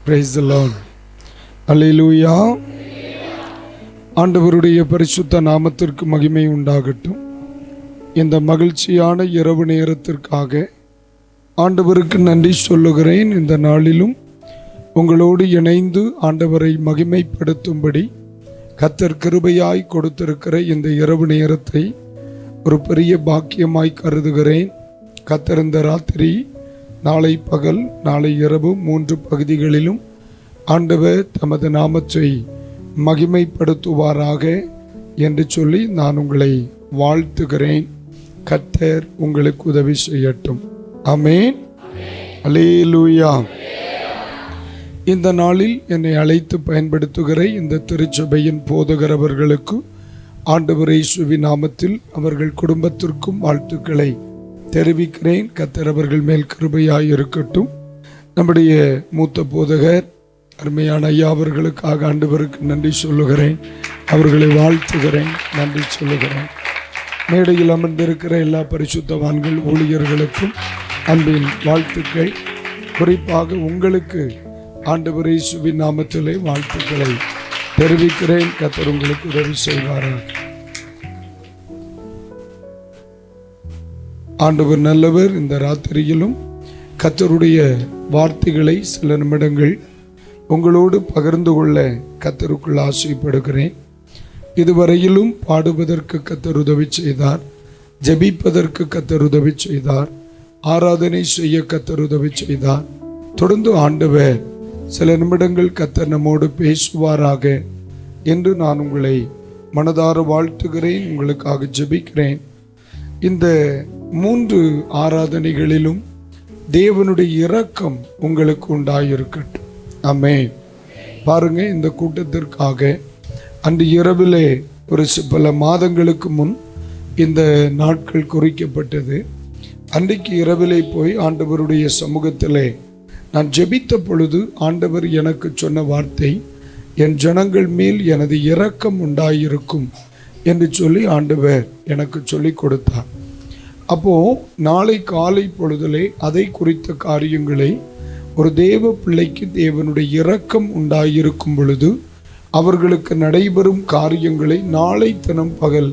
Praise the Lord. அல்லேலூயா. ஆண்டவருடைய பரிசுத்த நாமத்திற்கு மகிமை உண்டாகட்டும். இந்த மகிழ்ச்சியான இரவு நேரத்திற்காக ஆண்டவருக்கு நன்றி சொல்லுகிறேன். இந்த நாளிலும் உங்களோடு இணைந்து ஆண்டவரை மகிமைப்படுத்தும்படி கர்த்தர் கிருபையாய் கொடுத்திருக்கிற இந்த இரவு நேரத்தை ஒரு பெரிய பாக்கியமாய் கருதுகிறேன். கர்த்தர் இந்த ராத்திரி, நாளை பகல், நாளை இரவு 3 பகுதிகளிலும் ஆண்டவர் தமது நாமத்தை மகிமைப்படுத்துவாராக என்று சொல்லி நான் உங்களை வாழ்த்துகிறேன். கர்த்தர் உங்களுக்கு உதவி செய்யட்டும். ஆமென். அல்லேலூயா. இந்த நாளில் என்னை அழைத்து பயன்படுத்துகிற இந்த திருச்சபையின் போதகரவர்களுக்கு ஆண்டவர் இயேசுவின் நாமத்தில் அவர்கள் குடும்பத்திற்கும் வாழ்த்துக்களை தெரிவிக்கிறேன். கர்த்தர் அவர்கள் மேல் கிருபையாய் இருக்கட்டும். நம்முடைய மூத்த போதகர் அருமையான ஐயா அவர்களுக்காக ஆண்டவருக்கு நன்றி சொல்லுகிறேன். அவர்களை வாழ்த்துகிறேன், நன்றி சொல்லுகிறேன். மேடையில் அமர்ந்திருக்கிற எல்லா பரிசுத்தவான்கள் ஊழியர்களுக்கும் அன்பின் வாழ்த்துக்கள். குறிப்பாக உங்களுக்கு ஆண்டவர் இயேசுவின் நாமத்திலே வாழ்த்துக்களை தெரிவிக்கிறேன். கர்த்தர் உங்களுக்கு உதவி செய்வாராக. ஆண்டவர் நல்லவர். இந்த ராத்திரியிலும் கர்த்தருடைய வார்த்தைகளை சில நிமிடங்கள் உங்களோடு பகிர்ந்து கொள்ள கர்த்தருக்குள் ஆசைப்படுகிறேன். இதுவரையிலும் பாடுவதற்கு கர்த்தர் உதவி செய்தார், ஜெபிப்பதற்கு கர்த்தர் உதவி செய்தார், ஆராதனை செய்ய கர்த்தர் உதவி செய்தார். தொடர்ந்து ஆண்டவர் சில நிமிடங்கள் கர்த்தர் நம்மோடு பேசுவாராக என்று நான் உங்களை மனதார வாழ்த்துகிறேன், உங்களுக்காக ஜெபிக்கிறேன். இந்த 3 ஆராதனைகளிலும் தேவனுடைய இரக்கம் உங்களுக்கு உண்டாயிருக்கட்டும். ஆமென். பாருங்க, இந்த கூட்டத்திற்காக அன்று இரவிலே ஒரு பல மாதங்களுக்கு முன் இந்த நாட்கள் குறிக்கப்பட்டது. அன்றைக்கு இரவிலே போய் ஆண்டவருடைய சமூகத்திலே நான் ஜெபித்த பொழுது ஆண்டவர் எனக்கு சொன்ன வார்த்தை, என் ஜனங்கள் மேல் எனது இரக்கம் உண்டாயிருக்கும் என்று சொல்லி ஆண்டவர் எனக்கு சொல்லி கொடுத்தார். அப்போ நாளை காலை பொழுதிலே அதை குறித்த காரியங்களை ஒரு தேவ பிள்ளைக்கு தேவனுடைய இரக்கம் உண்டாயிருக்கும் பொழுது அவர்களுக்கு நடைபெறும் காரியங்களை நாளை தினம் பகல்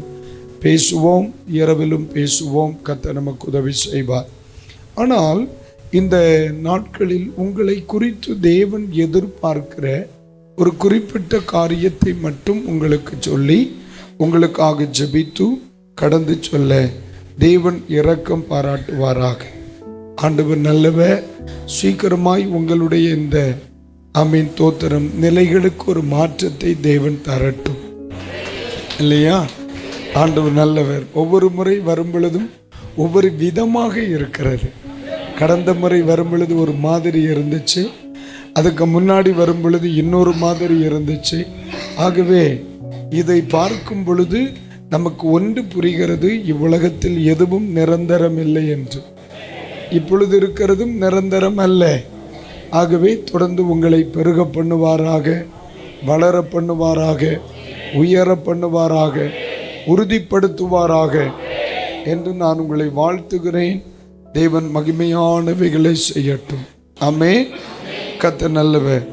பேசுவோம், இரவிலும் பேசுவோம். கர்த்தர் நமக்கு உதவி செய்வார். ஆனால் இந்த நாட்களில் உங்களை குறித்து தேவன் எதிர்பார்க்கிற ஒரு குறிப்பிட்ட காரியத்தை மட்டும் உங்களுக்கு சொல்லி உங்களுக்காக ஜெபித்து கடந்து சொல்ல தேவன் இரக்கம் பாராட்டுவாராக. ஆண்டவர் நல்லவர். சீக்கிரமாய் உங்களுடைய இந்த ஆமீன் தோத்திரம் நிலைகளுக்கு ஒரு மாற்றத்தை தேவன் தரட்டும், இல்லையா? ஆண்டவர் நல்லவர். ஒவ்வொரு முறை வரும் பொழுதும் ஒவ்வொரு விதமாக இருக்கிறது. கடந்த முறை வரும் பொழுது ஒரு மாதிரி இருந்துச்சு, அதுக்கு முன்னாடி வரும் பொழுது இன்னொரு மாதிரி இருந்துச்சு. ஆகவே இதை பார்க்கும் பொழுது நமக்கு ஒன்று புரிகிறது, இவ்வுலகத்தில் எதுவும் நிரந்தரம் இல்லை என்று. இப்பொழுது இருக்கிறதும் நிரந்தரம் அல்ல. ஆகவே தொடர்ந்து உங்களை பெருக பண்ணுவாராக, வளர பண்ணுவாராக, உயர பண்ணுவாராக, உறுதிப்படுத்துவாராக என்று நான் உங்களை வாழ்த்துகிறேன். தேவன் மகிமையானவைகளை செய்யட்டும். ஆமென். கர்த்தர் நல்லவர்.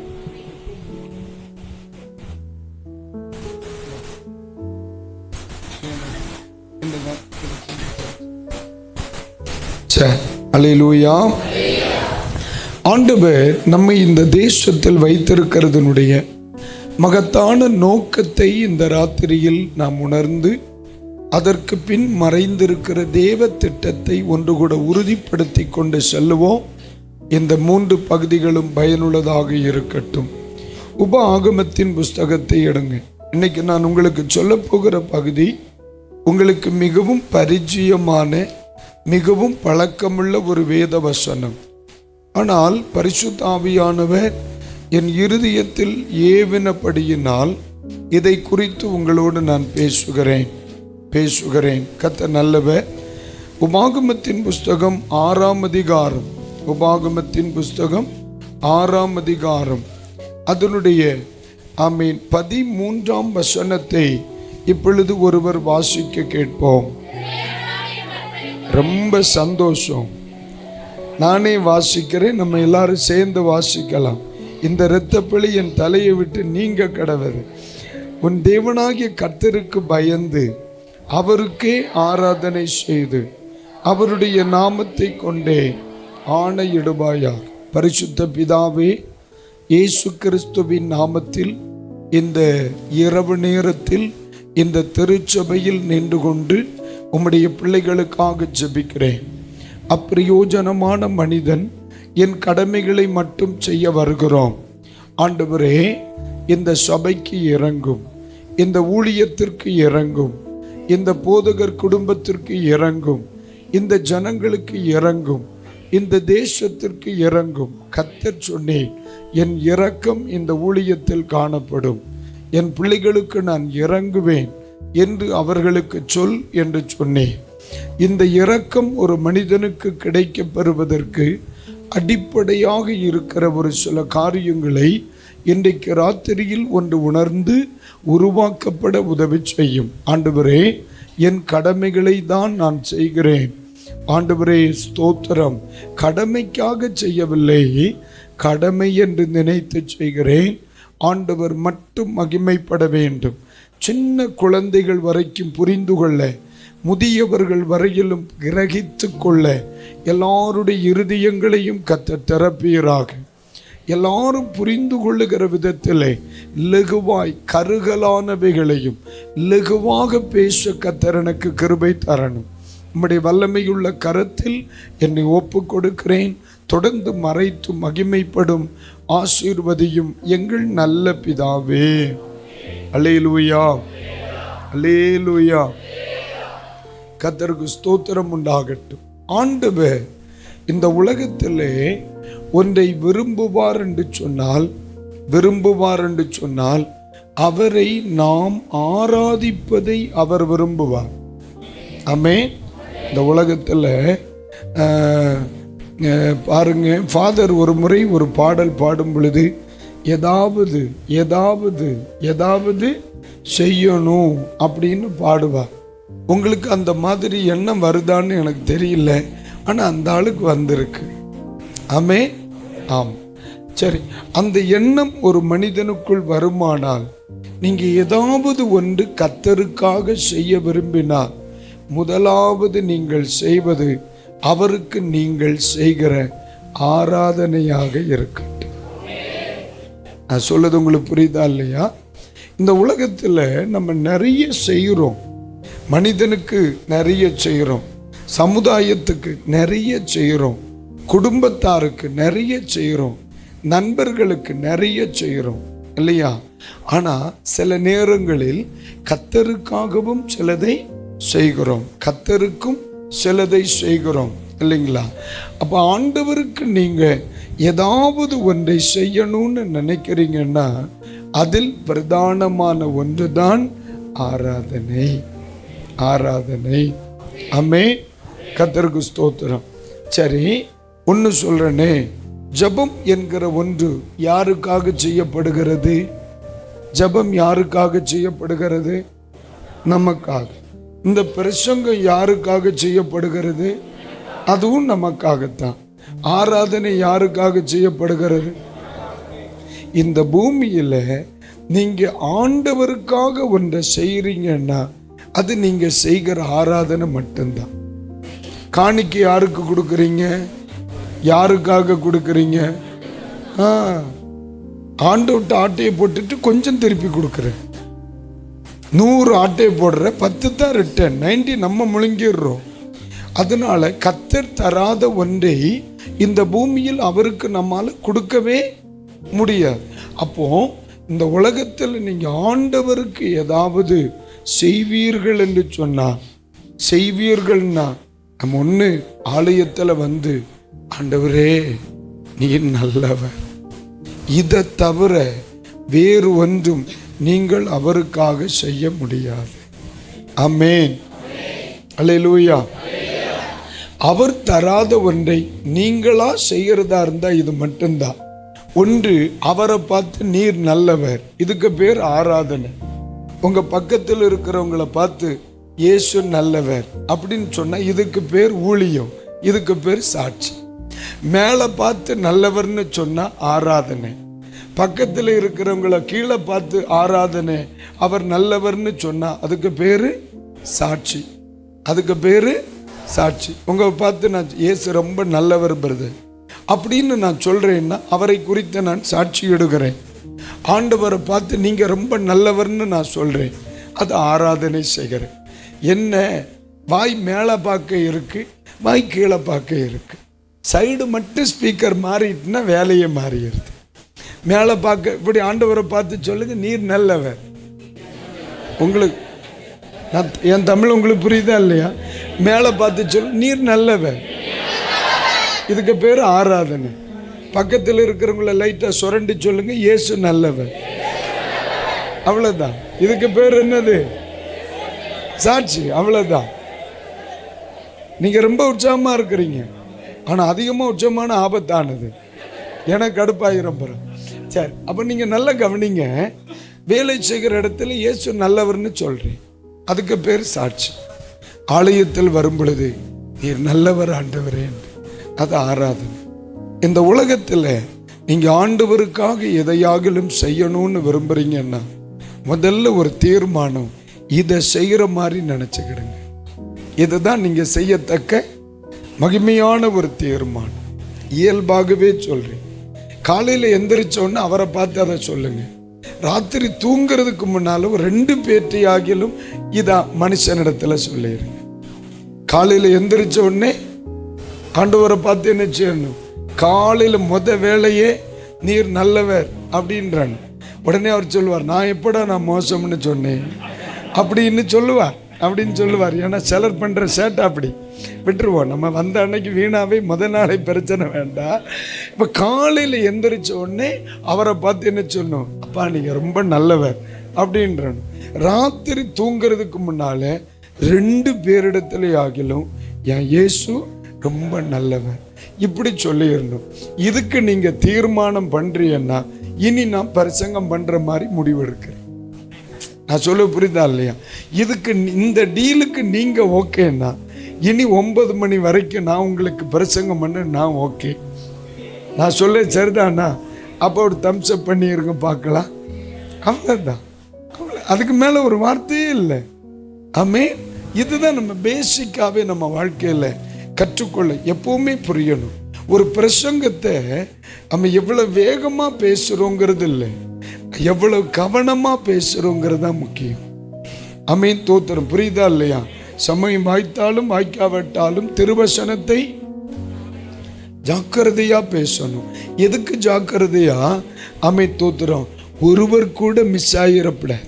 அல்லேலூயா. ஆண்டவர் நம்மை இந்த தேசத்தில் வைத்திருக்கிறதனுடைய மகத்தான நோக்கத்தை இந்த ராத்திரியில் நாம் உணர்ந்து அதற்கு பின் மறைந்திருக்கிற தேவ திட்டத்தை ஒன்று கூட உறுதிப்படுத்தி கொண்டு செல்லுவோம். இந்த 3 பகுதிகளும் பயனுள்ளதாக இருக்கட்டும். உப ஆகமத்தின் புஸ்தகத்தை எடுங்க. இன்னைக்கு நான் உங்களுக்கு சொல்ல போகிற பகுதி உங்களுக்கு மிகவும் பரிச்சயமான, மிகவும் பழக்கமுள்ள ஒரு வேத வசனம். ஆனால் பரிசுத்த ஆவியானவர் என் இருதயத்தில் ஏவினபடியினால் இதை குறித்து உங்களோடு நான் பேசுகிறேன். கர்த்தர் நல்லவர். உபாகமத்தின் புஸ்தகம் 6ஆம் அதிகாரம், உபாகமத்தின் புஸ்தகம் 6ஆம் அதிகாரம் அதனுடைய 13ஆம் வசனத்தை இப்பொழுது ஒருவர் வாசிக்க கேட்போம். ரொம்ப சந்தோஷம். நானே வாசிக்கிறேன், நம்ம எல்லாரும் சேர்ந்து வாசிக்கலாம். இந்த இரத்தப்பழி என் தலையை விட்டு நீங்க கடவது. உன் தேவனாகிய கர்த்தருக்கு பயந்து அவருக்கே ஆராதனை செய்து அவருடைய நாமத்தை கொண்டே ஆணையிடுவாயாக. பரிசுத்த பிதாவே, இயேசு கிறிஸ்துவின் நாமத்தில் இந்த இரவு நேரத்தில் இந்த திருச்சபையில் நின்று கொண்டு உம்முடைய பிள்ளைகளுக்காக ஜெபிக்கிறேன். அப்பிரயோஜனமான மனிதன் என் கடமைகளை மட்டும் செய்ய வருகிறோம். ஆண்டவரே, இந்த சபைக்கு இறங்கும், இந்த ஊழியத்திற்கு இறங்கும், இந்த போதகர் குடும்பத்திற்கு இறங்கும், இந்த ஜனங்களுக்கு இறங்கும், இந்த தேசத்திற்கு இறங்கும். கர்த்தர் சொன்னேன், என் இரக்கம் இந்த ஊழியத்தில் காணப்படும், என் பிள்ளைகளுக்கு நான் இறங்குவேன் என்று அவர்களுக்கு சொல் என்று சொன்னேன். இந்த இரக்கம் ஒரு மனிதனுக்கு கிடைக்க பெறுவதற்கு அடிப்படையாக இருக்கிற ஒரு சில காரியங்களை இன்றைக்கு ராத்திரியில் ஒன்று உணர்ந்து உருவாக்கப்பட உதவி செய்யும். ஆண்டவரே, என் கடமைகளை தான் நான் செய்கிறேன். ஆண்டவரே, ஸ்தோத்திரம். கடமைக்காக செய்யவில்லை, கடமை என்று நினைத்து செய்கிறேன். ஆண்டவர் மட்டும் மகிமைப்பட வேண்டும். சின்ன குழந்தைகள் வரைக்கும் புரிந்து கொள்ள, முதியவர்கள் வரையிலும் கிரகித்து கொள்ள எல்லாருடைய இருதயங்களையும் கர்த்தர் திறப்பீராக. எல்லாரும் புரிந்து கொள்ளுகிற விதத்திலே லகுவாய் கருகலானவைகளையும் லகுவாக பேச கர்த்தர் எனக்கு கிருபை தரணும். உம்முடைய வல்லமையுள்ள கரத்தில் என்னை ஒப்பு கொடுக்கிறேன். தொடர்ந்து மறைத்து மகிமைப்படும் ஆசீர்வதியும் எங்கள் நல்ல பிதாவே. அல்லேலூயா, அல்லேலூயா. கர்த்தருக்கு ஸ்தோத்திரம் உண்டாகட்டும். ஆண்டவர் இந்த உலகத்திலே ஒன்றை விரும்புவார் என்று சொன்னால் அவரை நாம் ஆராதிப்பதை அவர் விரும்புவார். ஆமென். இந்த உலகத்தில் பாருங்க, ஃபாதர் ஒரு முறை ஒரு பாடல் பாடும் பொழுது ஏதாவது ஏதாவது ஏதாவது செய்யணும் அப்படின்னு பாடுவார். உங்களுக்கு அந்த மாதிரி எண்ணம் வருதான்னு எனக்கு தெரியல, ஆனால் அந்த ஆளுக்கு வந்திருக்கு. ஆமே, ஆம். சரி, அந்த எண்ணம் ஒரு மனிதனுக்குள் வருமானால், நீங்கள் ஏதாவது ஒன்று கர்த்தருக்காக செய்ய விரும்பினால் முதலாவது நீங்கள் செய்வது அவருக்கு நீங்கள் செய்கிற ஆராதனையாக இருக்கட்டும். நான் சொல்றது உங்களுக்கு புரியுதா இல்லையா? இந்த உலகத்தில் நம்ம நிறைய செய்கிறோம். மனிதனுக்கு நிறைய செய்கிறோம், சமுதாயத்துக்கு நிறைய செய்கிறோம், குடும்பத்தாருக்கு நிறைய செய்கிறோம், நண்பர்களுக்கு நிறைய செய்கிறோம் இல்லையா? ஆனால் சில நேரங்களில் கர்த்தருக்காகவும் சிலதை செய்கிறோம், கர்த்தருக்கும் சிலதை செய்கிறோம் இல்லைங்களா? அப்போ ஆண்டவருக்கு நீங்கள் ஏதாவது ஒன்றை செய்யணும்னு நினைக்கிறீங்கன்னா அதில் பிரதானமான ஒன்று தான் ஆராதனை. ஆராதனை. ஆமே. கர்த்தருக்கு ஸ்தோத்திரம். சரி, ஒன்று சொல்றேனே, ஜெபம் என்கிற ஒன்று யாருக்காக செய்யப்படுகிறது? ஜெபம் யாருக்காக செய்யப்படுகிறது? நமக்காக. இந்த பிரசங்கம் யாருக்காக செய்யப்படுகிறது? அதுவும் நமக்காகத்தான். ஆராதனை யாருக்காக செய்யப்படுகிறது? இந்த பூமியில நீங்க ஆண்டவருக்காக ஒன்றை செய்றீங்கன்னா அது நீங்க செய்கிற ஆராதனை மட்டும்தான். காணிக்கை யாருக்கு கொடுக்குறீங்க? யாருக்காக கொடுக்குறீங்க? ஆண்டவர்கிட்ட ஆட்டையை போட்டுட்டு கொஞ்சம் திருப்பி கொடுக்குறேன். 100 ஆட்டையை போடுற 10 தான் ரிட்டர்ன், 90 நம்ம முழுங்கிடுறோம். அதனால கர்த்தர் தராத ஒன்றை இந்த பூமியில் அவருக்கு நம்மால் கொடுக்கவே முடியாது. அப்போ இந்த உலகத்தில் நீங்க ஆண்டவருக்கு ஏதாவது செய்வீர்கள் என்று சொன்னார், செய்வீர்கள்னா நம்ம ஒன்று ஆலயத்தில் வந்து ஆண்டவரே நீர் நல்லவர், இதை தவிர வேறு ஒன்றும் நீங்கள் அவருக்காக செய்ய முடியாது. ஆமென். அல்லேலூயா. அவர் தராத ஒன்றை நீங்களா செய்கிறதா இருந்தா இது மட்டும்தான். ஒன்று, அவரை பார்த்து நீர் நல்லவர், இதுக்கு பேர் ஆராதனை. உங்க பக்கத்தில் இருக்கிறவங்களை பார்த்து இயேசு நல்லவர் அப்படின்னு சொன்னா இதுக்கு பேர் ஊழியம், இதுக்கு பேர் சாட்சி. மேலே பார்த்து நல்லவர்னு சொன்னா ஆராதனை, பக்கத்தில் இருக்கிறவங்கள கீழே பார்த்து ஆராதனை, அவர் நல்லவர்னு சொன்னா அதுக்கு பேரு சாட்சி. அதுக்கு பேரு சாட்சி. உங்களை பார்த்து நான் இயேசு ரொம்ப நல்லவர் பிரதர் அப்படின்னு நான் சொல்றேன்னா அவரை குறித்து நான் சாட்சி எடுக்கிறேன். ஆண்டவரை பார்த்து நீங்க ரொம்ப நல்லவர்னு நான் சொல்றேன், அது ஆராதனை செய்கிறேன். என்ன வாய் மேலே பார்க்க இருக்கு, வாய் கீழே பார்க்க இருக்கு. சைடு மட்டும் ஸ்பீக்கர் மாறிட்டுனா வேலையை மாறிடுது. மேலே பார்க்க இப்படி ஆண்டவரை பார்த்து சொல்லுங்க, நீர் நல்லவர். உங்களுக்கு நான் என் தமிழ் உங்களுக்கு புரியுதா இல்லையா? மேலே பார்த்து சொல்லு, நீர் நல்லவர். இதுக்கு பேர் ஆராதனை. பக்கத்தில் இருக்கிறவங்கள லைட்டாக சுரண்டி சொல்லுங்க, இயேசு நல்லவர். அவ்வளோதான். இதுக்கு பேர் என்னது? சாட்சி. அவ்வளோதான். நீங்கள் ரொம்ப உற்சாகமாக இருக்கிறீங்க, ஆனால் அதிகமாக உற்சாகமான ஆபத்தானது. எனக்கு கடுப்பாயிரம் பெறும். சரி, அப்போ நீங்கள் நல்லா கவனிங்க. வேலை செய்கிற இடத்துல இயேசு நல்லவர்னு சொல்கிறேன், அதுக்கு பேர் சாட்சி. ஆலயத்தில் வரும் பொழுது நீர் நல்லவர் ஆண்டவரே, அது ஆராதனை. இந்த உலகத்தில் நீங்கள் ஆண்டவருக்காக எதையாகிலும் செய்யணும்னு விரும்புகிறீங்கன்னா முதல்ல ஒரு தீர்மானம், இதை செய்கிற மாதிரி நினச்சிக்கிடுங்க. இதுதான் நீங்கள் செய்யத்தக்க மகிமையான ஒரு தீர்மானம். இயல்பாகவே சொல்கிறேன். காலையில் எந்திரிச்சோன்னு அவரை பார்த்து அதை சொல்லுங்க. ராத்திரி தூங்கிறதுக்கு முன்னாலும் 2 பேற்றியாகிலும் இதான் மனுஷனிடத்தில் சொல்லிடுங்க. காலையில் எந்திரிச்ச உடனே ஆண்டவரை பார்த்து என்ன செய்யணும்? காலையில் வேலையே நீர் நல்லவர் அப்படின்றாங்க. உடனே அவர் சொல்லுவார், நான் எப்படா நான் மோசம்னு சொன்னேன் அப்படின்னு சொல்லுவார். ஏன்னா சிலர் பண்ணுற சேட்டை அப்படி விட்டுருவோம். நம்ம வந்த அன்னைக்கு வீணாவே நாளை பிரச்சனை வேண்டாம். இப்போ காலையில் எந்திரிச்ச உடனே அவரை பார்த்து என்ன சொல்லணும்? அப்பா நீங்கள் ரொம்ப நல்லவர் அப்படின்றணும். ராத்திரி தூங்கிறதுக்கு முன்னாலே 2 பேரிடத்துல ஆகிலும் என் இயேசு ரொம்ப நல்லவர் இப்படி சொல்லிடணும். இதுக்கு நீங்கள் தீர்மானம் பண்ணுறீங்கன்னா இனி நான் பிரசங்கம் பண்ணுற மாதிரி முடிவெடுக்கிறேன். நான் சொல்ல புரியுதா இல்லையா? இதுக்கு இந்த டீலுக்கு நீங்கள் ஓகேன்னா இனி 9 மணி வரைக்கும் நான் உங்களுக்கு பிரசங்கம் பண்ண நான் ஓகே. நான் சொல்ல சரிதானா? அப்போ ஒரு தம்ஸ்அப் பண்ணியிருங்க பார்க்கலாம். அவ்வளோதான். அதுக்கு மேலே ஒரு வார்த்தையே இல்லை. ஆமே. இதுதான் நம்ம பேசிக்காகவே நம்ம வாழ்க்கையில் கற்றுக்கொள்ள எப்பவுமே புரியணும். ஒரு பிரசங்கத்தை நம்ம எவ்வளவு வேகமாக பேசுகிறோங்கிறது இல்லை, எவ்வளவு கவனமாக பேசுகிறோங்கிறது தான் முக்கியம். அமீன், தோத்திரம். புரியுதா இல்லையா? சமயம் வாய்த்தாலும் வாய்க்காவிட்டாலும் திருவசனத்தை ஜாக்கிரதையா பேசணும். எதுக்கு ஜாக்கிரதையா? அமீன், தோத்திரம். ஒருவர் கூட மிஸ் ஆகிடப்படாது.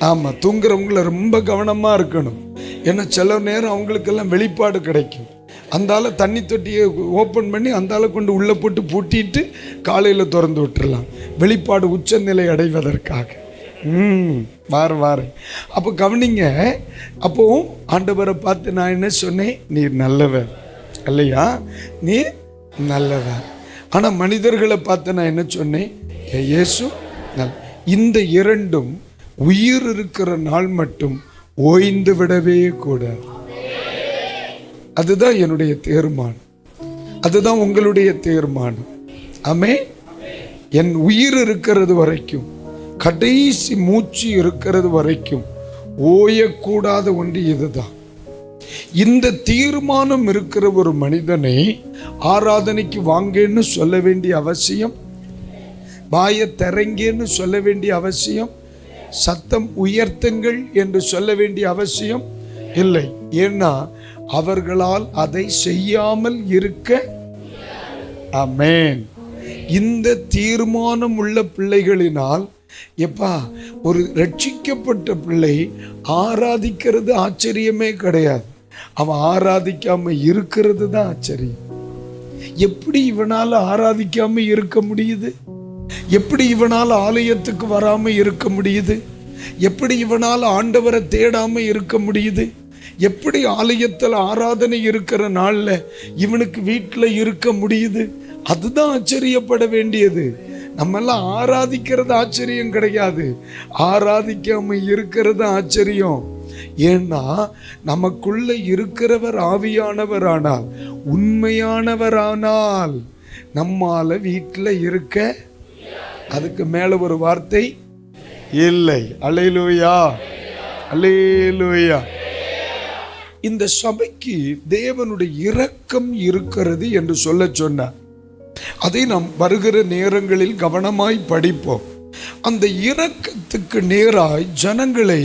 ஆமாம், தூங்குறவங்கள ரொம்ப கவனமாக இருக்கணும். ஏன்னா சில நேரம் அவங்களுக்கெல்லாம் வெளிப்பாடு கிடைக்கும். அந்தால தண்ணி தொட்டியை ஓப்பன் பண்ணி அந்தால கொண்டு உள்ளே போட்டு பூட்டிட்டு காலையில் திறந்து விட்டுறலாம், வெளிப்பாடு உச்சநிலை அடைவதற்காக. வாரு. அப்போ கவனிங்க. அப்போ ஆண்டவரை பார்த்து நான் என்ன சொன்னேன்? நீர் நல்லவர் இல்லையா? நீர் நல்லவர். ஆனால் மனிதர்களை பார்த்து நான் என்ன சொன்னேன்? இயேசு நல்ல. இந்த 2ம் உயிர் இருக்கிற நாள் மட்டும் ஓய்ந்து விடவே கூடாது. அதுதான் என்னுடைய தீர்மானம், அதுதான் உங்களுடைய தீர்மானம். ஆமே. என் உயிர் இருக்கிறது வரைக்கும், கடைசி மூச்சு இருக்கிறது வரைக்கும் ஓயக்கூடாத ஒன்று இதுதான். இந்த தீர்மானம் இருக்கிற ஒரு மனிதனை ஆராதனைக்கு வாங்கன்னு சொல்ல வேண்டிய அவசியம், வாயை திறங்கன்னு சொல்ல வேண்டிய அவசியம், சத்தம் உயர்த்துங்கள் என்று சொல்ல வேண்டிய அவசியம் இல்லை. ஏன்னா அவர்களால் அதை செய்யாமல் இருக்க. ஆமென். இந்த தீர்மானம் உள்ள பிள்ளைகளினால் எப்பா ஒரு ரட்சிக்கப்பட்ட பிள்ளை ஆராதிக்கிறது ஆச்சரியமே கிடையாது, அவன் ஆராதிக்காம இருக்கிறது தான் ஆச்சரியம். எப்படி இவனால ஆராதிக்காம இருக்க முடியுது? எப்படி இவனால ஆலயத்துக்கு வராம இருக்க முடியுது? எப்படி இவனால ஆண்டவரை தேடாம இருக்க முடியுது? எப்படி ஆலயத்தில் ஆராதனை இருக்கிற நாள்ல இவனுக்கு வீட்டில் இருக்க முடியுது? அதுதான் ஆச்சரியப்பட வேண்டியது. நம்ம எல்லாம் ஆராதிக்கிறது ஆச்சரியம் கிடையாது, ஆராதிக்காம இருக்கிறது ஆச்சரியம். ஏன்னா நமக்குள்ள இருக்கிறவர் ஆவியானவரானால், உண்மையானவரானால் நம்மால வீட்டில் இருக்க. அதுக்கு மேல ஒரு வார்த்தை இல்லை. அல்லேலூயா, அல்லேலூயா. இந்த சபைக்கு தேவனுடைய இரக்கம் இருக்கிறது என்று சொல்ல சொன்னார். அதை நாம் வருகிற நேரங்களில் கவனமாய் படிப்போம். அந்த இரக்கத்துக்கு நேராய் ஜனங்களை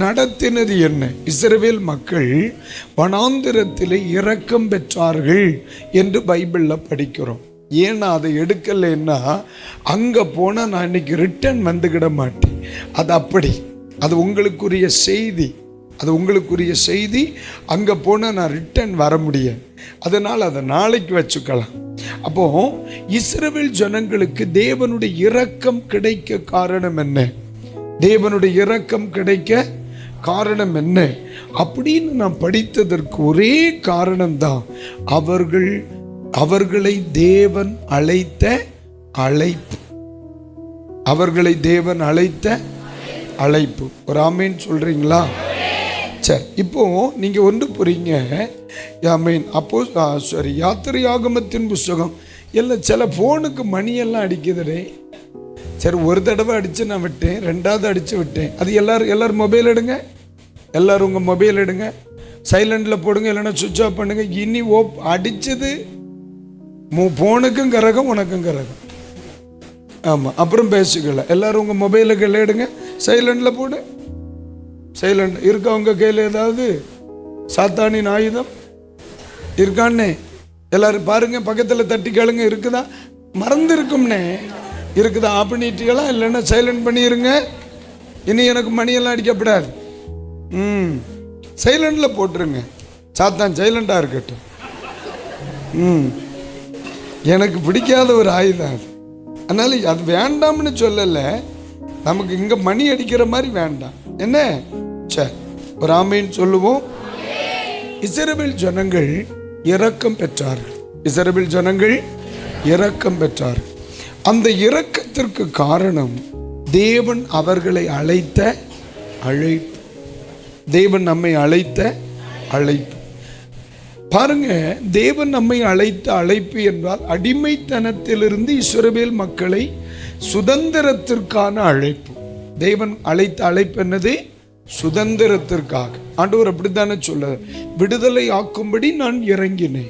நடத்தினது என்ன? இஸ்ரவேல் மக்கள் வனாந்திரத்திலே இரக்கம் பெற்றார்கள் என்று பைபிள்ல படிக்கிறோம். ஏன்னா அதை எடுக்கலைன்னா அங்க போனா நான் இன்னைக்கு ரிட்டர்ன் வந்துக்கிட மாட்டேன். அது அப்படி, அது உங்களுக்குரிய செய்தி, அது உங்களுக்குரிய செய்தி. அங்க போனா நான் ரிட்டர்ன் வர முடியாது. அதனால் அதை நாளைக்கு வச்சுக்கலாம். அப்போ இஸ்ரவேல் ஜனங்களுக்கு தேவனுடைய இரக்கம் கிடைக்க காரணம் என்ன? தேவனுடைய இரக்கம் கிடைக்க காரணம் என்ன அப்படின்னு நான் படித்ததற்கு ஒரே காரணம்தான், அவர்களை தேவன் அழைத்த அழைப்பு. அவர்களை தேவன் அழைத்த அழைப்பு. ஒரு ஆமீன் சொல்றீங்களா? சரி, இப்போ நீங்க ஒன்று புரியுங்க. ஆமீன். அப்போ சரி, யாத்திரையாகமத்தின் புஸ்தகம் எல்லாம் சில போனுக்கு மணியெல்லாம் அடிக்குதுடே. சரி, ஒரு தடவை அடிச்சு நான் விட்டேன், ரெண்டாவது அடிச்சு விட்டேன். அது எல்லாரும் மொபைல் எடுங்க, எல்லாரும் உங்க மொபைல் எடுங்க, சைலண்ட்ல போடுங்க, இல்லைன்னா சுவிட்ச் ஆஃப் பண்ணுங்க. இனி அடிச்சது போனுக்கும் கரகம், உனக்கும் கரகம். ஆமா, அப்புறம் பேசிக்கல. எல்லாரும் உங்க மொபைலுக்கு எடுங்க, சைலண்ட்ல போடு. சைலண்ட் இருக்கா உங்க கையில்? ஏதாவது சாத்தானின் ஆயுதம் இருக்கான்னே எல்லாரும் பாருங்க, பக்கத்தில் தட்டி கேளுங்க. இருக்குதா? மறந்து இருக்கும்னே. இருக்குதா? ஆஃப் பண்ணிட்டீங்களா? இல்லைன்னா சைலண்ட் பண்ணிடுங்க. இனி எனக்கு மணியெல்லாம் அடிக்கப்படாது. சைலண்ட்ல போட்டுருங்க. சாத்தான் சைலண்டா இருக்கட்டும். எனக்கு பிடிக்காத ஒரு ஆயுதம் அது. அதனால அது வேண்டாம்னு சொல்லலை, நமக்கு இங்க மணி அடிக்கிற மாதிரி வேண்டாம். என்ன? சரி, ஒரு ஆமீன் சொல்லுவோம். இஸ்ரவேல் ஜனங்கள் இரக்கம் பெற்றார்கள். இஸ்ரவேல் ஜனங்கள் இரக்கம் பெற்றார்கள். அந்த இரக்கத்திற்கு காரணம் தேவன் அவர்களை அழைத்த அழைப்பு. தேவன் நம்மை அழைத்த அழைப்பு. பாருங்க, தேவன் நம்மை அழைத்த அழைப்பு என்றால் அடிமைத்தனத்திலிருந்து இஸ்ரவேல் மக்களை சுதந்திரத்திற்கான அழைப்பு. தேவன் அழைத்த அழைப்பு என்னது? சுதந்திரத்திற்காக. ஆண்டவர் அப்படித்தானே சொல்ல, விடுதலை ஆக்கும்படி நான் இறங்கினேன்,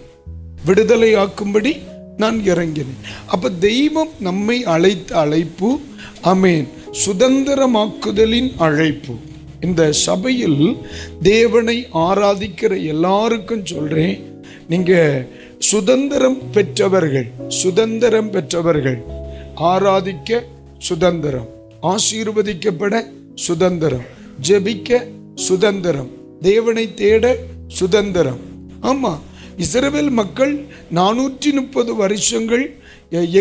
விடுதலை ஆக்கும்படி நான் இறங்கினேன். அப்ப தெய்வம் நம்மை அழைத்த அழைப்பு, ஆமென், சுதந்திரமாக்குதலின் அழைப்பு. இந்த சபையில் தேவனை ஆராதிக்கிற எல்லாருக்கும் சொல்றேன், நீங்க சுதந்திரம் பெற்றவர்கள், சுதந்திரம் பெற்றவர்கள். ஆராதிக்க சுதந்திரம், ஆசீர்வதிக்கப்பட சுதந்திரம், ஜெபிக்க சுதந்திரம், தேவனை தேட சுதந்திரம். ஆமா, இஸ்ரவேல் மக்கள் 430 வருஷங்கள்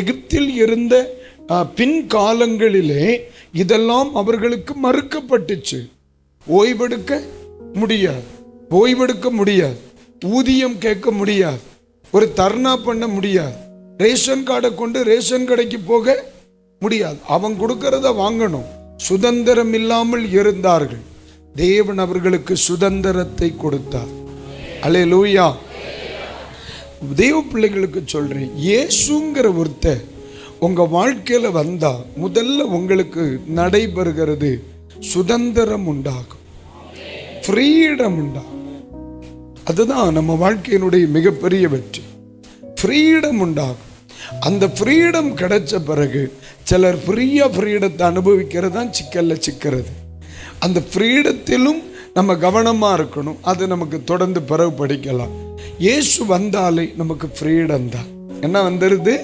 எகிப்தில் இருந்த பின் காலங்களிலே இதெல்லாம் அவர்களுக்கு மறுக்கப்பட்டுச்சு. ஓய்வெடுக்க முடியாது, ஓய்வெடுக்க முடியாது, ஊதியம் கேட்க முடியாது, ஒரு தர்ணா பண்ண முடியாது, ரேஷன் கார்டை கொண்டு ரேஷன் கடைக்கு போக முடியாது, அவன் கொடுக்கறத வாங்கணும். சுதந்திரம் இல்லாமல் இருந்தார்கள். தேவன் அவர்களுக்கு சுதந்திரத்தை கொடுத்தார். அல்லேலூயா. தேவ பிள்ளைகளுக்கு சொல்றேன், இயேசுங்கிற ஒருத்தர் உங்க வாழ்க்கையில வந்தா முதல்ல உங்களுக்கு நடைபெறுகிறது சுதந்திரம் உண்டாகும், ஃப்ரீடம் உண்டாகும். அதுதான் நம்ம வாழ்க்கையினுடைய மிகப்பெரிய வெற்றி. ஃப்ரீடம் உண்டாகும். அந்த ஃப்ரீடம் கிடைச்ச பிறகு சிலர் ஃப்ரீடத்தை அனுபவிக்கிறது தான் சிக்கல்ல சிக்கிறது. அந்த ஃப்ரீடத்திலும் நம்ம கவனமா இருக்கணும். அது நமக்கு தொடர்ந்து பிறகு படிக்கலாம். இயேசு வந்தாலே நமக்கு ஃப்ரீடம் தான். என்ன வந்துருது?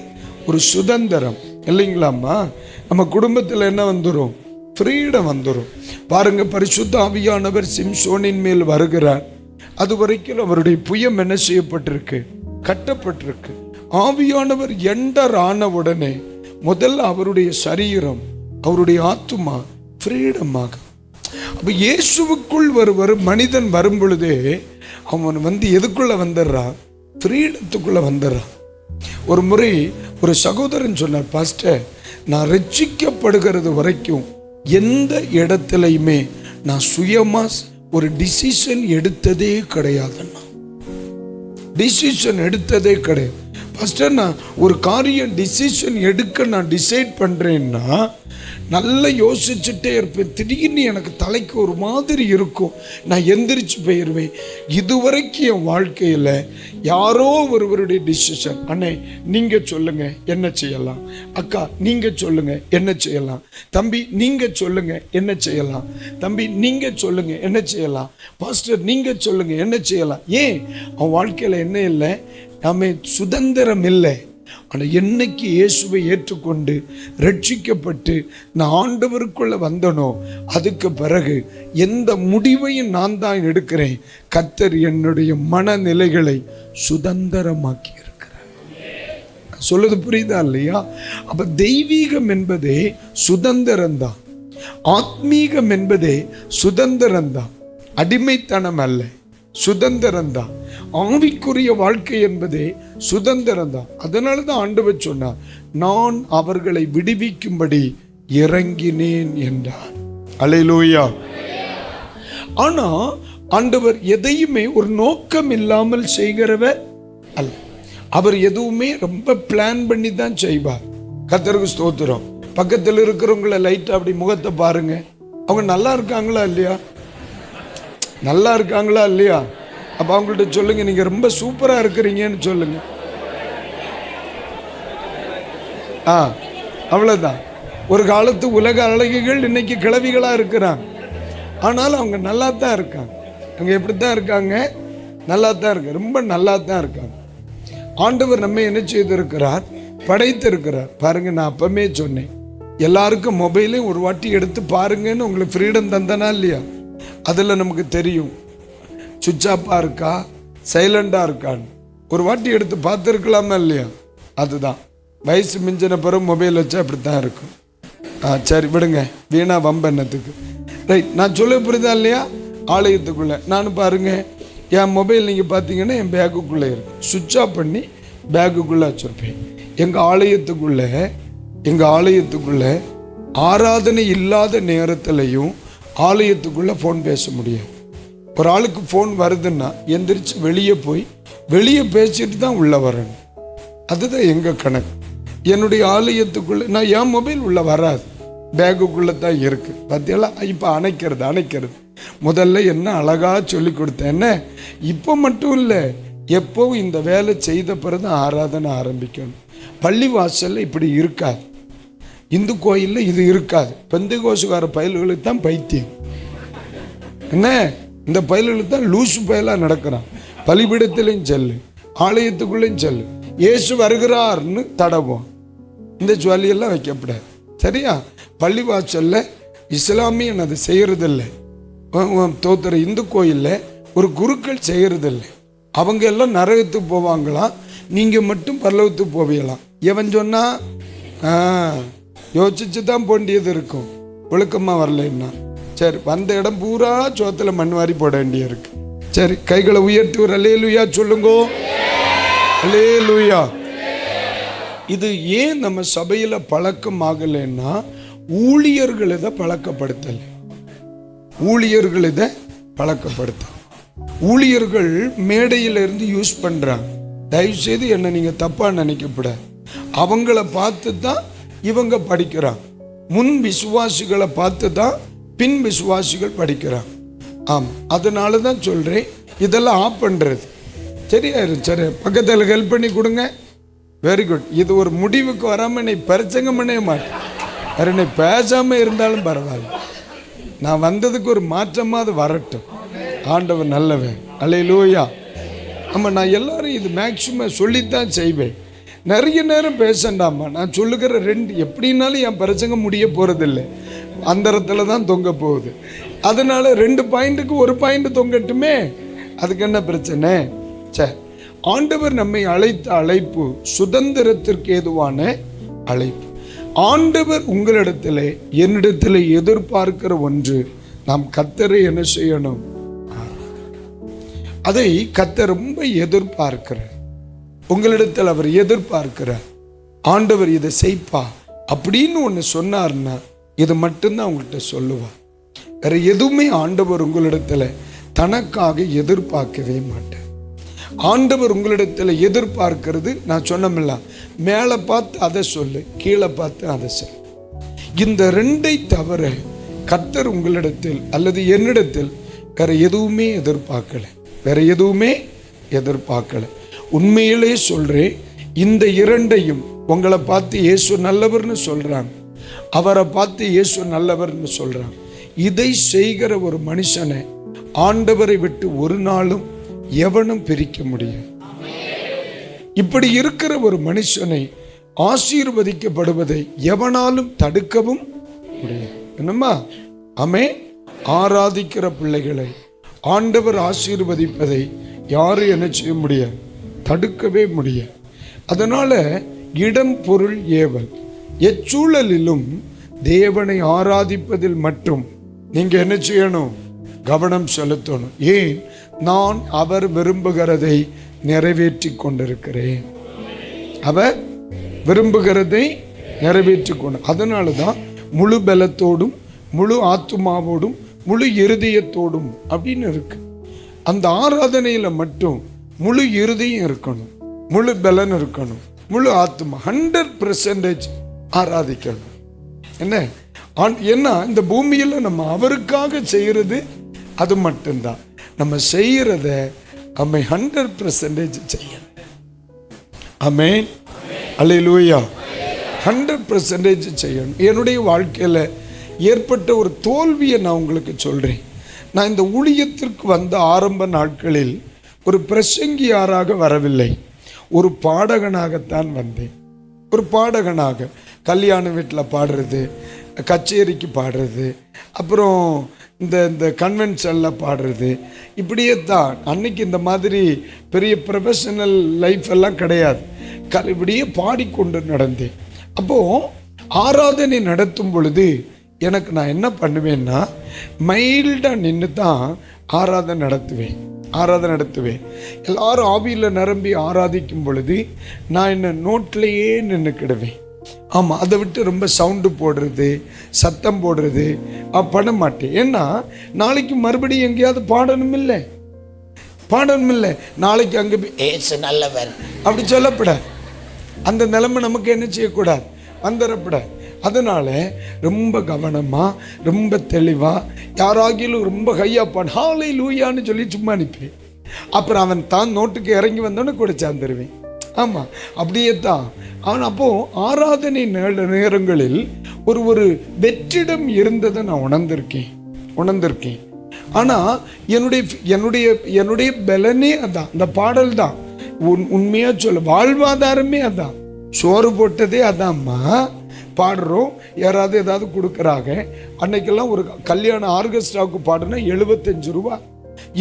ஒரு சுதந்திரம் இல்லைங்களாம்மா. நம்ம குடும்பத்தில் என்ன வந்துடும்? ஃப்ரீடம் வந்துடும். பாருங்க, பரிசுத்த ஆவியானவர் சிம்சோனின் மேல் வருகிறார். அது வரைக்கும் அவருடைய புயம் என்ன செய்யப்பட்டிருக்கு? கட்டப்பட்டிருக்கு. ஆவியானவர் என்டர் ஆன உடனே முதல்ல அவருடைய சரீரம், அவருடைய ஆத்துமா ஃப்ரீடம் ஆகும். அப்ப இயேசுவுக்குள் ஒரு மனிதன் வரும் பொழுதே அவன் எதுக்குள்ள வந்துடுறான்? ஃப்ரீடத்துக்குள்ள வந்துடுறான். ஒரு முறை ஒரு சகோதரன் சொன்னார், பாஸ்டர், நான் ரட்சிக்கப்படுகிறது வரைக்கும் எந்த இடத்துலையுமே நான் சுயமா ஒரு டிசிஷன் எடுத்ததே கிடையாதுன்னா, டிசிஷன் எடுத்ததே கிடையாது. ஃபஸ்ட்டு நான் ஒரு காரியம் டிசிஷன் எடுக்க நான் டிசைட் பண்ணுறேன்னா நல்லா யோசிச்சுட்டே இருப்பேன். திடீர்னு எனக்கு தலைக்கு ஒரு மாதிரி இருக்கும், நான் எந்திரிச்சு போயிடுவேன். இதுவரைக்கும் என் வாழ்க்கையில் யாரோ ஒருவருடைய டிசிஷன், அண்ணே நீங்கள் சொல்லுங்கள் என்ன செய்யலாம், அக்கா நீங்கள் சொல்லுங்கள் என்ன செய்யலாம், தம்பி நீங்கள் சொல்லுங்கள் என்ன செய்யலாம், தம்பி நீங்கள் சொல்லுங்கள் என்ன செய்யலாம், பாஸ்டர் நீங்கள் சொல்லுங்கள் என்ன செய்யலாம். ஏன் அவன் வாழ்க்கையில் என்ன இல்லை, நம்ம சுதந்திரம் இல்லை. ஆனால் என்னைக்கு இயேசுவை ஏற்றுக்கொண்டு ரட்சிக்கப்பட்டு நான் ஆண்டவருக்குள்ள வந்தனோ அதுக்கு பிறகு எந்த முடிவையும் நான் தான் எடுக்கிறேன். கர்த்தர் என்னுடைய மனநிலைகளை சுதந்திரமாக்கி இருக்கிறார். சொல்லுது புரியுதா இல்லையா? அப்ப தெய்வீகம் என்பதே சுதந்திரம்தான், ஆத்மீகம் என்பதே சுதந்திரம்தான், அடிமைத்தனம் அல்ல, சுதந்திரம்தான். ஆவிக்குரிய வாழ்க்கை என்பதே சுதந்திரம் தான். அதனால தான் ஆண்டவர் சொன்னார், நான் அவர்களை விடுவிக்கும்படி இறங்கினேன் என்றார். அல்லேலூயா. ஆனா ஆண்டவர் எதையுமே ஒரு நோக்கம் இல்லாமல் செய்கிறவர் அல்ல. அவர் எதுவுமே ரொம்ப பிளான் பண்ணி தான் செய்வார். கர்த்தருக்கு ஸ்தோத்திரம். பக்கத்தில் இருக்கிறவங்கள லைட்டா அப்படி முகத்தை பாருங்க, அவங்க நல்லா இருக்காங்களா இல்லையா, நல்லா இருக்காங்களா இல்லையா? அப்போ அவங்கள்ட்ட சொல்லுங்க, நீங்க ரொம்ப சூப்பரா இருக்கிறீங்கன்னு சொல்லுங்க. அவ்வளவுதான். ஒரு காலத்து உலக அழகிகள் இன்னைக்கு கிழவிகளா இருக்கிறாங்க, ஆனாலும் அவங்க நல்லா தான் இருக்காங்க. அவங்க எப்படித்தான் இருக்காங்க, நல்லா தான் இருக்காங்க, ரொம்ப நல்லா தான் இருக்காங்க. ஆண்டவர் நம்ம என்ன செய்திருக்கிறார், படைத்திருக்கிறார். பாருங்க, நான் அப்பமே சொன்னேன், எல்லாருக்கும் மொபைலையும் ஒரு வாட்டி எடுத்து பாருங்கன்னு உங்களுக்கு ஃப்ரீடம் தந்தனா இல்லையா? அதில் நமக்கு தெரியும் சுவிட்ச் ஆஃபாக இருக்கா சைலண்டாக இருக்கான்னு. ஒரு வாட்டி எடுத்து பார்த்துருக்கலாமா இல்லையா? அதுதான் வயசு மிஞ்சின பிறகு மொபைல் வச்சா அப்படித்தான் இருக்கும். சரி விடுங்க, வீணா வம்பன்னத்துக்கு. ரைட், நான் சொல்ல புரியுதா இல்லையா? ஆலயத்துக்குள்ளே நான் பாருங்க, என் மொபைல் நீங்கள் பார்த்தீங்கன்னா என் பேக்குக்குள்ளே இருக்கும், சுவிட்ச் ஆஃப் பண்ணி பேக்குக்குள்ளே வச்சுருப்பேன். எங்கள் ஆலயத்துக்குள்ளே ஆராதனை இல்லாத நேரத்துலையும் ஆலயத்துக்குள்ளே ஃபோன் பேச முடியாது. ஒரு ஆளுக்கு ஃபோன் வருதுன்னா எந்திரிச்சு வெளியே பேசிட்டு தான் உள்ளே வரணும். அதுதான் எங்கள் கணக்கு. என்னுடைய ஆலயத்துக்குள்ளே நான் என் மொபைல் உள்ளே வராது, பேக்குக்குள்ளே தான் இருக்கு. பார்த்தீங்களா? இப்போ அணைக்கிறது முதல்ல என்ன அழகாக சொல்லி கொடுத்தேன். என்ன இப்போ மட்டும் இல்லை, எப்போவும் இந்த வேலை செய்த பிறகு தான் ஆராதனை ஆரம்பிக்கணும். பள்ளி வாசலில் இப்படி இருக்காது, இந்து கோயிலில் இது இருக்காது. பெந்தைகோசுகார பயல்களுக்கு தான் பைத்தியம். என்ன, இந்த பயல்களுக்கு தான் லூசு பயலாக நடக்கிறான். பலிபீடத்திலையும் செல்லு, ஆலயத்துக்குள்ளேயும் செல்லு, இயேசு வருகிறார்னு தடவும். இந்த ஜுவலியெல்லாம் வைக்கப்படாது, சரியா? பள்ளிவாசல்ல இஸ்லாமியன் அது செய்யறதில்லை. தோத்துற இந்து கோயிலில் ஒரு குருக்கள் செய்யறதில்லை. அவங்க எல்லாம் நரகத்துக்கு போவாங்களாம், நீங்கள் மட்டும் பரலோகத்துக்கு போவீங்களாம். எவன் சொன்னா? யோசிச்சு தான் போண்டியது இருக்கும், ஒழுக்கமாக வரலைன்னா. சரி, வந்த இடம் பூரா சோத்தில் மண் வாரி போட வேண்டிய இருக்கு. சரி, கைகளை உயர்த்தி ஒரு அல்லேலூயா சொல்லுங்கோ, அல்லேலூயா. இது ஏன் நம்ம சபையில் பழக்கம் ஆகலைன்னா, ஊழியர்கள் இதை பழக்கப்படுத்தலை. ஊழியர்கள் மேடையிலிருந்து யூஸ் பண்ணுறாங்க. தயவுசெய்து என்ன நீங்கள் தப்பாக நினைக்கப்படாது. அவங்கள பார்த்து தான் இவங்க படிக்கிறாங்க. முன் விசுவாசிகளை பார்த்து தான் பின் விசுவாசிகள் படிக்கிறாங்க. ஆமாம், அதனால தான் சொல்கிறேன், இதெல்லாம் ஆஃப் பண்ணுறது. சரியாயிரும். சரி, பக்கத்தில் ஹெல்ப் பண்ணி கொடுங்க. Very good. இது ஒரு முடிவுக்கு வராமல் நீ பிரச்சங்கம் பண்ணவே மாட்டேன். வேறு நீ பேசாமல் இருந்தாலும் பரவாயில்ல, நான் வந்ததுக்கு ஒரு மாற்றமாக அது வரட்டும். ஆண்டவர் நல்லவன். அல்லேலூயா. ஆமாம், நான் எல்லாரும் இது மேக்சிமம் சொல்லித்தான் செய்வேன். நிறைய நேரம் பேசண்டாமா, நான் சொல்லுகிற எப்படின்னாலும் என் பிரச்சனை முடிய போகிறதில்லை, அந்தரத்தில் தான் தொங்க போகுது. அதனால 2 பாயிண்ட்டுக்கு 1 பாயிண்ட் தொங்கட்டுமே, அதுக்கு என்ன பிரச்சனை? சரி, ஆண்டவர் நம்மை அழைத்த அழைப்பு சுதந்திரத்திற்கு ஏதுவான அழைப்பு. ஆண்டவர் உங்களிடத்தில் என்னிடத்தில் எதிர்பார்க்கிற ஒன்று, நாம் கர்த்தரை என்ன செய்யணும்? அதை கர்த்தர் ரொம்ப எதிர்பார்க்கிறார். உங்களிடத்தில் அவர் எதிர்பார்க்கிறார். ஆண்டவர் இதை செய்ப்பா அப்படின்னு ஒன்று சொன்னார்னா இது மட்டும்தான் உங்கள்கிட்ட சொல்லுவார். வேற எதுவுமே ஆண்டவர் உங்களிடத்தில் தனக்காக எதிர்பார்க்கவே மாட்டார். ஆண்டவர் உங்களிடத்தில் எதிர்பார்க்கிறது, நான் சொன்னமில்ல, மேலே பார்த்து அதை சொல்லு, கீழே பார்த்து அதை சொல்லு. இந்த ரெண்டை தவிர கர்த்தர் உங்களிடத்தில் அல்லது என்னிடத்தில் வேற எதுவுமே எதிர்பார்க்கல, வேற எதுவுமே எதிர்பார்க்கல. உண்மையிலே சொல்றேன், இந்த இரண்டையும் உங்களை பார்த்து இயேசு நல்லவர்னு சொல்றாங்க, அவரை பார்த்து இயேசு நல்லவர்னு சொல்றாங்க. இதை செய்கிற ஒரு மனுஷனை ஆண்டவரை விட்டு ஒரு நாளும் எவனும் பிரிக்க முடியும். இப்படி இருக்கிற ஒரு மனுஷனை ஆசீர்வதிக்கப்படுவதை எவனாலும் தடுக்கவும் முடியும். என்னம்மா ஆமே? ஆராதிக்கிற பிள்ளைகளை ஆண்டவர் ஆசீர்வதிப்பதை யாரும் என்ன செய்ய முடியாது, தடுக்கவே முடியாது. அதனால இடம் பொருள் ஏவல் எச்சூழலிலும் தேவனை ஆராதிப்பதில் மட்டும் நீங்க என்ன செய்யணும், கவனம் செலுத்தணும். ஏன்? நான் அவர் விரும்புகிறதை நிறைவேற்றி கொண்டிருக்கிறேன். அவர் விரும்புகிறதை நிறைவேற்றி கொண்டு, அதனால தான் முழு பலத்தோடும் முழு ஆத்துமாவோடும் முழு இருதயத்தோடும் அப்படின்னு இருக்கு. அந்த ஆராதனையில மட்டும் முழு இருதயம் இருக்கணும், முழு பலன் இருக்கணும், முழு ஆத்துமா 100% ஆராதிக்கணும். என்ன ஏன்னா இந்த பூமியில் நம்ம அவருக்காக செய்யறது அது மட்டும்தான். நம்ம செய்யறத நம்ம 100% செய்யணும். ஆமென், அல்லேலூயா. 100% செய்யணும். என்னுடைய வாழ்க்கையில் ஏற்பட்ட ஒரு தோல்வியை நான் உங்களுக்கு சொல்கிறேன். நான் இந்த ஊழியத்திற்கு வந்த ஆரம்ப நாட்களில் ஒரு பிரசங்கியாராக வரவில்லை, ஒரு பாடகனாகத்தான் வந்தேன். ஒரு பாடகனாக கல்யாண வீட்டில் பாடுறது, கச்சேரிக்கு பாடுறது, அப்புறம் இந்த கன்வென்ஷனில் பாடுறது, இப்படியே தான். அன்னைக்கு இந்த மாதிரி பெரிய ப்ரொஃபஷனல் லைஃப் எல்லாம் கிடையாது. இப்படியே பாடிக்கொண்டு நடந்தேன். அப்போது ஆராதனை நடத்தும் பொழுது எனக்கு நான் என்ன பண்ணுவேன்னா, மைல்டாக நின்று தான் ஆராதனை நடத்துவேன். எல்லாரும் ஆவியில் நிரம்பி ஆராதிக்கும் பொழுது நான் என்ன நோட்லேயே நின்றுக்கிடுவேன். ஆமாம், அதை விட்டு ரொம்ப சவுண்டு போடுறது, சத்தம் போடுறது பண்ண மாட்டேன். ஏன்னா நாளைக்கு மறுபடியும் எங்கேயாவது பாடணும் இல்லை, நாளைக்கு அங்கே போய் ஏசு நல்லவர் அப்படி சொல்லப்படாது. அந்த நிலைமை நமக்கு என்ன செய்யக்கூடாது, வந்துடப்படாது. அதனால ரொம்ப கவனமாக, ரொம்ப தெளிவாக, யாராகிலும் ரொம்ப ஹையாப்பான் ஹல்லேலூயான்னு சொல்லி சும்மா அனுப்பேன். அப்புறம் அவன் தான் நோட்டுக்கு இறங்கி வந்தோன்னே கூட சேர்ந்துருவேன். ஆமாம், அப்படியே தான். ஆனால் அப்போது ஆராதனை நேரங்களில் ஒரு வெற்றிடம் இருந்ததை நான் உணர்ந்திருக்கேன். ஆனால் என்னுடைய பலனே அதான், இந்த பாடல் தான். உண்மையாக சொல்ல வாழ்வாதாரமே அதான், சோறு போட்டதே அதான்மா. பாடுறோம், யாராவது ஏதாவது கொடுக்குறாங்க. அன்னைக்கெல்லாம் ஒரு கல்யாண ஆர்கெஸ்ட்ராவுக்கு பாடுனா 75 ரூபா.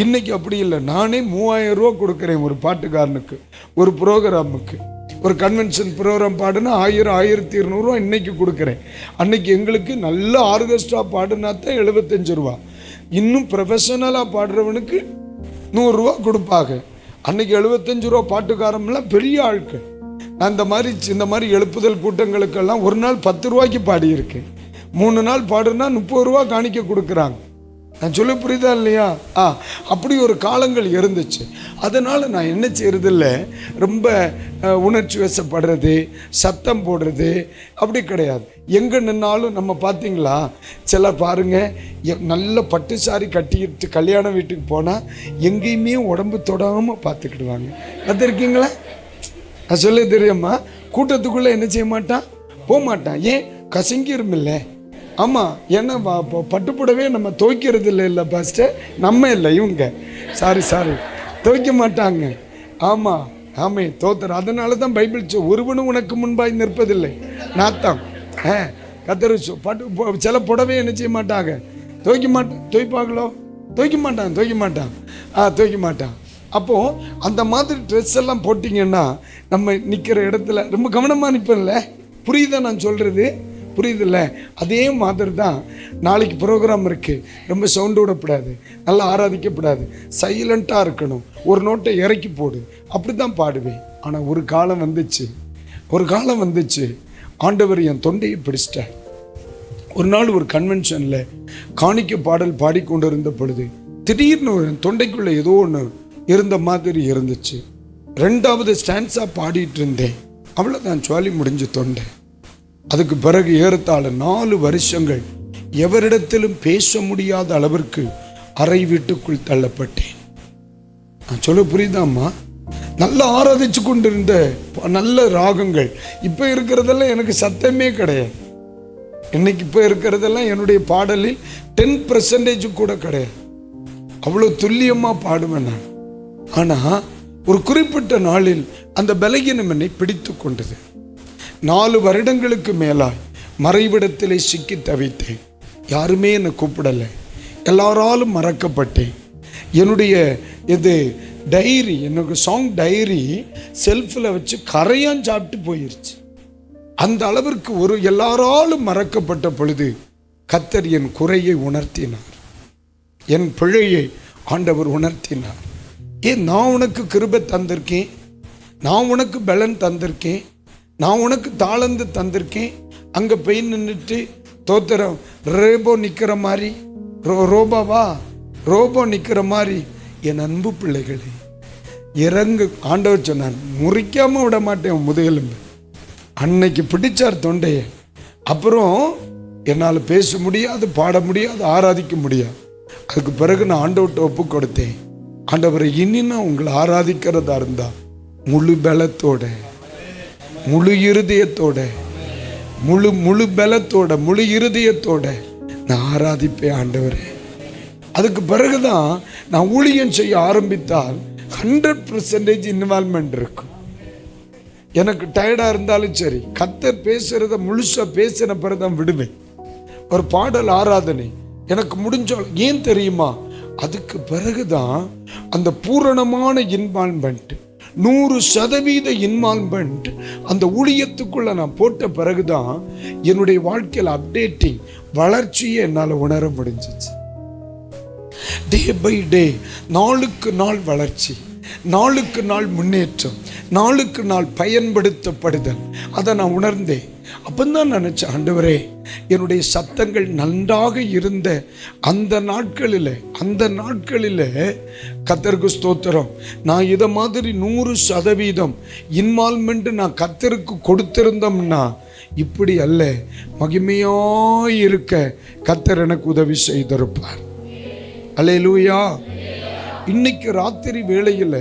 இன்னைக்கு அப்படி இல்லை, நானே 3000 ரூபா கொடுக்குறேன் ஒரு பாட்டுக்காரனுக்கு, ஒரு ப்ரோக்ராமுக்கு. ஒரு கன்வென்ஷன் ப்ரோக்ராம் பாடுனா 1000, 1200 ரூபா இன்னைக்கு கொடுக்குறேன். அன்னைக்கு எங்களுக்கு நல்ல ஆர்கெஸ்ட்ரா பாடுனா தான் 75 ரூபா. இன்னும் ப்ரொஃபஷனலாக பாடுறவனுக்கு 100 ரூபா கொடுப்பாங்க. அன்னைக்கு 75 ரூபா பாட்டுக்காரம்லாம் பெரிய ஆட்கள். நான் இந்த மாதிரி எழுப்புதல் கூட்டங்களுக்கெல்லாம் ஒரு நாள் 10 ரூபாய்க்கு பாடியிருக்கேன். 3 நாள் பாடுனா 30 ரூபா காணிக்க கொடுக்குறாங்க. நான் சொல்ல புரியுதா இல்லையா? அப்படி ஒரு காலங்கள் இருந்துச்சு. அதனால் நான் என்ன செய்யறதில்ல, ரொம்ப உணர்ச்சி வசப்படுறது, சத்தம் போடுறது அப்படி கிடையாது. எங்கே நின்னாலும் நம்ம பார்த்தீங்களா, சிலர் பாருங்க, நல்ல பட்டு சாரி கட்டிட்டு கல்யாண வீட்டுக்கு போனால் எங்கேயுமே உடம்பு தொடாமல் பார்த்துக்கிடுவாங்க. பார்த்துருக்கீங்களா? நான் சொல்ல தெரியுமா, கூட்டத்துக்குள்ளே என்ன செய்ய மாட்டான், போக மாட்டான். ஏன்? கசங்கிரும் இல்லை. ஆமாம், ஏன்னா பட்டுப்புடவே நம்ம துவைக்கிறது இல்லை பாஸ்டர், நம்ம இல்லை இவங்க, சாரி துவைக்க மாட்டாங்க. ஆமே தோத்தர். அதனால தான் பைபிள் ஒருவனும் உனக்கு முன்பாய் நிற்பதில்லை நாத்தான் கத்தரு பட்டு சில புடவை என்ன செய்ய மாட்டாங்க, துவைப்பாங்களோ? துவைக்க மாட்டான். அப்போது அந்த மாதிரி ட்ரெஸ் எல்லாம் போட்டிங்கன்னா நம்ம நிற்கிற இடத்துல ரொம்ப கவனமாக நிற்போம்ல. புரியுதா நான் சொல்கிறது? புரியுதில்ல? அதே மாதிரி தான் நாளைக்கு ப்ரோக்ராம் இருக்குது, ரொம்ப சவுண்டு விடக்கூடாது, நல்லா ஆராதிக்கப்படாது, சைலண்ட்டாக இருக்கணும், ஒரு நோட்டை இறக்கி போடு, அப்படி தான் பாடுவேன். ஆனால் ஒரு காலம் வந்துச்சு ஆண்டவர் என் தொண்டையை பிடிச்சிட்டார். ஒரு நாள் ஒரு கன்வென்ஷனில் காணிக்க பாடல் பாடிக்கொண்டு இருந்த பொழுது திடீர்னு தொண்டைக்குள்ளே ஏதோ ஒன்று இருந்த மாதிரி இருந்துச்சு. 2வது ஸ்டான்ஸா பாடிட்டு இருந்தேன். அவ்வளோதான், ஜுவாலி முடிஞ்சு தொண்டேன். அதுக்கு பிறகு ஏறத்தாழ 4 வருஷங்கள் எவரிடத்திலும் பேச முடியாத அளவிற்கு அறை வீட்டுக்குள் தள்ளப்பட்டேன். நான் சொல்ல புரியுதாம்மா? நல்லா ஆராதிச்சு கொண்டிருந்த நல்ல ராகங்கள், இப்போ இருக்கிறதெல்லாம் எனக்கு சத்தமே கிடையாது. இன்னைக்கு இப்போ இருக்கிறதெல்லாம் என்னுடைய பாடலில் 10% கூட கிடையாது. அவ்வளோ துல்லியமாக பாடுவேன் நான். ஆனால் ஒரு குறிப்பிட்ட நாளில் அந்த பலகீனம் என்னை பிடித்து கொண்டது. 4 வருடங்களுக்கு மேலாய் மறைவிடத்திலே சிக்கி தவித்தேன். யாருமே என்னை கூப்பிடலை, எல்லாராலும் மறக்கப்பட்டேன். என்னுடைய டைரி, எனக்கு சாங் டைரி செல்ஃபில் வச்சு கரையான் சாப்பிட்டு போயிருச்சு. அந்த அளவிற்கு எல்லாராலும் மறக்கப்பட்ட பொழுது கர்த்தர் என் குறையை உணர்த்தினார், என் பிழையை ஆண்டவர் உணர்த்தினார். நான் உனக்கு கிருபை தந்திருக்கேன், நான் உனக்கு பலன் தந்திருக்கேன், நான் உனக்கு தாளந்து தந்திருக்கேன். அங்கே போய் நின்றுட்டு தோத்திரம் ரோபோ நிற்கிற மாதிரி, ரோபோ நிற்கிற மாதிரி என் அன்பு பிள்ளைகளே இறங்கு. ஆண்டவர் சொன்னார், முறிக்காம விட மாட்டேன் முதுகெலும்பு. அன்னைக்கு பிடிச்சார் தொண்டையை. அப்புறம் என்னால் பேச முடியாது, பாட முடியாது, ஆராதிக்க முடியாது. அதுக்கு பிறகு நான் ஆண்டவர்கிட்ட ஒப்பு கொடுத்தேன். ஆண்டவரை, இனி நான் உங்களை ஆராதிக்கிறதா இருந்தா முழு பலத்தோட, முழு இருதயத்தோட, முழு பலத்தோட, முழு இருதயத்தோட நான் ஆராதிப்பேன் ஆண்டவரே. அதுக்கு பிறகுதான் நான் ஊழியம் செய்ய ஆரம்பித்தால் 100% இன்வால்மெண்ட் இருக்கும். எனக்கு டயர்டாக இருந்தாலும் சரி, கர்த்தர் பேசுறத முழுசா பேசின பிறகுதான் விடுவேன். ஒரு பாடல் ஆராதனை எனக்கு முடிஞ்சாலும், ஏன் தெரியுமா? அதுக்கு பிறகுதான் அந்த பூரணமான இன்வால்மெண்ட், 100% இன்வால்மெண்ட் அந்த ஊழியத்துக்குள்ள நான் போட்ட பிறகுதான் என்னுடைய வாழ்க்கையில் அப்டேட்டிங், வளர்ச்சியை என்னால் உணர முடிஞ்சிச்சு. டே பை டே, நாளுக்கு நாள் வளர்ச்சி, நாளுக்கு நாள் முன்னேற்றம், நாளுக்கு நாள் பயன்படுத்தப்படுதல், அதை நான் உணர்ந்தேன். அப்பந்தான் நினைச்சேன், ஆண்டவரே, என்னுடைய சத்தங்கள் நன்றாக இருந்த அந்த நாட்களில் கர்த்தருக்கு ஸ்தோத்திரம், நான் இதை மாதிரி 100% இன்வால்மெண்ட் நான் கர்த்தருக்கு கொடுத்திருந்தோம்னா இப்படி அல்ல, மகிமையாய் இருக்க கர்த்தர் எனக்கு உதவி செய்திருப்பார். அல்லேலூயா. இன்னைக்கு ராத்திரி வேளையில்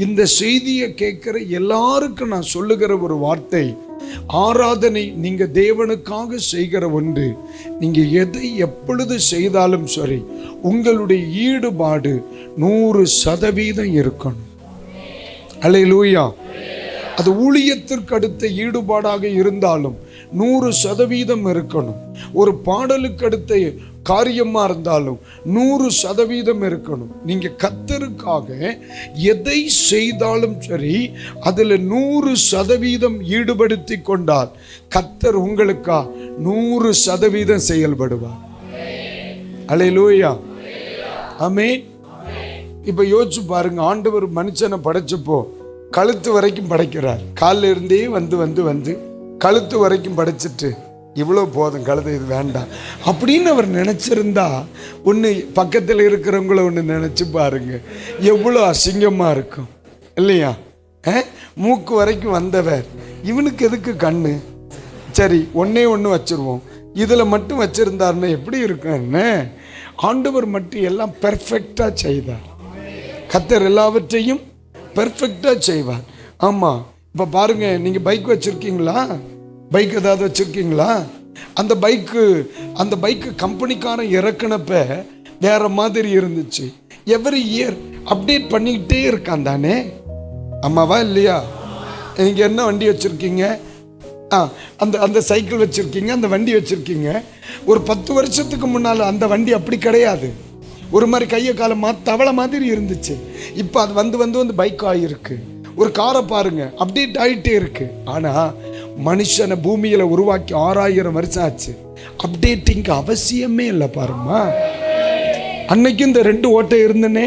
இந்த செய்தியை கேட்கிற எல்லாருக்கும் நான் சொல்லுகிற ஒரு வார்த்தை, ஆராதனை நீங்க தேவனுக்காக செய்கிற ஒன்று. நீங்க எதை எப்பொழுது செய்தாலும் சரி, உங்களுடைய ஈடுபாடு 100% இருக்கணும். அல்லேலூயா. அது ஊழியத்திற்கு அடுத்த ஈடுபாடாக இருந்தாலும் 100% இருக்கணும். ஒரு பாடலுக்கு அடுத்த காரியமா இருந்தாலும் 100% இருக்கணும். நீங்க கர்த்தருக்காக எதை செய்தாலும் சரி, அதுல 100% ஈடுபடுத்தி கொண்டால் கர்த்தர் உங்களுக்கா 100% செயல்படுவார். அல்லேலூயா. ஆமென். இப்ப யோசிச்சு பாருங்க, ஆண்டவர் மனுஷனை படைச்சப்போ கழுத்து வரைக்கும் படைக்கிறார். காலில் இருந்தே வந்து கழுத்து வரைக்கும் படைச்சிட்டு, இவ்வளோ போதும், கழுதை இது வேண்டாம் அப்படின்னு அவர் நினச்சிருந்தா, ஒன்று பக்கத்தில் இருக்கிறவங்கள ஒன்று நினச்சி பாருங்க, எவ்வளோ அசிங்கமாக இருக்கும் இல்லையா? மூக்கு வரைக்கும் வந்தவர், இவனுக்கு எதுக்கு கண்ணு? சரி, ஒன்று வச்சுருவோம், இதில் மட்டும் வச்சுருந்தாருன்னா எப்படி இருக்கும்? என்ன, ஆண்டவர் மட்டும் எல்லாம் பெர்ஃபெக்டாக செய்தார். கர்த்தர் எல்லாவற்றையும் பெர்ஃபெக்டாக செய்வார். ஆமாம். இப்போ பாருங்க, நீங்கள் பைக் வச்சுருக்கீங்களா? பைக் ஏதாவது வச்சுருக்கீங்களா? அந்த பைக்கு கம்பெனிக்காரன் இறக்குனப்ப வேற மாதிரி இருந்துச்சு. எவ்ரி இயர் அப்டேட் பண்ணிக்கிட்டே இருக்கான் தானே? ஆமாவா இல்லையா? நீங்கள் என்ன வண்டி வச்சுருக்கீங்க? அந்த சைக்கிள் வச்சுருக்கீங்க, அந்த வண்டி வச்சுருக்கீங்க. ஒரு 10 வருஷத்துக்கு முன்னால் அந்த வண்டி அப்படி கிடையாது. ஒரு மாதிரி கையை காலை தவளை மாதிரி இருந்துச்சு. இப்போ அது வந்து பைக் ஆகியிருக்கு. ஒரு காரை பாருங்க, அப்டேட் ஆகிட்டே இருக்கு. ஆனால் மனுஷனை பூமியில் உருவாக்கி 6000 வருஷம் ஆச்சு. அப்டேட்டிங்க்கு அவசியமே இல்லை. பாருமா, அன்னைக்கு இந்த 2 ஓட்டை இருந்தனே,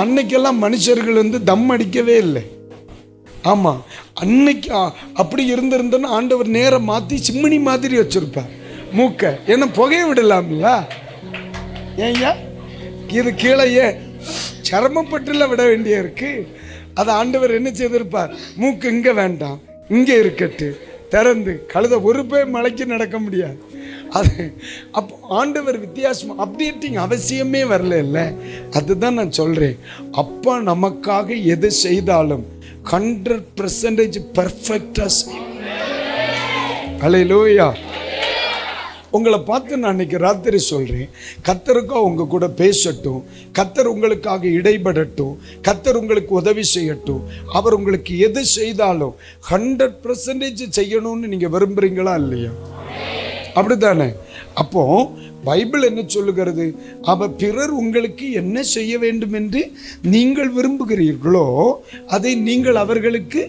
அன்னைக்கெல்லாம் மனுஷர்கள் தம் அடிக்கவே இல்லை. ஆமாம், அன்னைக்கு அப்படி இருந்திருந்தோன்னா ஆண்டவர் நேரம் மாற்றி சிம்மினி மாதிரி வச்சிருப்பார் மூக்க. ஏன்னா புகையை விடலாம்ல. ஏய்யா இது கீழேயே சிரமப்பட்டுல விட வேண்டிய இருக்கு. அதை ஆண்டவர் என்ன செய்திருப்பார்? மூக்கு இங்க வேண்டாம், இங்கே இருக்கட்டு, திறந்து கழுத ஒரு பேர் மலைக்கு நடக்க முடியாது. அது அப்போ ஆண்டவர் வித்தியாசம் அப்டேட்டிங் அவசியமே வரல இல்லை. அதுதான் நான் சொல்றேன். அப்பா நமக்காக எது செய்தாலும் 100% பெர்ஃபெக்டா செய்யும். அல்லேலூயா. உங்களை பார்த்து நான் இன்னைக்கு ராத்திரி சொல்றேன், கர்த்தருக்கா உங்க கூட பேசட்டும், கர்த்தர் உங்களுக்காக இடைபடட்டும், கர்த்தர் உங்களுக்கு உதவி செய்யட்டும். அவர் உங்களுக்கு எது செய்தாலும் 100% செய்யணும்னு நீங்க விரும்புறீங்களா இல்லையா? அப்படித்தானே? அப்போ பைபிள் என்ன சொல்லுகிறது? அவர் பிறர் உங்களுக்கு என்ன செய்ய வேண்டும் என்று நீங்கள் விரும்புகிறீர்களோ அதை நீங்கள் அவர்களுக்கு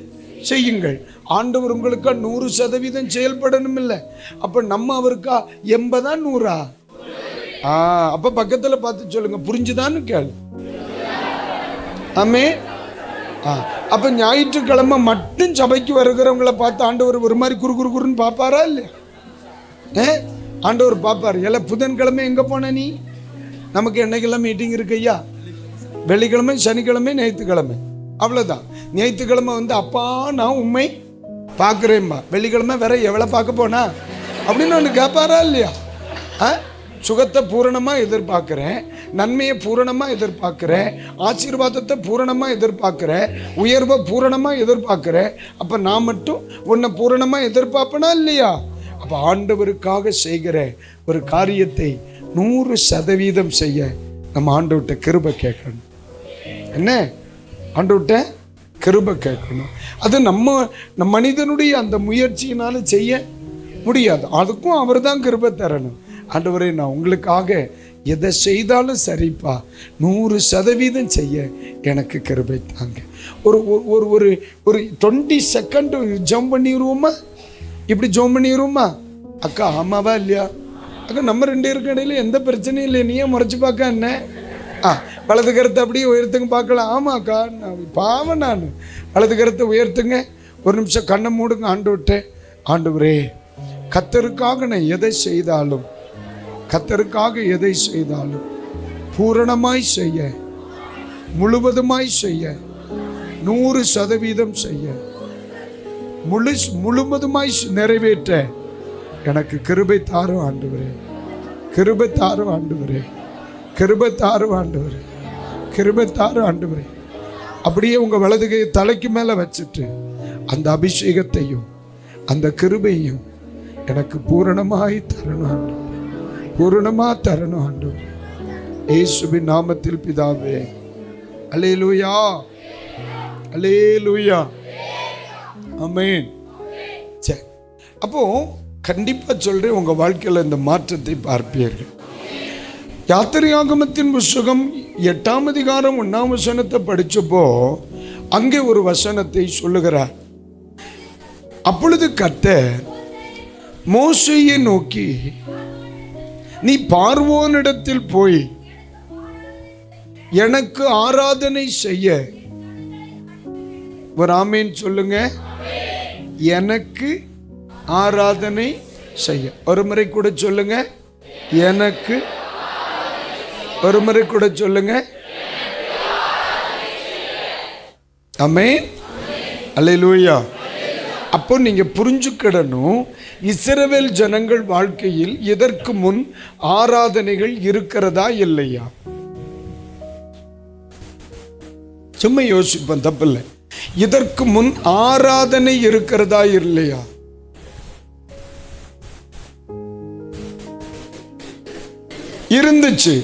செய்யுங்கள். ஆண்டவர் உங்களுக்கா 100% செயல்படணும் இல்லை. அப்ப நம்ம அவருக்கா 80 100? அப்ப பக்கத்துல பார்த்து சொல்லுங்க, புரிஞ்சுதான்னு கேளு. ஆமே. அப்ப ஞாயிற்றுக்கிழமை மட்டும் சபைக்கு வருகிறவங்களை பார்த்து ஆண்டவர் ஒரு மாதிரி குறு குறு குறுன்னு பார்ப்பாரா இல்லையா? ஆண்டவர் பார்ப்பார். எல்லாம் புதன்கிழமை எங்க போன நீ? நமக்கு என்னைக்கெல்லாம் மீட்டிங் இருக்கு ஐயா? வெள்ளிக்கிழமை, சனிக்கிழமை, ஞாயிற்றுக்கிழமை, அவ்வளவுதான். ஞாயிற்றுக்கிழமை அப்பா நான் உண்மை பார்க்குறேன்பா. வெள்ளிக்கிழமை வேற எவ்வளோ பார்க்க போனா அப்படின்னு ஒன்று கேட்பாரா இல்லையா? சுகத்தை பூரணமாக எதிர்பார்க்குறேன், நன்மையை பூரணமாக எதிர்பார்க்குறேன், ஆசீர்வாதத்தை பூரணமாக எதிர்பார்க்குறேன், உயர்வை பூரணமாக எதிர்பார்க்குறேன். அப்போ நான் மட்டும் உன்னை பூரணமாக எதிர்பார்ப்பனா இல்லையா? அப்போ ஆண்டவருக்காக செய்கிற ஒரு காரியத்தை 100% செய்ய நம்ம ஆண்டவர்கிட்ட கிருபை கேட்கணும். என்ன? ஆண்டவர்கிட்ட கிருபை கேட்கணும். அது நம்ம மனிதனுடைய அந்த முயற்சியினால செய்ய முடியாது. அதுக்கும் அவர் தான் கிருபை தரணும். ஆண்டவரே, நான் உங்களுக்காக எதை செய்தாலும் சரிப்பா, 100% செய்ய எனக்கு கிருபை தாங்க. ஒரு ஒரு ஒரு ஒரு 20 செகண்ட் ஜம்ப் பண்ணிடுவோமா? இப்படி ஜோம் பண்ணிடுவோமா? அக்கா ஆமாவா இல்லையா? அக்கா நம்ம 2 பேருக்கு இடையில எந்த பிரச்சனையும் இல்லை, நீயே முறைச்சு பார்க்க என்ன? வலது கருத்தை அப்படியே உயர்த்துங்க பார்க்கலாம். ஆமாக்கா பாவம், நான் வலது கருத்தை உயர்த்துங்க. ஒரு நிமிஷம் கண்ணை மூடுங்க. ஆண்டவரே, கர்த்தருக்காக நான் எதை செய்தாலும், கர்த்தருக்காக எதை செய்தாலும் பூரணமாய் செய்ய, முழுவதுமாய் செய்ய, 100% செய்ய, முழுவதுமாய் நிறைவேற்ற எனக்கு கிருபை தாரும் ஆண்டவரே. கிருபை தாரும் ஆண்டவரே. கிருபை தாரும் ஆண்டவரே. கிருபை தாரும் ஆண்டவரே. அப்படியே உங்க வலது கையை தலைக்கு மேல வச்சுட்டு அந்த அபிஷேகத்தையும் அந்த கிருபையும் எனக்கு பூரணமாய் தரணும் ஆண்டவரே. பூரணமா தரணும் ஆண்டவரே. இயேசுவின் நாமத்தில் பிதாவே. அல்லேலூயா, அல்லேலூயா, ஆமென். சரி, அப்போ கண்டிப்பா சொல்றேன், உங்க வாழ்க்கையில் இந்த மாற்றத்தை பார்ப்பீர்கள். யாத்திரையாகமத்தின் புஸ்தகம் 8ஆம் அதிகாரம் 1ஆம் வசனத்தை படிச்சப்போ அங்கே ஒரு வசனத்தை சொல்லுகிறார். அப்பொழுது கர்த்தர் மோசேயை நோக்கி, நீ பார்வோனிடத்தில் போய் எனக்கு ஆராதனை செய்ய, ஒரு ஆமேன் சொல்லுங்க, எனக்கு ஆராதனை செய்ய. ஒரு முறை கூட சொல்லுங்க, எனக்கு. ஒரு முறை கூட சொல்லுங்க, ஆமென், அல்லேலூயா. அப்போ நீங்க புரிஞ்சுக்கிடணும், இஸ்ரவேல் ஜனங்கள் வாழ்க்கையில் இதற்கு முன் ஆராதனைகள் இருக்கிறதா இல்லையா? சும்மா யோசிப்பேன், தப்பில்லை. இதற்கு முன் ஆராதனை இருக்கிறதா இல்லையா? இருந்துச்சு,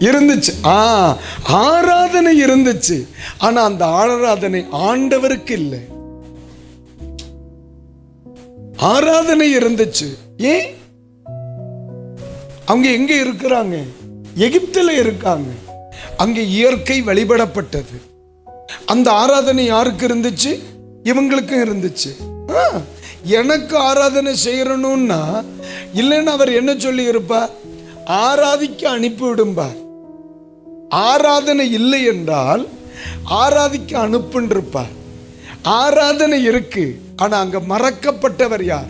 இருந்துச்சு. ஆராதனை இருந்துச்சு. ஆனா அந்த ஆராதனை ஆண்டவருக்கு இல்லை. ஆராதனை இருந்துச்சு. ஏன்? அவங்க எங்க இருக்கிறாங்க? எகிப்தில் இருக்காங்க. அங்க இயற்கை வழிபடப்பட்டது. அந்த ஆராதனை யாருக்கு இருந்துச்சு? இவங்களுக்கும் இருந்துச்சு. எனக்கு ஆராதனை செய்யணும்னா இல்லைன்னு அவர் என்ன சொல்லி இருப்பார்? ஆராதிக்க அனுப்பி விடும்பார். ஆராதனை இல்லை என்றால் ஆராதிக்க அனுப்புன்றிருப்பார். ஆராதனை இருக்கு, ஆனா அங்க மறக்கப்பட்டவர் யார்?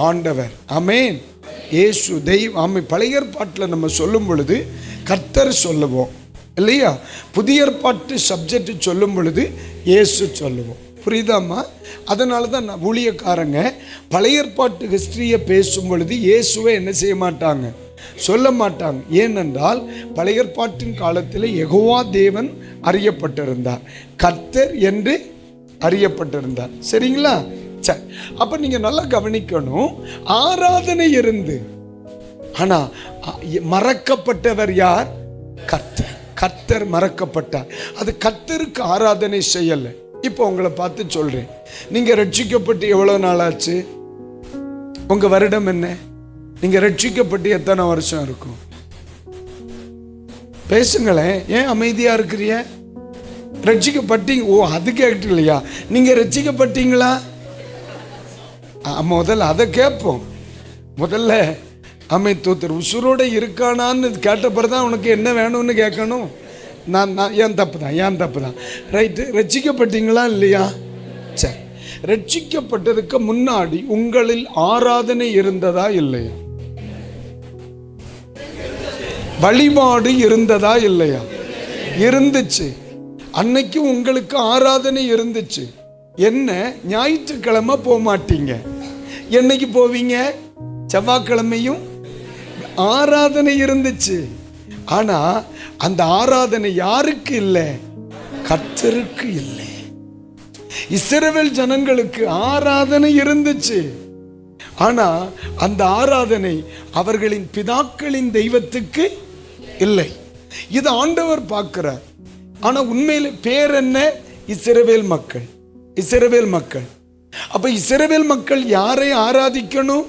ஆண்டவர். ஆமென். இயேசு தெய்வம். ஆமை. பழைய ஏற்பாட்டில் நம்ம சொல்லும் பொழுது கர்த்தர் சொல்லுவோம் இல்லையா? புதிய ஏற்பாட்டு சப்ஜெக்ட் சொல்லும் பொழுது இயேசு சொல்லுவோம். புரியுதாம்மா? அதனால தான் நான் ஊழியக்காரங்க பழைய ஏற்பாட்டு ஹிஸ்டரியை பேசும் பொழுது இயேசுவை என்ன செய்ய மாட்டாங்க, சொல்ல மாட்டாங்க. ஏனென்றால் பழைய ஏற்பாட்டின் காலத்தில் யெகோவா தேவன் அறியப்பட்டிருந்தார், கர்த்தர் என்று அறியப்பட்டிருந்தார். சரிங்களா? சரி, அப்ப நீங்க நல்லா கவனிக்கணும். ஆராதனை இருந்து ஆனா மறக்கப்பட்டவர் யார்? கர்த்தர். கர்த்தர் மறக்கப்பட்டார். அது கர்த்தருக்கு ஆராதனை செய்யல. இப்போ உங்களை பார்த்து சொல்றேன், நீங்க ரட்சிக்கப்பட்டு எவ்வளவு நாள் ஆச்சு? உங்க வருடம் என்ன? நீங்க ரட்சிக்கப்பட்டு எத்தனை வருஷம் இருக்கும்? பேசுங்களேன். ஏன் அமைதியா இருக்கிறீங்க? ரட்சிக்கப்பட்டீங்க? ஓ, அது கேட்டு இல்லையா? நீங்க ரட்சிக்கப்பட்டீங்களா? முதல்ல அதை கேட்போம். முதல்ல தூத்தர் உசுரோட இருக்கானான்னு கேட்ட பிறகுதான் உனக்கு என்ன வேணும்னு கேட்கணும். நான் ஏன் தப்பு தான் ரைட்டு. ரட்சிக்கப்பட்டீங்களா இல்லையா? சரி, ரட்சிக்கப்பட்டதுக்கு முன்னாடி உங்களில் ஆராதனை இருந்ததா இல்லையா? வழிபாடு இருந்ததா இல்லையா? இருந்துச்சு. அன்னைக்கு உங்களுக்கு ஆராதனை இருந்துச்சு. என்ன, ஞாயிற்றுக்கிழமை போக மாட்டீங்க, என்னைக்கு போவீங்க? செவ்வாய்க்கிழமையும் ஆராதனை இருந்துச்சு. ஆனா அந்த ஆராதனை யாருக்கு இல்லை? கர்த்தருக்கு இல்லை. இஸ்ரவேல் ஜனங்களுக்கு ஆராதனை இருந்துச்சு. ஆனா அந்த ஆராதனை அவர்களின் பிதாக்களின் தெய்வத்துக்கு இல்லை. இது ஆண்டவர் பார்க்கிறார். ஆனா உண்மையில பேர் என்ன? இஸ்ரவேல் மக்கள். இஸ்ரவேல் மக்கள். அப்ப இஸ்ரவேல் மக்கள் யாரை ஆராதிக்கணும்?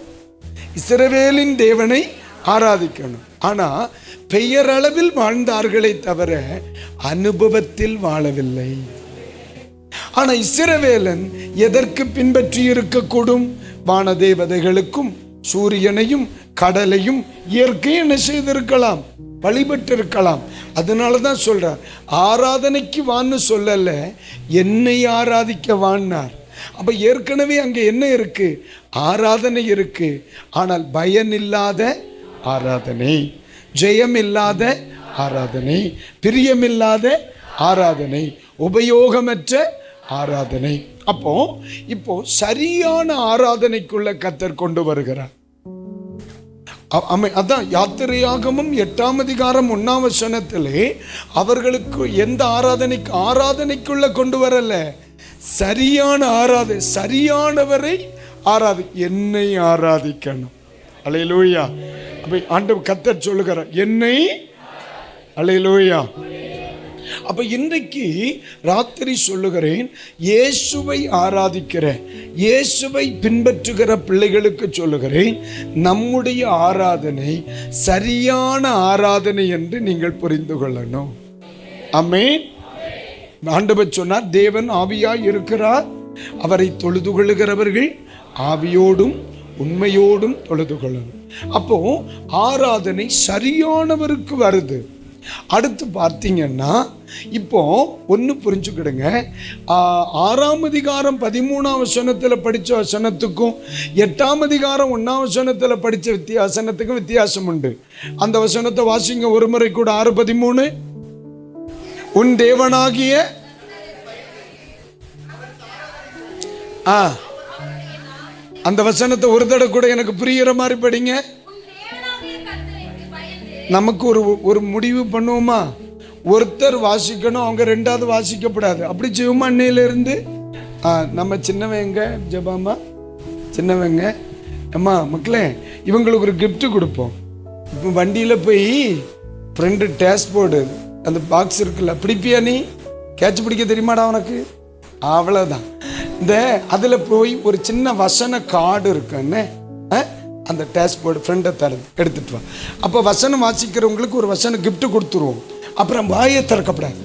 இஸ்ரவேலின் தேவனை ஆராதிக்கணும். ஆனா பெயரளவில் வாழ்ந்தார்களே தவிர அனுபவத்தில் வாழவில்லை. ஆனா இஸ்ரவேலன் எதற்கு பின்பற்றி இருக்கக்கூடும்? வானதேவதைகளுக்கும் சூரியனையும் கடலையும் இயற்கையும் என்ன செய்திருக்கலாம்? வழிபட்டிருக்கலாம். அதனாலதான் சொல்றார், ஆராதனைக்கு வான்னு சொல்லல, என்னை ஆராதிக்க வான்னார். அப்ப ஏற்கனவே அங்க என்ன இருக்கு? ஆராதனை இருக்கு. ஆனால் பயன் இல்லாத ஆராதனை, ஜெயம் இல்லாத ஆராதனை, பிரியமில்லாத ஆராதனை, உபயோகமற்ற ஆராதனை. இப்போ சரியான ஆராதனைக்குள்ள கர்த்தர் கொண்டு வருகிறார். அதான் யாத்திரையாகமும் 8ஆம் அதிகாரம் 1ஆம் வசனத்திலே அவர்களுக்கு எந்த ஆராதனைக்குள்ள கொண்டு வரல, சரியான ஆராதனை, சரியானவரை என்னை ஆராதிக்கணும். அல்லேலூயா. அப்ப ஆண்டவர் கர்த்தர் சொல்லுகிறார், என்னை. அல்லேலூயா. அப்ப இன்றைக்கு ராத்திரி சொல்லுகிறேன், இயேசுவை ஆராதிக்கிற, இயேசுவை பின்பற்றுகிற பிள்ளைகளுக்கு சொல்லுகிறேன், நம்முடைய ஆராதனை சரியான ஆராதனை என்று நீங்கள் புரிந்து கொள்ளணும். ஆமென். ஆண்டவர் சொன்னார், தேவன் ஆவியாய் இருக்கிறார், அவரை தொழுது கொள்ளுகிறவர்கள் ஆவியோடும் உண்மையோடும் தொழுது கொள்ளணும். அப்போ ஆராதனை சரியானவருக்கு வருது. அடுத்து பார்த்தீங்கன்னா இப்போ ஒன்று புரிஞ்சுக்கிடுங்க, 6ஆம் அதிகாரம் 13ஆம் வசனத்தில் படித்த வசனத்துக்கும் 8ஆம் அதிகாரம் 1ஆம் வசனத்தில் படித்த வசனத்துக்கும் வித்தியாசம் உண்டு. அந்த வசனத்தை வாசிங்க ஒரு முறை கூட. 6:13, உன் தேவனாகிய அந்த வசனத்தை ஒரு தடவை கூட எனக்கு புரிகிற மாதிரி படிங்க. நமக்கு ஒரு முடிவு பண்ணுவோமா? ஒருத்தர் வாசிக்கணும், அவங்க ரெண்டாவது வாசிக்கப்படாது. அப்படி செய்வோமா? அன்னையிலிருந்து நம்ம சின்னவங்க ஜெபாமா, சின்னவங்க அம்மா மக்களே, இவங்களுக்கு ஒரு கிஃப்ட் கொடுப்போம். இப்போ வண்டியில் போய் ஃப்ரெண்டு டேஷ்போர்டு அந்த பாக்ஸ் இருக்குல்ல, பிடிப்பியா? நீ கேட்ச் பிடிக்க தெரியுமாடா உனக்கு? அவ்வளோதான். இந்த அதில் போய் ஒரு சின்ன வசன கார்டு இருக்குன்னு, அந்த டேஷ்போர்டு ஃப்ரெண்டை எடுத்துட்டு வா. அப்போ வசனம் வாசிக்கிறவங்களுக்கு ஒரு வசனம் கிஃப்ட் கொடுத்துருவோம். அப்புறம் வாயை திறக்கப்படாது.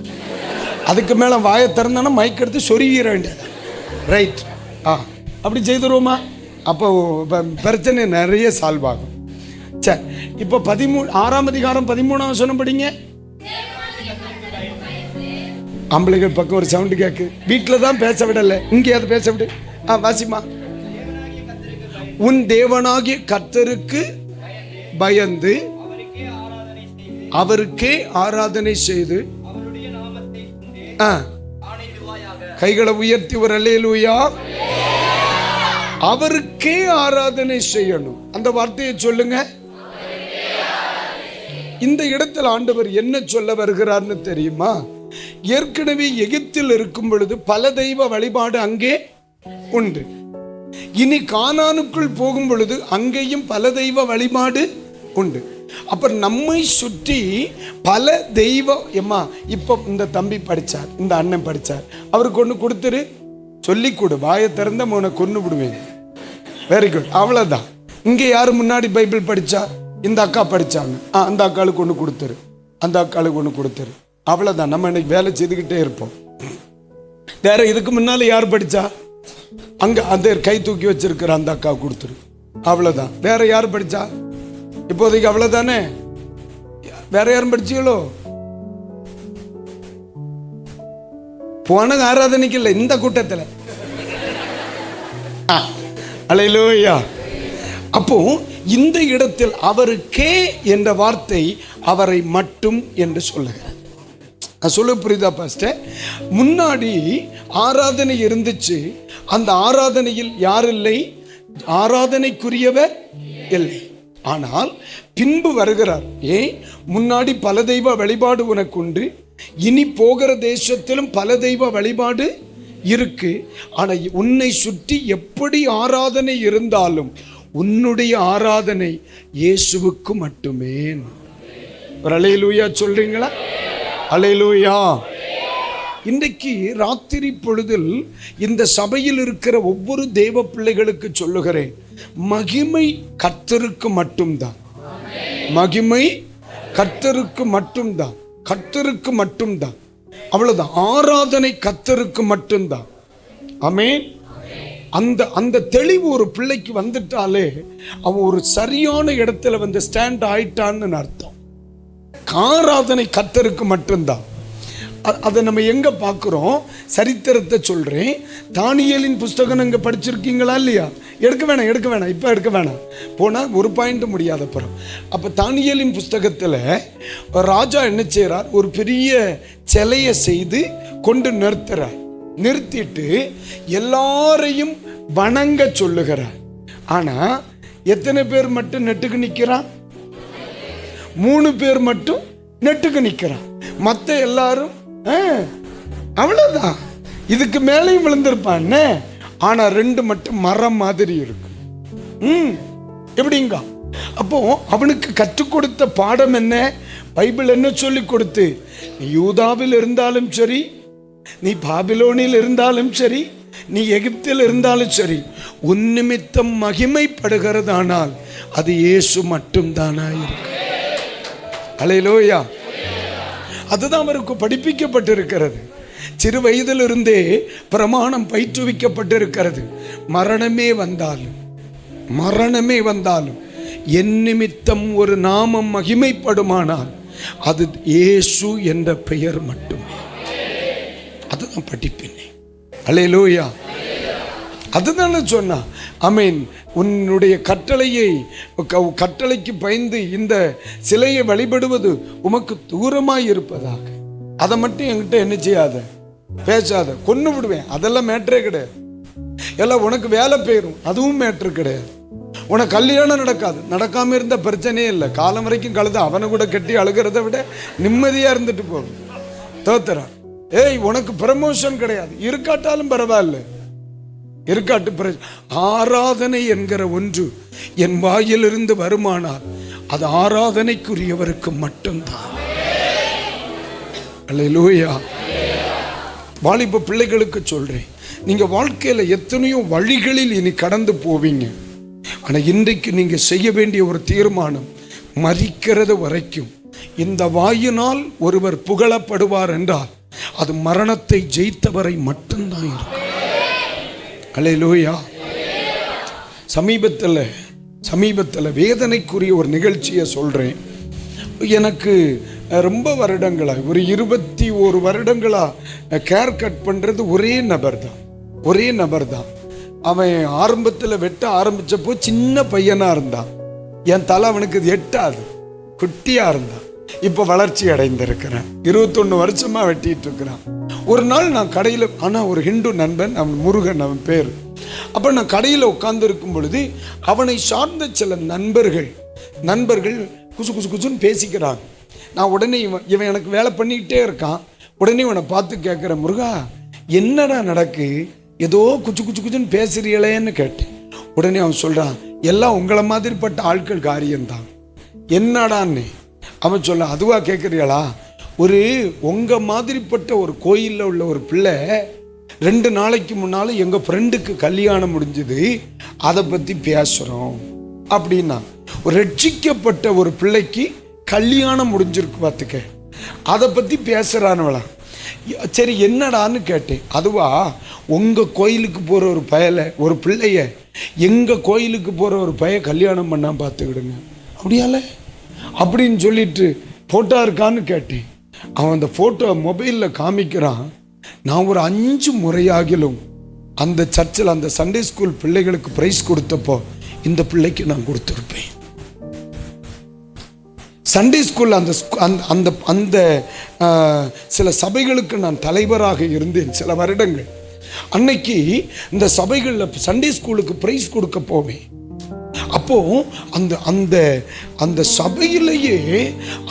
அதுக்கு மேலே வாயை திறந்தானா மைக் எடுத்து சொருகிற வேண்டியது. ரைட். அப்படி செய்துருவோமா? அப்போ பிரச்சனை நிறைய சால்வ் ஆகும். சரி, இப்போ 6ஆம் அதிகாரம் 13ஆம் வசனம் படிங்க. ஆம்பளைகள் பக்கம் ஒரு சவுண்டு கேட்கு. வீட்டில் தான் பேச விடலை, இங்கேயாவது பேச விடு. வாசிமா. உன் தேவனாகிய கர்த்தருக்கு பயந்து அவருக்கே ஆராதனை செய்து கைகளை உயர்த்தி ஒரு அல்லேலூயா. அவருக்கே ஆராதனை செய்யணும். அந்த வார்த்தையை சொல்லுங்க. இந்த இடத்தில் ஆண்டவர் என்ன சொல்ல வருகிறார்னு தெரியுமா? ஏற்கனவே எகிப்தில் இருக்கும் பொழுது பல தெய்வ வழிபாடு அங்கே உண்டு. இனி கானானுக்குள் போகும் பொழுது அங்கேயும் பல தெய்வ வழிபாடு உண்டு. அப்ப நம்மை சுற்றி பல தெய்வம். எம்மா இப்ப இந்த தம்பி படிச்சார், இந்த அண்ணன் படிச்சார், அவருக்கு ஒண்ணு கொடுத்துரு, சொல்லி கொடு, வாயை திறந்த உன்னை கொன்னு விடுவேன். வெரி குட், அவ்வளவுதான். இங்க யாரு முன்னாடி பைபிள் படிச்சா? இந்த அக்கா படிச்சாங்க, அந்த அக்காளுக்கு ஒண்ணு கொடுத்துரு, அந்த அக்காளுக்கு ஒண்ணு கொடுத்துரு, அவ்வளவுதான். நம்ம இன்னைக்கு வேலை செய்துக்கிட்டே இருப்போம். வேற இதுக்கு முன்னால யார் படிச்சா? அங்க அந்த கை தூக்கி வச்சிருக்கிற அந்த அக்கா கொடுத்துரு, அவ்வளவுதான். வேற யார் படிச்சா? இப்போதைக்கு அவ்வளவுதானே. வேற யாரும் படிச்சீங்களோ? போன ஆராதனைக்கு இல்லை, இந்த கூட்டத்தில். அல்லேலூயா. அப்போ இந்த இடத்தில் அவருக்கே என்ற வார்த்தை அவரை மட்டும் என்று சொல்லுகிறார். சொல்ல புரியுதா பாஸ்டர்? முன்னாடி ஆராதனை இருந்துச்சு, அந்த ஆராதனையில் யார் இல்லை? ஆராதனைக்குரியவர் இல்லை. ஆனால் பின்பு வருகிறார். ஏன்? முன்னாடி பல தெய்வ வழிபாடு உனக்கு உண்டு, இனி போகிற தேசத்திலும் பல தெய்வ வழிபாடு இருக்கு. ஆனா உன்னை சுற்றி எப்படி ஆராதனை இருந்தாலும் உன்னுடைய ஆராதனை இயேசுவுக்கு மட்டுமே. ஒரு அல்லேலூயா சொல்றீங்களா? அல்லேலூயா. இன்றைக்கு ராத்திரி பொழுதில் இந்த சபையில் இருக்கிற ஒவ்வொரு தேவ பிள்ளைகளுக்கு சொல்லுகிறேன், மகிமை கர்த்தருக்கு மட்டும்தான். மகிமை கர்த்தருக்கு மட்டும்தான், கர்த்தருக்கு மட்டும்தான், அவ்வளவுதான். ஆராதனை கர்த்தருக்கு மட்டும்தான். ஆமென். அந்த அந்த தெளிவு ஒரு பிள்ளைக்கு வந்துட்டாலே அவன் ஒரு சரியான இடத்துல வந்து ஸ்டாண்ட் ஆயிட்டான்னு அர்த்தம். ஆராதனை கர்த்தருக்கு மட்டும்தான். அதை நம்ம எங்க பார்க்கிறோம்? சரித்திரத்தை சொல்றேன். தானியேலின் புஸ்தகம் அங்க படிச்சிருக்கீங்களா இல்லையா? எடுக்க வேணாம், எடுக்க வேணாம், இப்ப எடுக்க வேணாம், போனா ஒரு பாயிண்ட் முடியாத அப்புறம். அப்ப தானியேலின் புஸ்தகத்துல ராஜா என்ன செய்யறார்? ஒரு பெரிய சிலையை செய்து கொண்டு நிறுத்துறார். நிறுத்திட்டு எல்லாரையும் வணங்க சொல்லுகிறார். ஆனா எத்தனை பேர் மட்டும் நெட்டுக்கு நிக்கிறான்? 3 பேர் மட்டும் நெட்டுக்கு நிக்கிறான். மத்த எல்லாரும் அவ்வளவுதான். இதுக்கு மேலையும் விழுந்திருப்பான். ஆனா 2 மட்டும் மரம் மாதிரி இருக்கு. எப்படிங்க? அப்போ அவனுக்கு கற்றுக் கொடுத்த பாடம் என்ன? பைபிள் என்ன சொல்லி கொடுத்து, நீ யூதாவில் இருந்தாலும் சரி, நீ பாபிலோனில் இருந்தாலும் சரி, நீ எகிப்தில் இருந்தாலும் சரி, உன் நிமித்தம் மகிமைப்படுகிறதானால் அது இயேசு மட்டும் தானா இருக்கு. அல்லேலூயா. அதுதான் அவருக்கு படிப்பிக்கப்பட்டிருக்கிறது. சிறு வயதிலிருந்தே பிரமாணம் பயிற்றுவிக்கப்பட்டிருக்கிறது. மரணமே வந்தாலும், மரணமே வந்தாலும் என் நிமித்தம் ஒரு நாமம் மகிமைப்படுமானால் அது இயேசு என்ற பெயர் மட்டுமே. அதுதான் படிப்பினை. அல்லேலூயா. அதுதானே சொன்னா. ஆமென். உன்னுடைய கட்டளைக்கு பயந்து இந்த சிலையை வழிபடுவது உமக்கு தூரமாய் இருப்பதாக. அதை மட்டும் என்கிட்ட என்ன செய்யாத, பேசாத, கொன்னு விடுவேன். அதெல்லாம் மேட்டரே கிடையாது. எல்லாம் உனக்கு வேலை போயிடும், அதுவும் மேட்ரு கிடையாது. உனக்கு கல்யாணம் நடக்காது, நடக்காம இருந்த பிரச்சனையே இல்லை. காலம் வரைக்கும் கழுத அவனை கூட கட்டி அழுகிறத விட நிம்மதியா இருந்துட்டு போகும். தோத்துறான். ஏய், உனக்கு ப்ரமோஷன் கிடையாது, இருக்காட்டாலும் பரவாயில்ல, இருக்காட்டு. ஆராதனை என்கிற ஒன்று என் வாயிலிருந்து வருமானால் அது ஆராதனைக்குரியவருக்கு மட்டும்தான். அல்லேலூயா. வாலிப பிள்ளைகளுக்கு சொல்றேன், நீங்க வாழ்க்கையில எத்தனையோ வழிகளில் இனி கடந்து போவீங்க. ஆனா இன்றைக்கு நீங்க செய்ய வேண்டிய ஒரு தீர்மானம், மரிக்கிறது வரைக்கும் இந்த வாயினால் ஒருவர் புகழப்படுவார் என்றால் அது மரணத்தை ஜெயித்தவரை மட்டும்தான் இருக்கும். அல்லேலூயா. சமீபத்தில் வேதனைக்குரிய ஒரு நிகழ்ச்சியை சொல்றேன். எனக்கு ரொம்ப வருடங்களா, ஒரு 21 வருடங்களா கேர் கட் பண்றது ஒரே நபர் தான். அவன் ஆரம்பத்தில் வெட்ட ஆரம்பிச்சப்போ சின்ன பையனா இருந்தான். என் தலை அவனுக்கு எட்டாது, குட்டியா இருந்தான். இப்போ வளர்ச்சி அடைந்திருக்கிறான். 21 வருஷமா வெட்டிட்டு இருக்கிறான். ஒரு நாள் நான் கடையில், ஆனால் ஒரு ஹிந்து நண்பன், அவன் முருகன் அவன் பேர். அப்போ நான் கடையில் உட்கார்ந்து இருக்கும் பொழுது அவனை சார்ந்த சில நண்பர்கள் குசு குசு குசுன்னு பேசிக்கிறாங்க. நான் உடனே இவன் எனக்கு வேலை பண்ணிக்கிட்டே இருக்கான். உடனே இவனை பார்த்து கேட்குறேன், முருகா என்னடா நடக்கு, ஏதோ குச்சு குச்சு குச்சுன்னு பேசுறீங்களேன்னு கேட்டேன். உடனே அவன் சொல்கிறான், எல்லாம் உங்களை மாதிரிப்பட்ட ஆட்கள் காரியம்தான். என்னடான்னு அவன் சொல்ல, அதுவா கேட்குறீங்களா, ஒரு உங்கள் மாதிரிப்பட்ட ஒரு கோயிலில் உள்ள ஒரு பிள்ளை 2 நாளைக்கு முன்னால் எங்கள் ஃப்ரெண்டுக்கு கல்யாணம் முடிஞ்சுது, அதை பற்றி பேசுகிறோம் அப்படின்னா. ஒரு ரட்சிக்கப்பட்ட ஒரு பிள்ளைக்கு கல்யாணம் முடிஞ்சிருக்கு பார்த்துக்க, அதை பற்றி பேசுகிறானுவளா. சரி என்னடான்னு கேட்டேன். அதுவா உங்கள் கோயிலுக்கு போகிற ஒரு பிள்ளைய எங்கள் கோயிலுக்கு போகிற ஒரு கல்யாணம் பண்ணால் பார்த்துக்கிடுங்க அப்படியால அப்படின்னு சொல்லிட்டு ஃபோட்டோ இருக்கான்னு கேட்டேன். அவன் அந்த ஃபோட்டோ மொபைலில் காமிக்கிறான். நான் ஒரு 5 முறையாகிலும் அந்த சர்ச்சில் அந்த சண்டே ஸ்கூல் பிள்ளைகளுக்கு பிரைஸ் கொடுத்தப்போ இந்த பிள்ளைக்கு நான் கொடுத்துருப்பேன். சண்டே ஸ்கூல் அந்த அந்த சில சபைகளுக்கு நான் தலைவராக இருந்தேன் சில வருடங்கள். அன்னைக்கு இந்த சபைகளில் சண்டே ஸ்கூலுக்கு பிரைஸ் கொடுக்க போவேன். அப்போ அந்த அந்த அந்த சபையிலேயே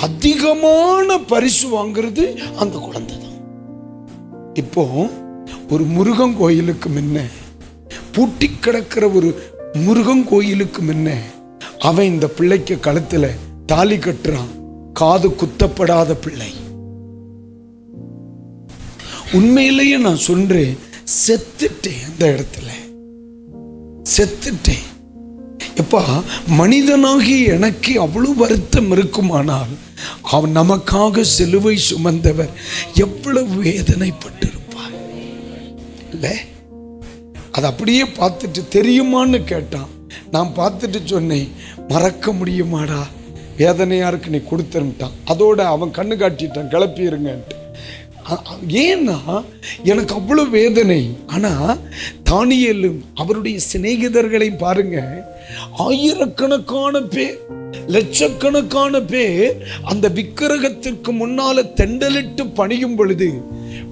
அதிகமான பரிசு வாங்குறது அந்த குழந்தை தான். இப்போ ஒரு முருகன் கோயிலுக்கு முன்ன, பூட்டி கிடக்கிற ஒரு முருகன் கோயிலுக்கு முன்ன அவன் இந்த பிள்ளைக்கு கழுத்துல தாலி கட்டுறான். காது குத்தப்படாத பிள்ளை. உண்மையிலேயே நான் சொல்றேன், செத்துட்டேன். அந்த இடத்துல செத்துட்டேன். எப்பா, மனிதனாகி எனக்கு அவ்வளவு வருத்தம் இருக்குமானால் அவன் நமக்காக சிலுவை சுமந்தவர் எவ்வளவு வேதனைப்பட்டிருப்பார் இல்ல? அது அப்படியே பார்த்துட்டு தெரியுமான்னு கேட்டான். நான் பார்த்துட்டு சொன்னேன், மறக்க முடியுமாடா, வேதனையா இருக்கு, நீ கொடுத்துட்டான். அதோட அவன் கண்ணு காட்டிட்டான், கிளப்பிடுங்கன்ட்டு. ஏன்னா எனக்கு அவ்வளவு வேதனை. ஆனா தானியேலும் அவருடைய சிநேகிதர்களை பாருங்க, ஆயிரக்கணக்கான பேர், லட்சக்கணக்கான பேர் அந்த விக்கிரகத்திற்கு முன்னால தெண்டலிட்டு பணியும் பொழுது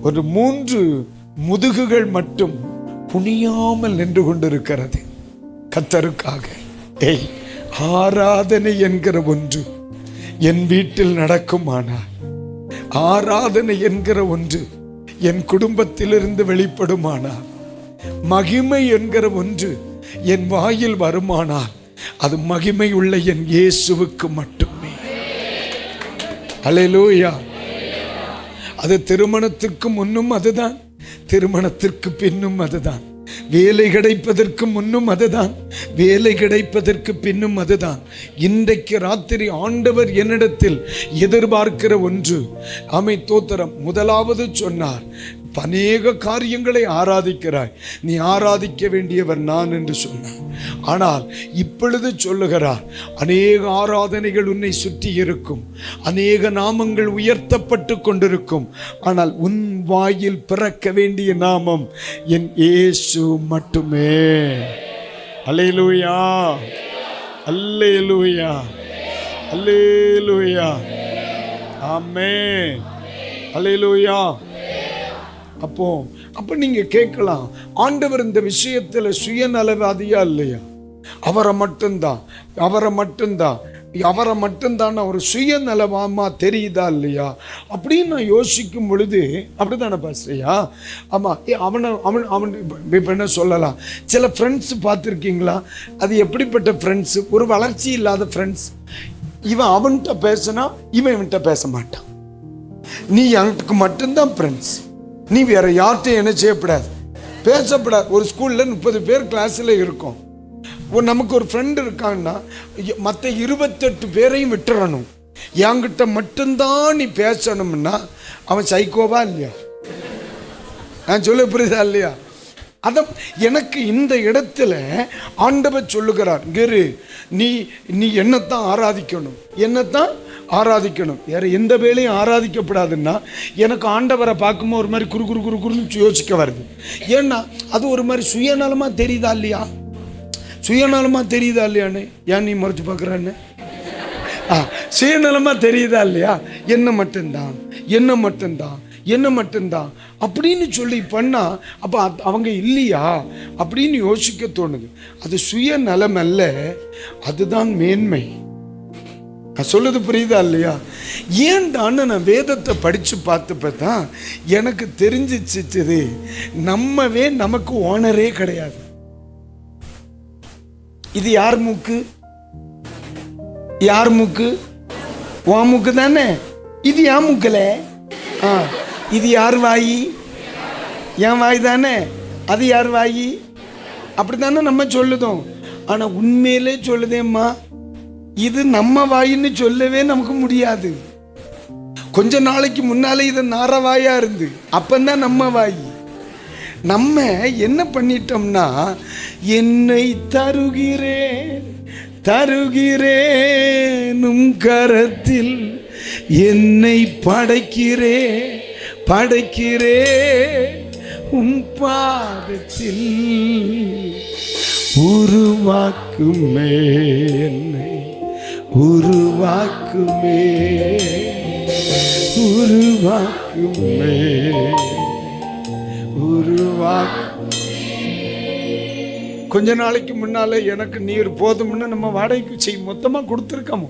ஒரு 3 முதுகுகள் மட்டும் குனியாமல் நின்று கொண்டிருக்கிறது கர்த்தருக்காக. ஆராதனை என்கிற ஒன்று என் வீட்டில் நடக்குமானால், ஆராதனை என்கிற ஒன்று என் குடும்பத்திலிருந்து வெளிப்படுமானால், மகிமை என்கிற ஒன்று என் வாயில் வருமானால், அது மகிமை உள்ள என் இயேசுவுக்கு மட்டுமே. அல்லேலூயா. அது திருமணத்திற்கு முன்னும் அதுதான், திருமணத்திற்கு பின்னும் அதுதான், வேலை கிடைப்பதற்கு முன்னும் அதுதான், வேலை கிடைப்பதற்கு பின்னும் அதுதான். இன்றைக்கு ராத்திரி ஆண்டவர் என்னிடத்தில் எதிர்பார்க்கிற ஒன்று, ஆமை தோத்திரம். முதலாவது சொன்னார், அநேக காரியங்களை ஆராதிக்கிறாய், நீ ஆராதிக்க வேண்டியவர் நான் என்று சொன்னார். ஆனால் இப்பொழுது சொல்லுகிறார், அநேக ஆராதனைகள் உன்னை சுற்றி இருக்கும், அநேக நாமங்கள் உயர்த்தப்பட்டு கொண்டிருக்கும், ஆனால் உன் வாயில் பிறக்க வேண்டிய நாமம் என் இயேசு மட்டுமே. அல்லேலூயா, அல்லேலூயா, அல்லேலூயா, ஆமென், அல்லேலூயா. அப்போ நீங்க கேட்கலாம், ஆண்டவர் இந்த விஷயத்துல சுயநலவாதியா இல்லையா? அவரை மட்டும்தான் ஒரு சுயநலமா தெரியுதா இல்லையா அப்படின்னு நான் யோசிக்கும் பொழுது, அப்படித்தானே பாஸ்டர்யா? ஆமா. அவன் இப்ப என்ன சொல்லலாம், சில ஃப்ரெண்ட்ஸ் பார்த்துருக்கீங்களா? அது எப்படிப்பட்ட ஃப்ரெண்ட்ஸ்? ஒரு வளர்ச்சி இல்லாத ஃப்ரெண்ட்ஸ். இவன் அவன்கிட்ட பேசினா இவன் இவன்கிட்ட பேச மாட்டான். நீ எனக்கு மட்டும்தான் ஃப்ரெண்ட்ஸ், நீ வேற யார்கிட்டையும் என்ன செய்யப்படாது, பேசப்படாது. ஒரு ஸ்கூல்ல 30 பேர் கிளாஸ்ல இருக்கும். நமக்கு ஒரு ஃப்ரெண்ட் இருக்கான்னா மற்ற 28 பேரையும் விட்டுறணும். என்கிட்ட மட்டும்தான் நீ பேசணும்னா அவன் சைக்கோவா இல்லையா? நான் சொல்ல புரியுதா இல்லையா? அத எனக்கு இந்த இடத்துல ஆண்டவர் சொல்லுகிறார், இரு, நீ என்னத்தான் ஆராதிக்கணும், என்னத்தான் ஆராதிக்கணும், வேற எந்த வேலையும் ஆராதிக்கப்படாதுன்னா எனக்கு ஆண்டவரை பார்க்கும்போது ஒரு மாதிரி குறுன்னு யோசிக்க வருது. ஏன்னா அது ஒரு மாதிரி சுயநலமா தெரியுதா இல்லையா? சுயநலமா தெரியுதா இல்லையான்னு ஏன் நீ மறைச்சு பார்க்குறான்னு? சுயநலமா தெரியுதா இல்லையா? என்ன மட்டும்தான், என்ன மட்டும்தான், என்ன மட்டும்தான் அப்படின்னு சொல்லி பண்ணா அப்ப அவங்க இல்லையா அப்படின்னு யோசிக்க தோணுது. அது சுயநலம் அல்ல, அதுதான் மேன்மை. நான் சொல்லுது புரியுதா இல்லையா? ஏன்டான்னு நான் வேதத்தை படிச்சு பார்த்தப்பதான் எனக்கு தெரிஞ்சிச்சு, நம்மவே நமக்கு ஓனரே கிடையாது. இது யார் மூக்கு? யார் மூக்கு? வா மூக்கு தானே. இது யார் மூக்கல? இது யார் வாயி? என் வாய் தானே. அது யார் வாயி? அப்படித்தானே நம்ம சொல்லுதோம். ஆனா உண்மையிலே சொல்லுதேம்மா, இது நம்ம வாயின்னு சொல்லவே நமக்கு முடியாது. கொஞ்ச நாளைக்கு முன்னாலே இது நாரவாயா இருந்து, அப்பந்தான் நம்ம வாய். நம்ம என்ன பண்ணிட்டோம்னா, என்னை தருகிறேன் தருகிறேனும் கரத்தில், என்னை படைக்கிறேன் படைக்கிறேன் உன் பாதத்தில், உருவாக்குமே என்னை உருவாக்குமே உருவாக்குமே உருவாக்கு. கொஞ்ச நாளைக்கு முன்னால எனக்கு நீர் போதும்னு நம்ம வாடகைக்கு மொத்தமா கொடுத்துருக்கோமோ.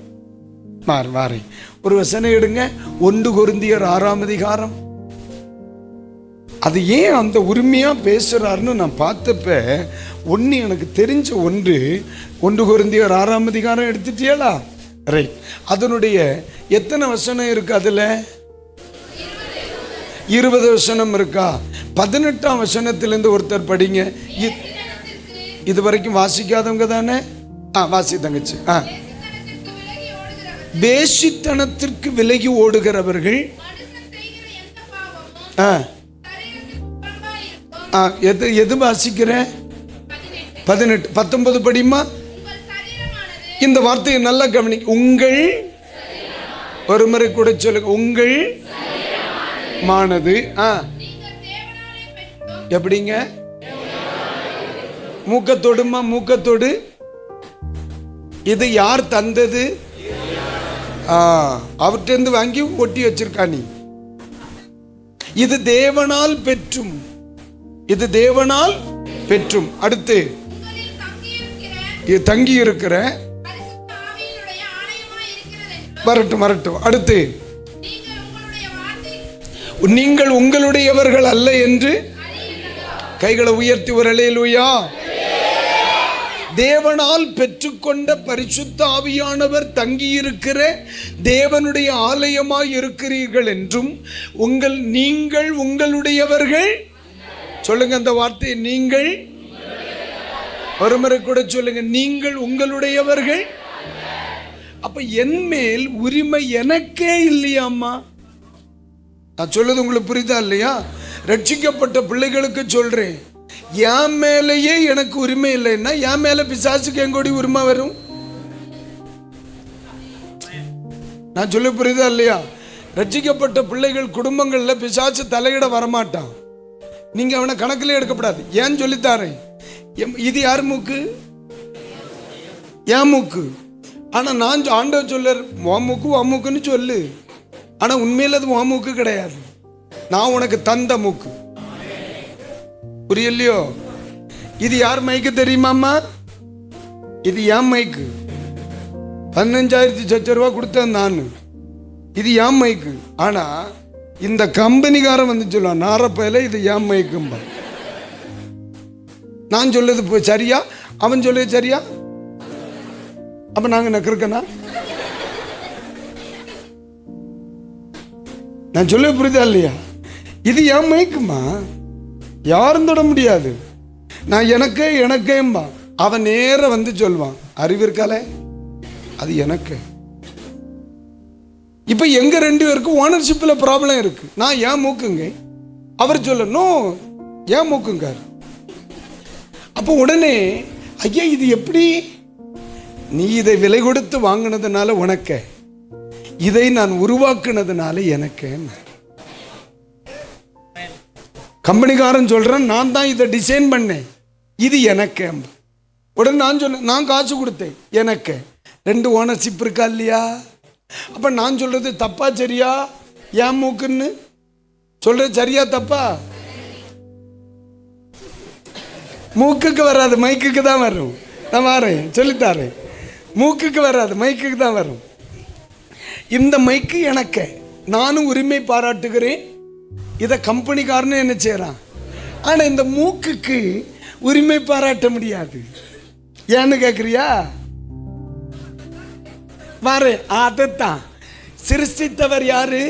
வாரே ஒரு வசனம் எடுங்க, 1 கொரிந்தியர் 6ஆம் அதிகாரம். அது ஏன் அந்த உரிமையா பேசுறாருன்னு நான் பார்த்தப்ப ஒன்று எனக்கு தெரிஞ்ச 1 கொரிந்தியர் 6ஆம் அதிகாரம் எடுத்துட்டியலா? ரைட். அதனுடைய எத்தனை வசனம் இருக்கு? அதுல 20 வசனம் இருக்கா? 18ஆம் வசனத்திலிருந்து ஒருத்தர் படிங்க. இது வரைக்கும் வாசிக்காதவங்க தானே? வாசி தங்கச்சி. வேசித்தனத்திற்கு விலகி ஓடுகிறவர்கள் எது வாசிக்கிற? 18 19 படிமா. இந்த வார்த்தையை நல்லா கவனி. உங்கள், ஒரு முறை கூட சொல்லுங்க, உங்கள் மானது. எப்படிங்க? மூக்கத்தோடுமா, மூக்கத்தோடு. இது யார் தந்தது? அவர்கிட்ட வாங்கி ஒட்டி வச்சிருக்கா நீ. இது தேவனால் பெற்றும், இது தேவனால் பெற்றும். அடுத்து தங்கி இருக்கிற, வரட்டும் வரட்டும். அடுத்து நீங்கள் உங்களுடையவர்கள் அல்ல என்று கைகளை உயர்த்தி ஒரு அல்லேலூயா. தேவனால் பெற்றுக்கொண்ட பரிசுத்த ஆவியானவர் தங்கியிருக்கிற தேவனுடைய ஆலயமாய் இருக்கிறீர்கள் என்றும், நீங்கள் உங்களுடையவர்கள். சொல்லுங்க அந்த வார்த்தை, நீங்கள். ஒரு முறை கூட சொல்லுங்க, நீங்கள் உங்களுடையவர்கள். அப்ப என் மேல் உரிமை எனக்கே இல்லையாம்மா? நான் சொல்லுது உங்களுக்கு புரியுதா இல்லையா? ரட்சிக்கப்பட்ட பிள்ளைகளுக்கு சொல்றேன், என் மேலேயே எனக்கு உரிமை இல்லைன்னா என் மேல பிசாசுக்கு எங்கோடி உரிமை வரும்? நான் சொல்ல புரியுதா இல்லையா? ரட்சிக்கப்பட்ட பிள்ளைகள் குடும்பங்கள்ல பிசாசு தலையிட வரமாட்டான். நீங்க அவனை கணக்கிலே எடுக்கப்படாது. ஏன் சொல்லித்தாரேன், இது யார் மூக்கு? என் மூக்கு. ஆனா நான் ஆண்டவர் சொல்ல மூக்கு மூக்குன்னு சொல்லு, ஆனா உண்மையில அது மூக்கு கிடையாது. நான் உனக்கு தந்த மூக்கு. புரியலையோ? இது யார் மைக்கு தெரியுமாம்மா? இது என் மைக்கு. 15,000 ரூபா கொடுத்தேன் நான். இது என் மைக்கு. ஆனா இந்த கம்பெனிக்காரன் வந்து சொல்லுவான், நாரப்பையில இது என் மைக்கும்பா. நான் சொல்லுது சரியா, அவன் சொல்லுது சரியா? அப்ப நாங்க நக்கிருக்கனா? நான் சொல்ல புரியுதா இல்லையா? இது என் மைக்குமா, யாரும் தொட முடியாது. நான் எனக்கேம்பா. அவன் நேர வந்து சொல்வான், அறிவு இருக்காலே அது எனக்கு. இப்ப எங்க 2 பேருக்கும் ஓனர்ஷிப்ல ப்ராப்ளம் இருக்கு. நான் ஏன் மூக்குங்க, அவர் சொல்லணும் ஏன் மூக்குங்க. அப்ப உடனே ஐயா இது எப்படி? நீ இதை விலை கொடுத்து வாங்கினதுனால உனக்கு, இதை நான் உருவாக்குனதுனால எனக்கு. கம்பெனிக்காரன் சொல்றேன், நான் தான் இதை டிசைன் பண்ணேன், இது எனக்கு. உடனே நான் சொன்னேன், நான் காசு கொடுத்தேன் எனக்கு. 2 ஓனர்ஷிப் இருக்கா இல்லையா? அப்ப நான் சொல்றது தப்பா சரியா? ஏன் மூக்குன்னு சொல்றது சரியா தப்பா? மூக்குக்கு வராது, மைக்குக்கு தான் வரும். நான் வரேன் சொல்லித்தாரேன். மூக்குக்கு வராது, மைக்குக்கு தான் வரும். இந்த மைக்கு எனக்கு, நானும் உரிமை பாராட்டுகிறேன். இதை கம்பெனிக்காரன்னு என்ன செய்யறான். ஆனா இந்த மூக்குக்கு உரிமை பாராட்ட முடியாது. ஏன்னு கேக்குறியா? வாரு, அதைத்தான் சிருஷ்டித்தவர் யாரு?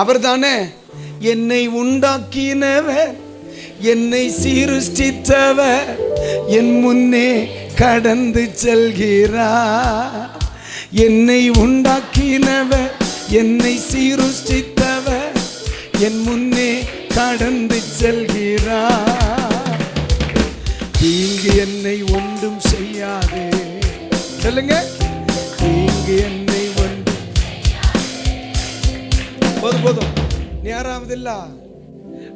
அவர் தானே. என்னை உண்டாக்கினவர், என்னை சீருஷ்டித்தவர், என் முன்னே கடந்து செல்கிறார். என்னை உண்டாக்கினவர், என்னை சீருஷ்டித்தவர், என் முன்னே கடந்து செல்கிறார். தீங்கு என்னை ஒன்றும் செய்யாது. சொல்லுங்க, தீங்கு என்னை ஒன்றும். போதும் போதும், நேராவது இல்ல.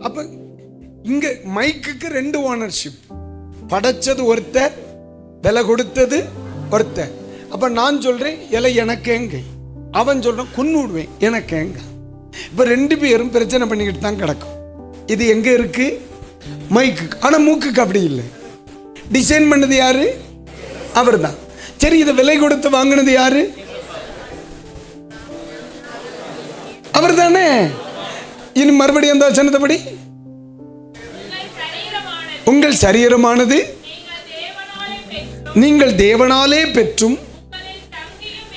அப்ப இங்க மைக்குக்கு 2 ஓனர்ஷிப். படைச்சது ஒருத்தர், விலை கொடுத்தது ஒருத்தர். அப்ப நான் சொல்றேன் இலை எனக்கு எங்க, அவன் சொல்றான் கொன்னு விடுவேன் எனக்கு எங்க. இப்ப 2 பேரும் பிரச்சனை பண்ணிக்கிட்டு தான் கிடக்கும். இது எங்க இருக்கு? மைக்கு. ஆனா மூக்குக்கு அப்படி இல்லை. டிசைன் பண்ணது யாரு? அவர் தான். சரி, இதை விலை கொடுத்து வாங்கினது யாரு? அவர் தானே. இனி மறுபடியும் அந்த வசனத்தைப்படி, உங்கள் சரீரமானது நீங்கள் தேவனாலே பெற்றும்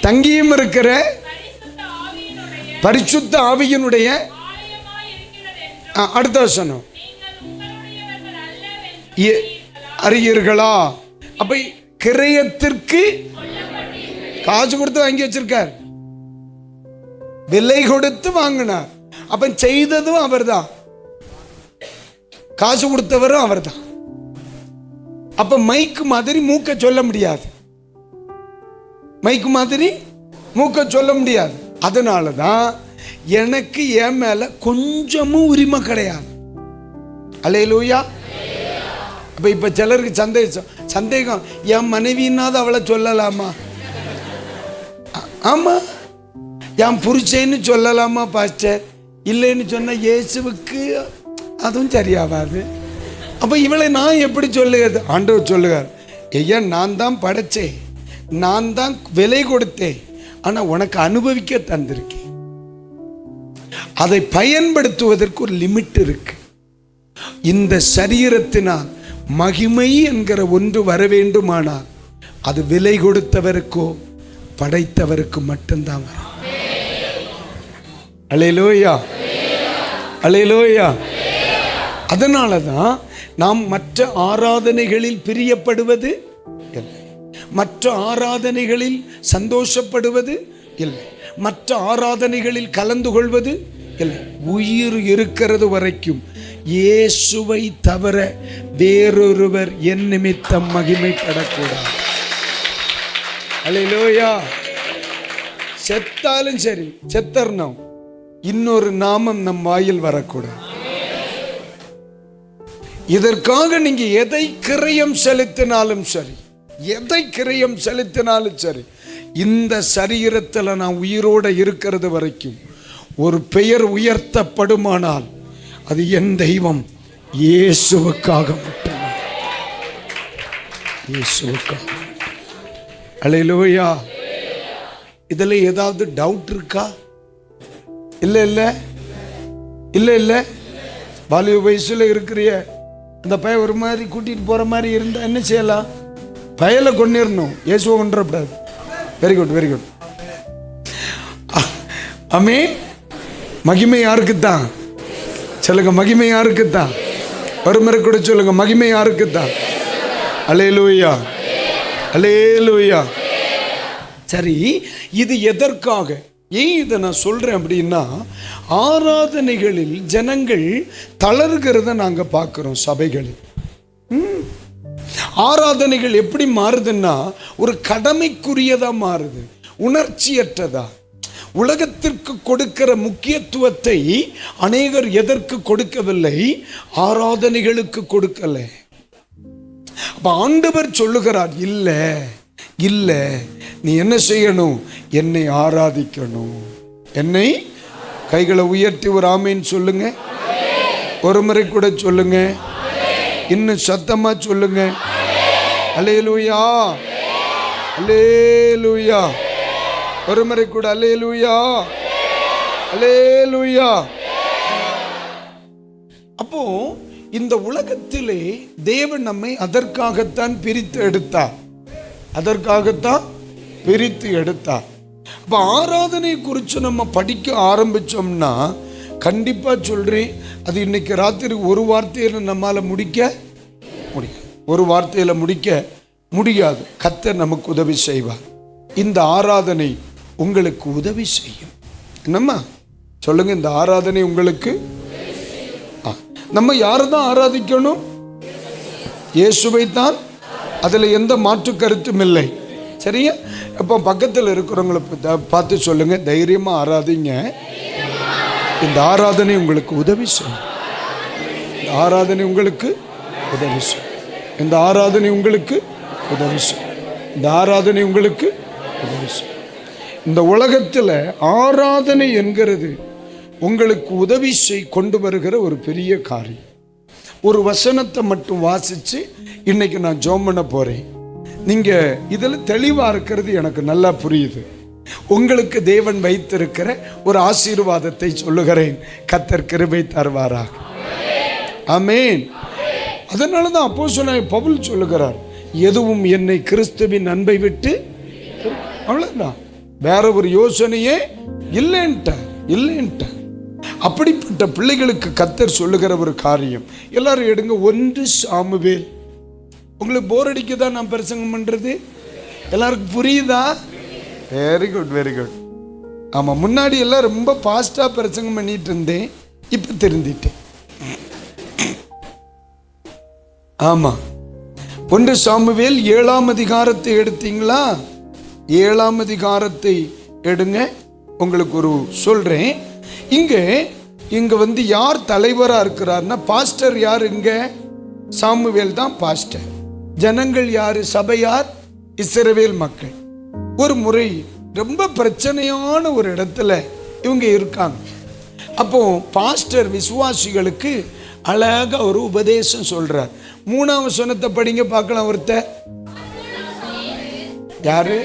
தங்கியும் இருக்கிற பரிசுத்த ஆவியினுடைய. அடுத்த வசனம், அறியீர்களா? அப்ப கிரயத்திற்கு காசு கொடுத்து வாங்கி வச்சிருக்கார், விலை கொடுத்து வாங்கினார். அப்ப செய்ததும் அவர்தான், காசு கொடுத்தவரும் அவர்தான். அப்ப மைக்கு மாதிரி மூக்க சொல்ல முடியாது, மைக்கு மாதிரி மூக்க சொல்ல முடியாது. அதனாலதான் எனக்கு என் மேல கொஞ்சமும் உரிமை கிடையாது. அல்லேலூயா. அப்ப இப்ப சிலருக்கு சந்தேகம், என் மனைவினாவது அவளை சொல்லலாமா? ஆமா, என் புருஷன்னு சொல்லலாமா பாஸ்டர்? இல்லைன்னு சொன்ன இயேசுவுக்கு அதுவும் சரியாவாது. அப்ப இவளை நான் எப்படி சொல்லுகிறது? ஆண்டவர் சொல்லுகிறார், ஐயா நான் தான் படைச்சேன், நான் தான் விலை கொடுத்தேன், ஆனா உனக்கு அனுபவிக்க தந்திருக்கேன். அதை பயன்படுத்துவதற்கு ஒரு லிமிட் இருக்கு. இந்த சரீரத்தினால் மகிமை என்கிற ஒன்று வர வேண்டுமானால் அது விலை கொடுத்தவருக்கோ படைத்தவருக்கு மட்டும்தான் வரும். அல்லேலூயா, அல்லேலூயா. அதனாலதான் நாம் மற்ற ஆராதனைகளில் பிரியப்படுவது இல்லை, மற்ற ஆராதனைகளில் சந்தோஷப்படுவது இல்லை, மற்ற ஆராதனைகளில் கலந்து கொள்வது இல்லை. உயிர் இருக்கிறது வரைக்கும் இயேசுவை தவிர வேறொருவர் என் நிமித்தம் மகிமைப்படக்கூடாது. அல்லேலூயா. செத்தாலும் சரி, செத்தர்ணும், இன்னொரு நாமம் நம் வாயில் வரக்கூடாது. இதற்காக நீங்க எதை கிரயம் செலுத்தினாலும் சரி, எதை கிரயம் செலுத்தினாலும் சரி, இந்த சரீரத்தில் நான் உயிரோட இருக்கிறது வரைக்கும் ஒரு பெயர் உயர்த்தப்படுமானால் அது என் தெய்வம் இயேசுவுக்காக மட்டுமே, இயேசுவுக்காக. அல்லேலூயா. இதுல ஏதாவது டவுட் இருக்கா? இல்ல இல்ல இல்ல இல்ல. வாலிப வயசுல இருக்கிறிய அந்த பையன் ஒரு மாதிரி கூட்டிட்டு போற மாதிரி இருந்தா என்ன செய்யலாம்? பயலை கொண்டிடணும், இயேசுவை கொண்டுறக்கூடாது. Very good, very good. ஆமே. மகிமை யாருக்குத்தான்? சொல்லுங்க, மகிமை யாருக்குத்தான்? ஒரு முறை கூட சொல்லுங்க, மகிமை யாருக்குத்தான்? அல்லேலூயா, அல்லேலூயா. சரி, இது எதற்காக, ஏன் இதை நான் சொல்றேன் அப்படின்னா, ஆராதனைகளில் ஜனங்கள் தளர்கிறத நாங்க பார்க்கிறோம். சபைகளில் ஆராதனைகள் எப்படி மாறுதுன்னா ஒரு கடமைக்குரியதா மாறுது, உணர்ச்சியற்றதா. உலகத்திற்கு கொடுக்கிற முக்கியத்துவத்தை அநேகர் எதற்கு கொடுக்கவில்லை? ஆராதனைகளுக்கு கொடுக்கல. அப்ப ஆண்டவர் சொல்லுகிறார், இல்ல இல்ல, நீ என்ன செய்யணும்? என்னை ஆராதிக்கணும். என்னை கைகளை உயர்த்தி ஒரு ஆமீன் சொல்லுங்க. ஒரு முறை கூட சொல்லுங்க. இன்னும் சத்தமா சொல்லுங்க. அல்லேலூயா, அல்லேலூயா. ஒரு முறை கூட அல்லேலூயா, அல்லேலூயா. அப்போ இந்த உலகத்திலே தேவன் நம்மை அதற்காகத்தான் பிரித்து எடுத்தார். அதற்காகத்தான் பிரித்து எடுத்தார். அப்ப ஆராதனை குறித்து நம்ம படிக்க ஆரம்பிச்சோம்னா கண்டிப்பா சொல்றேன், அது இன்னைக்கு ராத்திரி ஒரு வார்த்தையில நம்மால முடிக்க முடியாது. ஒரு வார்த்தையில முடிக்க முடியாது. கர்த்தர் நமக்கு உதவி செய்வார். இந்த ஆராதனை உங்களுக்கு உதவி செய்யும். என்னம்மா சொல்லுங்க? இந்த ஆராதனை உங்களுக்கு, நம்ம யாரை தான் ஆராதிக்கணும்? இயேசுவை தான். அதுல எந்த மாற்று கருத்தும் இல்லை. சரியா? இப்போ பக்கத்தில் இருக்கிறவங்களை பார்த்து சொல்லுங்க, தைரியமா ஆராதிங்க. இந்த ஆராதனை உங்களுக்கு உதவி செய்யும். இந்த ஆராதனை உங்களுக்கு உதவி செய்யும். இந்த ஆராதனை உங்களுக்கு உதவி செய்யும். இந்த ஆராதனை உங்களுக்கு உதவி செய்யும். இந்த உலகத்தில் ஆராதனை என்கிறது உங்களுக்கு உதவி கொண்டு வருகிற ஒரு பெரிய காரியம். ஒரு வசனத்தை மட்டும் வாசிச்சு இன்னைக்கு நான் ஜெபம் பண்ண போறேன். நீங்க இதில் தெளிவா இருக்கிறது எனக்கு நல்லா புரியுது. உங்களுக்கு தேவன் வைத்திருக்கிற ஒரு ஆசீர்வாதத்தை சொல்லுகிறேன். கர்த்தர் கிருபை தருவாராக. ஆமென். அதனாலதான் அப்போஸ்தலனாகிய பவுல் சொல்லுகிறார், எதுவும் என்னை கிறிஸ்துவின் அன்பை விட்டு, அவ்வளவுதான், வேற ஒரு யோசனையே இல்லைன்ட்ட. அப்படிப்பட்ட பிள்ளைகளுக்கு கர்த்தர் சொல்லுகிற ஒரு காரியம். எல்லாரும் எடுங்க 1 சாமுவேல். உங்களுக்கு போர் அடிக்குதா நான் பிரசங்கம் பண்றது? எல்லாருக்கும் புரியுதா? Very good, very good. ஆமா, முன்னாடி எல்லாம் ரொம்ப ஃபாஸ்டா பிரசங்கம் பண்ணிட்டு இருந்தேன், இப்ப தெரிஞ்சிட்டேன். ஆமா, 1 சாமுவேல் 7ஆம் அதிகாரத்தை எடுத்தீங்களா? 7ஆம் அதிகாரத்தை எடுங்க. உங்களுக்கு ஒரு சொல்றேன். இங்க வந்து யார் தலைவரா இருக்கிறார்னா, பாஸ்டர் யார்? இங்க சாமுவேல் தான் பாஸ்டர். ஜனங்கள் யாரு? சபையார், இஸ்ரவேல் மக்கள். ஒரு முறை ரொம்ப பிரச்சனையான ஒரு இடத்துல இவங்க இருக்காங்க. அப்போ பாஸ்டர் விசுவாசிகளுக்கு அழகா ஒரு உபதேசம் சொல்றார். 3ஆம் வசனத்தை படிங்க பார்க்கலாம். ஒருத்தர் யாரு?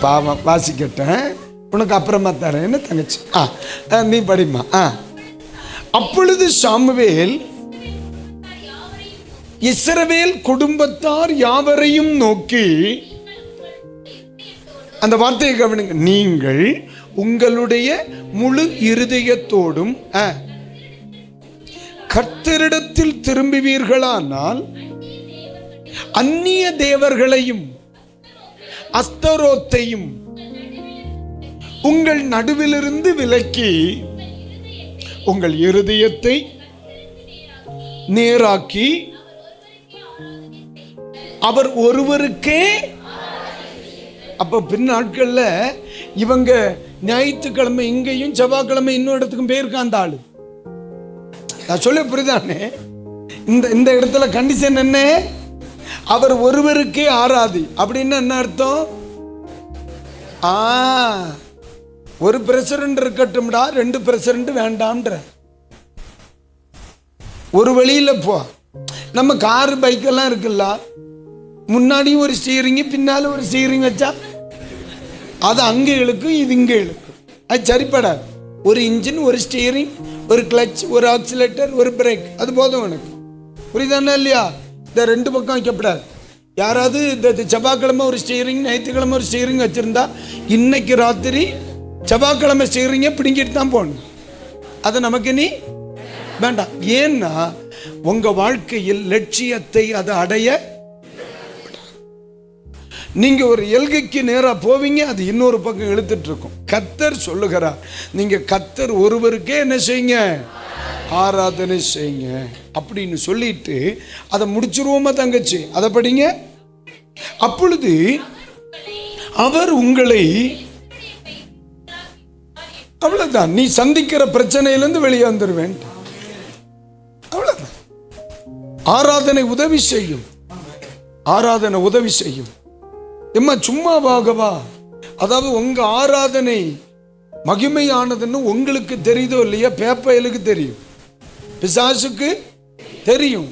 பாவம், வாசிக்கட்டேன், உனக்கு அப்புறமா தரேன். என்ன தங்கச்சி? நீ படிமா. அப்பொழுது சாமுவேல் இஸ்ரவேல் குடும்பத்தார் யாவரையும் நோக்கி, அந்த வார்த்தையை கவனிங்க, நீங்கள் உங்களுடைய முழு இருதயத்தோடும் கர்த்தரிடத்தில் திரும்புவீர்களானால் அந்நிய தேவர்களையும் அஸ்தரோத்தையும் உங்கள் நடுவிலிருந்து விலக்கி உங்கள் இருதயத்தை நேராக்கி அவர் ஒருவருக்கே. அப்ப பின்னாட்கள்ல இவங்க ஞாயிற்றுக்கிழமை இங்கேயும் செவ்வாய்க்கிழமை இன்னொரு இடத்துக்கும் போயிருக்கான் அந்த ஆளு. நான் சொல்ல புரியுதானே? இந்த இடத்துல கண்டிஷன் என்ன? அவர் ஒருவருக்கே ஆராதி. அப்படின்னு என்ன அர்த்தம்? ஒரு பிரசிடண்ட் இருக்கட்டும்டா, 2 பிரசிடண்ட் வேண்டாம்ன்ற. ஒரு வழியில போ. நம்ம கார் பைக்கெல்லாம் இருக்குல்ல, முன்னாடியும் ஒரு ஸ்டீரிங் பின்னால ஒரு ஸ்டீரிங் வச்சா அது அங்கே இழுக்கும், இது இங்கே இழுக்கும். அது சரிப்படாது. ஒரு இன்ஜின், ஒரு ஸ்டீரிங், ஒரு கிளச், ஒரு ஆக்சிலேட்டர், ஒரு பிரேக், அது போதும் எனக்கு. புரியுதானே இல்லையா? இந்த 2 பக்கம் வைக்கப்படாது. யாராவது இந்த செவ்வாய்க்கிழமை ஒரு ஸ்டீரிங், ஞாயிற்றுக்கிழமை ஒரு ஸ்டீரிங் வச்சிருந்தா இன்னைக்கு ராத்திரி செவ்வாய்க்கிழமை ஸ்டீரிங்கை பிடிங்கிட்டு தான் போகணும். அது நமக்கு நீ வேண்டாம். ஏன்னா உங்க வாழ்க்கையில் லட்சியத்தை அதை அடைய நீங்க ஒரு எல்கைக்கு நேரா போவீங்க, அது இன்னொரு பக்கம் இழுத்துட்டு இருக்கும். கர்த்தர் சொல்லுகிறார், நீங்க கர்த்தர் ஒருவருக்கே என்ன செய்யுங்க? ஆராதனை செய்யுங்க அப்படின்னு சொல்லிட்டு அதை முடிச்சிருவோமா தங்கச்சி? அதை படிங்க. அப்பொழுது அவர் உங்களை, அவ்வளவுதான், நீ சந்திக்கிற பிரச்சனையிலிருந்து வெளியே வந்துருவேன். அவ்வளவுதான். ஆராதனை உதவி செய்யும். ஆராதனை உதவி செய்யும். எம்மா சும்மாவாகவா? அதாவது உங்க ஆராதனை மகிமையானதுன்னு உங்களுக்கு தெரியுதோ இல்லையா? பேப்பையலுக்கு தெரியும், பிசாசுக்கு தெரியும்.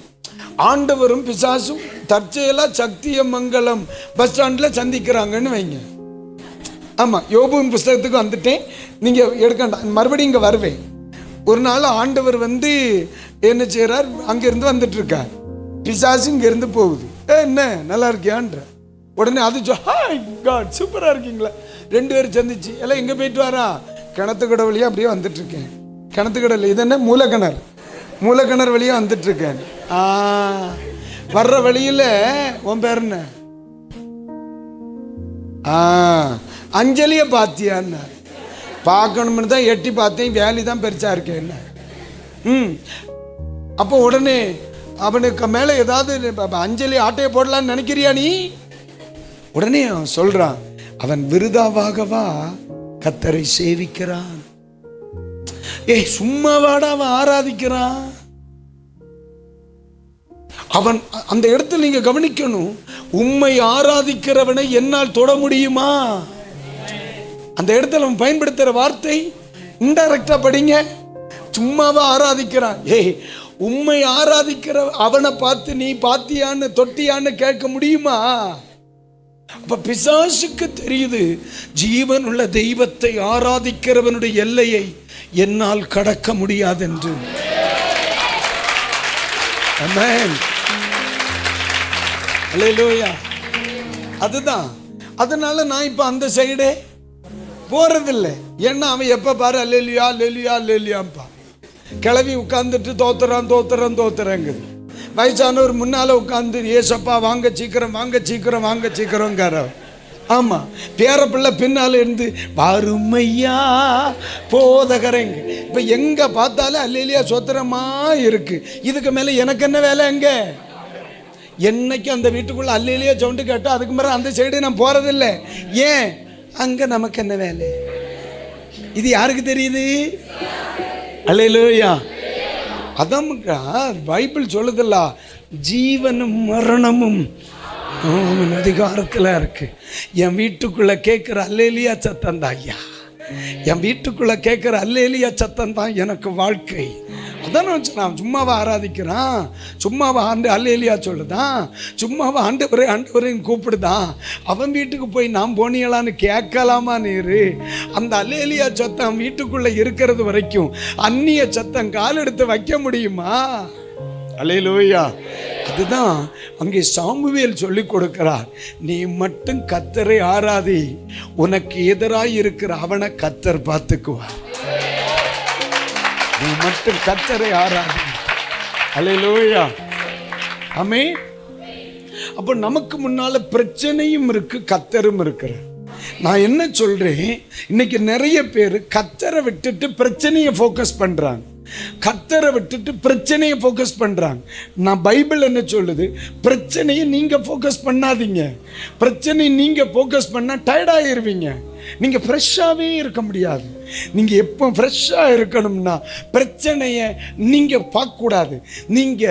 ஆண்டவரும் பிசாசும் தற்செயலா சக்திய மங்கலம் பஸ் ஸ்டாண்ட்ல சந்திக்கிறாங்கன்னு வைங்க. ஆமா, யோபுவின் புஸ்தகத்துக்கு வந்துட்டேன், நீங்க எடுக்கண்டா, மறுபடியும் இங்க வருவேன். ஒரு நாள் ஆண்டவர் என்ன செய்யறார், அங்கிருந்து வந்துட்டு இருக்கார், பிசாசு இங்க இருந்து போகுது. என்ன நல்லா இருக்கியான்ற உடனே அது ஹாய் காட் சூப்பரா இருக்கீங்களா? 2 பேரும் சந்திச்சு எல்லாம் எங்க போயிட்டு வரா? கிணத்துக்கடை வழியா அப்படியே வந்துட்டு இருக்கேன். கிணத்துக்கடை இது என்ன மூலக்கிணறு வழியா வந்துட்டு இருக்கேன். வர்ற வழியில உன் பேர் என்ன? அஞ்சலிய பாத்தியான்னு. பார்க்கணும்னு தான் எட்டி பார்த்தேன், வேலி தான் பெருசா இருக்கேன். என்ன அப்போ உடனே அவனுக்கு மேல ஏதாவது அஞ்சலி ஆட்டையை போடலான்னு நினைக்கிறியா நீ? உடனே அவன் சொல்றான், அவன் விருதாவாகவா கர்த்தரை சேவிக்கிறான். சும்மாவாடா அவன் ஆராதிக்கிறான். அவன் அந்த இடத்துல நீங்க கவனிக்கணும், உம்மை ஆராதிக்கிறவனை என்னால் தொட முடியுமா? அந்த இடத்துல அவன் பயன்படுத்துற வார்த்தை இன்டைரக்டா படிங்க. சும்மாவா ஆராதிக்கிறான். உம்மை ஆராதிக்கிற அவனை பார்த்து நீ பாத்தியான்னு தொட்டியான்னு கேட்க முடியுமா? அப்ப பிசாசுக்கு தெரியுது, ஜீவன் உள்ள தெய்வத்தை ஆராதிக்கிறவனுடைய எல்லையை என்னால் கடக்க முடியாது என்று. அதுதான், அதனால நான் இப்ப அந்த சைடே போறதில்லை. ஏன்னா அவன் எப்ப பாரு அல்லேலுயா அல்லேலுயா அல்லேலுயாம்பா. கிளவி உட்கார்ந்துட்டு தோத்துறாங்குது. வயசானவர் முன்னால உட்கார்ந்து ஏசப்பா வாங்க சீக்கிரம் வாங்க சீக்கிரம் வாங்க சீக்கிரம்ங்கார. ஆமா, பேர பிள்ளை பின்னால இருந்து வறுமையா போதகரங்க. இப்ப எங்க பார்த்தாலும் அல்லேலியா சொத்திரமா இருக்கு. இதுக்கு மேல எனக்கு என்ன வேலை? எங்க என்னைக்கு அந்த வீட்டுக்குள்ள அல்லேலியா சவுண்டு கேட்டோம், அதுக்கு மேல அந்த சைடு நான் போறதில்லை. ஏன்? அங்க நமக்கு என்ன வேலை? இது யாருக்கு தெரியுது? அல்லேலூயா. அதான் பைபிள் சொல்லுதல்ல, ஜீவனும் மரணமும் அதிகாரத்தில் இருக்கு. என் வீட்டுக்குள்ள கேட்கிற அல்லேலியா சத்தம் தான் ஐயா, என் வீட்டுக்குள்ள கேட்கிற அல்லேலியா சத்தம் தான் எனக்கு வாழ்க்கை. அதான் நான் சும்மாவை ஆராதிக்கிறான், சும்மாவை அல்லேலியா சொல்லுதான், சும்மாவை ஆண்டவரையும் கூப்பிடுதான். அவன் வீட்டுக்கு போய் நான் போனியலான்னு கேட்கலாமா நீரு? அந்த அல்லேலியா சத்தம் வீட்டுக்குள்ள இருக்கிறது வரைக்கும் அந்நிய சத்தம் கால் எடுத்து வைக்க முடியுமா? அல்லேலூயா. அதுதான் அங்கே சாமுவேல் சொல்லி கொடுக்கிறார், நீ மட்டும் கர்த்தரை ஆராதி, உனக்கு எதிராக இருக்கிற அவனை கர்த்தர் பார்த்துக்குவார். நீ மட்டும் கர்த்தரை ஆராதி. அல்லேலூயா. ஆமென். அப்போ நமக்கு முன்னால பிரச்சனையும் இருக்கு, கர்த்தரும் இருக்கிறார். நான் என்ன சொல்றேன், இன்னைக்கு நிறைய பேர் கர்த்தரை விட்டுட்டு பிரச்சனையை ஃபோக்கஸ் பண்றாங்க, கர்த்தரை விட்டுட்டு பிரச்சனையை ஃபோக்கஸ் பண்றாங்க. நான் பைபிள் என்ன சொல்லுது, பிரச்சனையை நீங்க ஃபோக்கஸ் பண்ணாதீங்க. பிரச்சனை நீங்க ஃபோக்கஸ் பண்ணா டயர்ட் ஆயிருவீங்க, நீங்க ஃப்ரெஷ்ஷாவே இருக்க முடியாது. நீங்க எப்போ ஃப்ரெஷ்ஷா இருக்கணும்னா பிரச்சனையை நீங்க பார்க்க கூடாது. நீங்க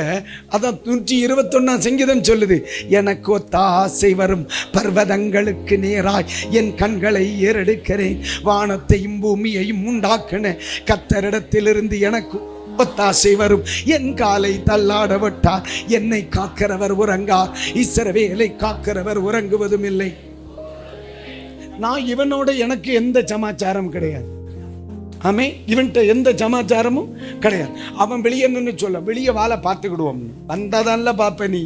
அதான் 121 சங்கீதம் சொல்லுது, எனக்கு ஒத்த ஆசை வரும் பர்வதங்களுக்கு நேராய் என் கண்களை ஏறெடுக்கிறேன், வானத்தையும் பூமியையும் உண்டாக்கின கர்த்தரிடத்திலிருந்து எனக்கு ஒத்தாசை வரும். என் காலை தள்ளாட விட்டார், என்னை காக்கிறவர் உறங்கார், இஸ்ரவேலை காக்கிறவர் உறங்குவதும் இல்லை. நான் இவனோட எனக்கு எந்த சமாச்சாரம் கிடையாது. ஆமே, இவன்கிட்ட எந்த சமாச்சாரமும் கிடையாது. அவன் வெளியே நின்று சொல்ல, வெளியே வாழை பார்த்துக்கிடுவோம், வந்தாதான்ல பார்ப்ப நீ,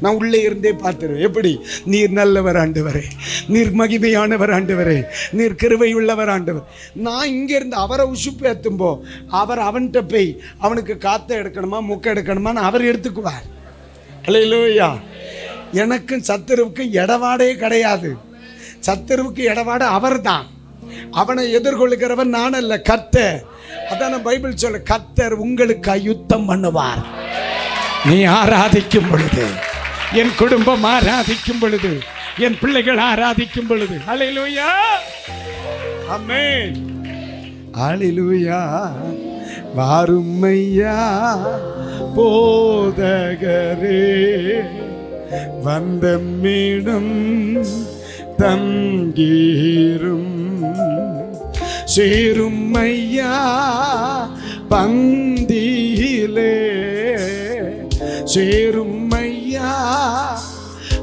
நான் உள்ளே இருந்தே பார்த்துருவேன். எப்படி? நீர் நல்லவர் ஆண்டவரே, நீர் மகிமையானவர் ஆண்டவரே, நீர் கிருபை உள்ளவர் ஆண்டவர். நான் இங்கே இருந்து அவரை உசுப்பு ஏற்றும்போ அவர் அவன்கிட்ட போய் அவனுக்கு காற்ற எடுக்கணுமா மூக்க எடுக்கணுமான்னு அவர் எடுத்துக்குவார். அல்லேலூயா. எனக்கும் சத்துருவுக்கும் இடவாடே கிடையாது. சத்துருவுக்கு இடவாட அவர் தான், அவனை எதிர்கொள்கிறவன் நான் அல்ல, கர்த்தர். அதான் பைபிள் சொல்ல, கர்த்தர் உங்களுக்கு யுத்தம் பண்ணுவார். நீ ஆராதிக்கும் பொழுது, என் குடும்பம் ஆராதிக்கும் பொழுது, என் பிள்ளைகள் ஆராதிக்கும் பொழுது, அல்லேலூயா, ஆமென், அல்லேலூயா. வாருமையா போதகரே, வந்த மீடும் தங்கீரும் சேரும் ஐயா பந்தியிலே சேரும் ஐயா